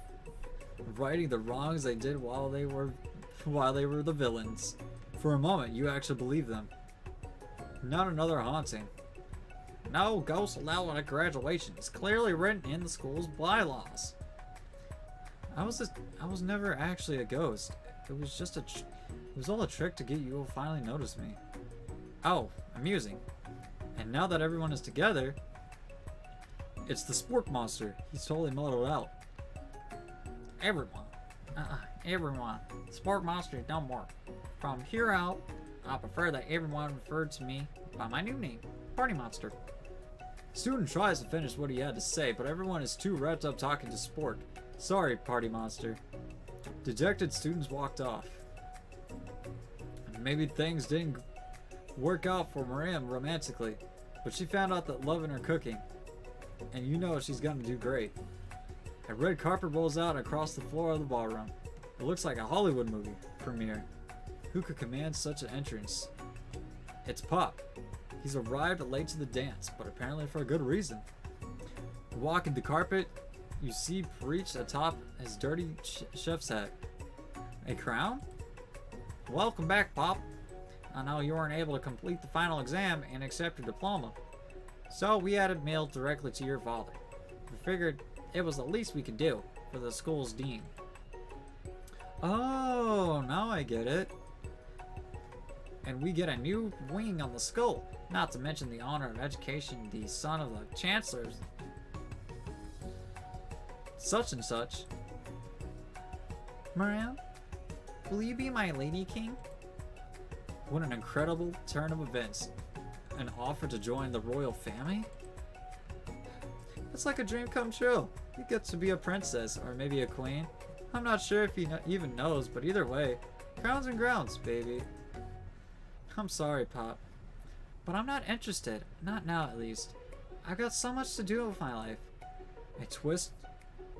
righting the wrongs they did while they were the villains. For a moment, you actually believe them. Not another haunting. No ghosts allowed at graduation. It's clearly written in the school's bylaws. I was never actually a ghost. It was just it was all a trick to get you to finally notice me. Oh, amusing. And now that everyone is together, it's the sport monster. He's totally mellowed out. Everyone. Sport monster don't work. From here out, I prefer that everyone referred to me by my new name, Party Monster. Student tries to finish what he had to say, but everyone is too wrapped up talking to sport. Sorry, Party Monster. Dejected students walked off. Maybe things didn't work out for Maria romantically, but she found out that loving her cooking, and you know she's gonna do great. A red carpet rolls out across the floor of the ballroom. It looks like a Hollywood movie premiere. Who could command such an entrance? It's Pop. He's arrived late to the dance, but apparently for a good reason. You walk in the carpet, you see Preach atop his dirty chef's hat. A crown? Welcome back, Pop. I know you weren't able to complete the final exam and accept your diploma, so we had it mailed directly to your father. We figured it was the least we could do for the school's dean. Oh, now I get it. And we get a new wing on the school, not to mention the honor of education the son of the chancellor's such and such. Maria, will you be my lady king? What an incredible turn of events. An offer to join the royal family? It's like a dream come true. You get to be a princess, or maybe a queen. I'm not sure if he even knows, but either way, crowns and grounds, baby. I'm sorry, Pop, but I'm not interested. Not now, at least. I've got so much to do with my life. A twist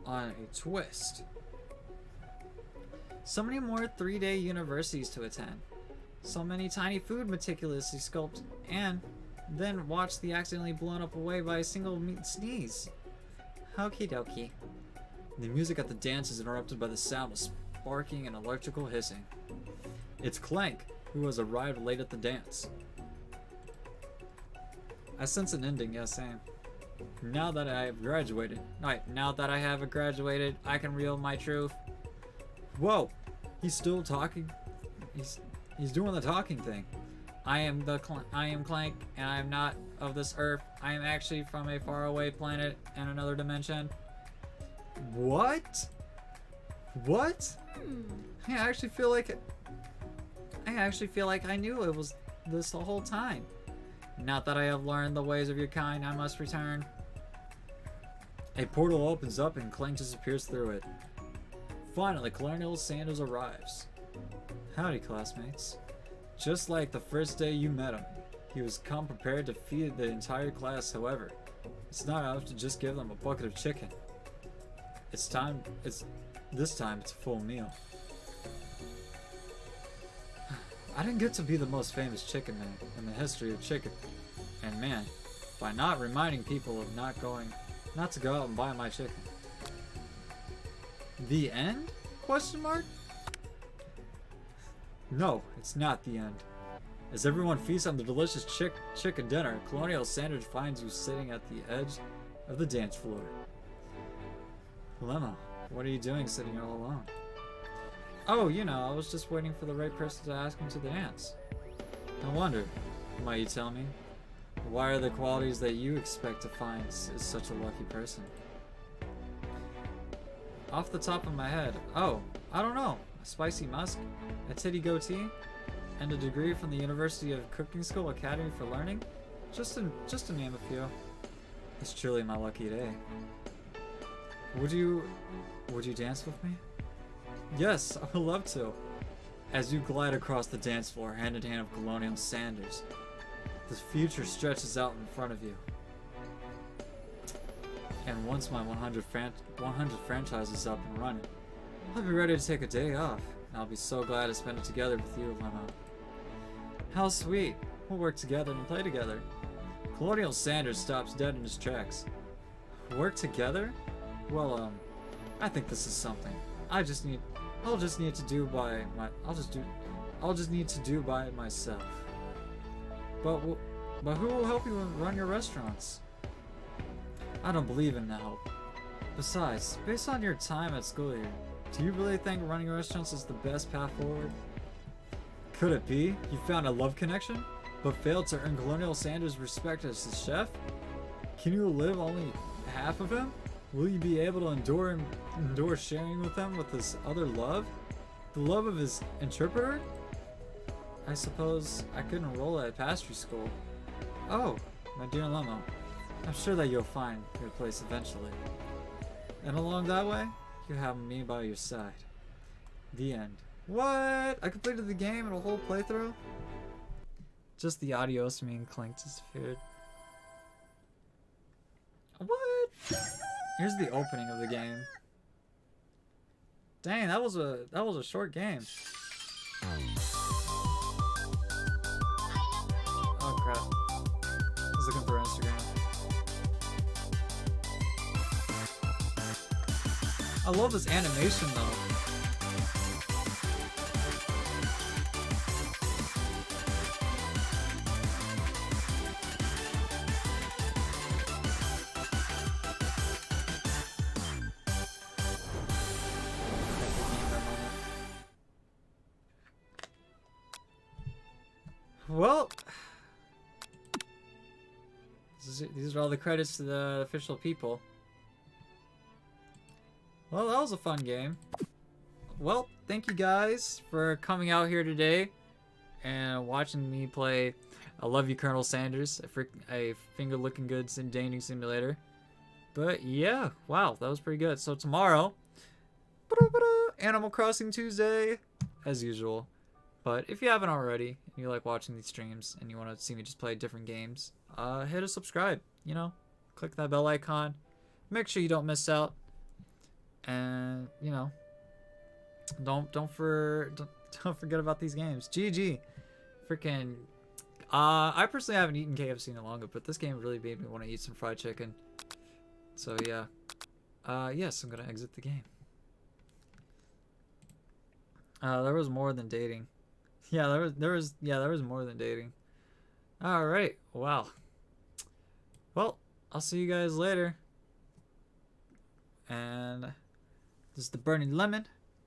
on a twist. So many more 3-day universities to attend. So many tiny food meticulously sculpted, and then watch the accidentally blown up away by a single sneeze. Okie dokie. The music at the dance is interrupted by the sound of sparking and electrical hissing. It's Clank, who has arrived late at the dance. I sense an ending, yes, same. Now that I have graduated, now that I have graduated, I can reveal my truth. Whoa, he's still talking. He's doing the talking thing. I am Clank, and I am not of this earth. I am actually from a faraway planet and another dimension. What? What? I actually feel like I knew it was this the whole time. Not that I have learned the ways of your kind, I must return. A portal opens up and Clank disappears through it. Finally, Colonel Sanders arrives. Howdy, classmates. Just like the first day you met him, he was come prepared to feed the entire class. However, it's not enough to just give them a bucket of chicken. This time it's a full meal. I didn't get to be the most famous chicken man in the history of chicken. And man, by not reminding people of not to go out and buy my chicken. The end? Question mark? No, it's not the end. As everyone feasts on the delicious chicken dinner, Colonial Sanders finds you sitting at the edge of the dance floor. Lemma, what are you doing sitting all alone? Oh, you know, I was just waiting for the right person to ask me to the dance. No wonder. Might you tell me? Why are the qualities that you expect to find is such a lucky person? Off the top of my head, oh, I don't know. A spicy musk, a titty goatee, and a degree from the University of Cooking School Academy for Learning? Just to name a few. It's truly my lucky day. Would you dance with me? Yes, I would love to. As you glide across the dance floor, hand in hand with Colonial Sanders, the future stretches out in front of you. And once my 100 franchise is up and running, I'll be ready to take a day off, and I'll be so glad to spend it together with you, Lemma. How sweet. We'll work together and play together. Colonial Sanders stops dead in his tracks. Work together? Well, I think this is something I'll just need to do by myself. But who will help you run your restaurants? I don't believe in help. Besides, based on your time at school here, do you really think running restaurants is the best path forward? Could it be you found a love connection, but failed to earn Colonial Sanders' respect as his chef? Can you live only half of him? Will you be able to endure sharing with him with his other love? The love of his interpreter? I suppose I could enroll at pastry school. Oh, my dear Lemma, I'm sure that you'll find your place eventually. And along that way, you have me by your side. The end. What? I completed the game in a whole playthrough? Just the adios mean clinked his food. What? Here's the opening of the game. Dang, that was a short game. Oh crap. I was looking for Instagram. I love this animation though. Well, these are all the credits to the official people. Well, that was a fun game. Well, thank you guys for coming out here today and watching me play I Love You, Colonel Sanders, a finger-looking good dating simulator. But yeah, wow, that was pretty good. So tomorrow, Animal Crossing Tuesday, as usual. But if you haven't already, and you like watching these streams, and you want to see me just play different games, hit a subscribe, you know? Click that bell icon. Make sure you don't miss out. And, you know, don't forget about these games. GG. Freaking, I personally haven't eaten KFC in a long, but this game really made me want to eat some fried chicken. So, yeah. Yes, I'm going to exit the game. There was more than dating. Yeah, there was more than dating. All right. Wow. Well, I'll see you guys later. And this is the Burning Lemon.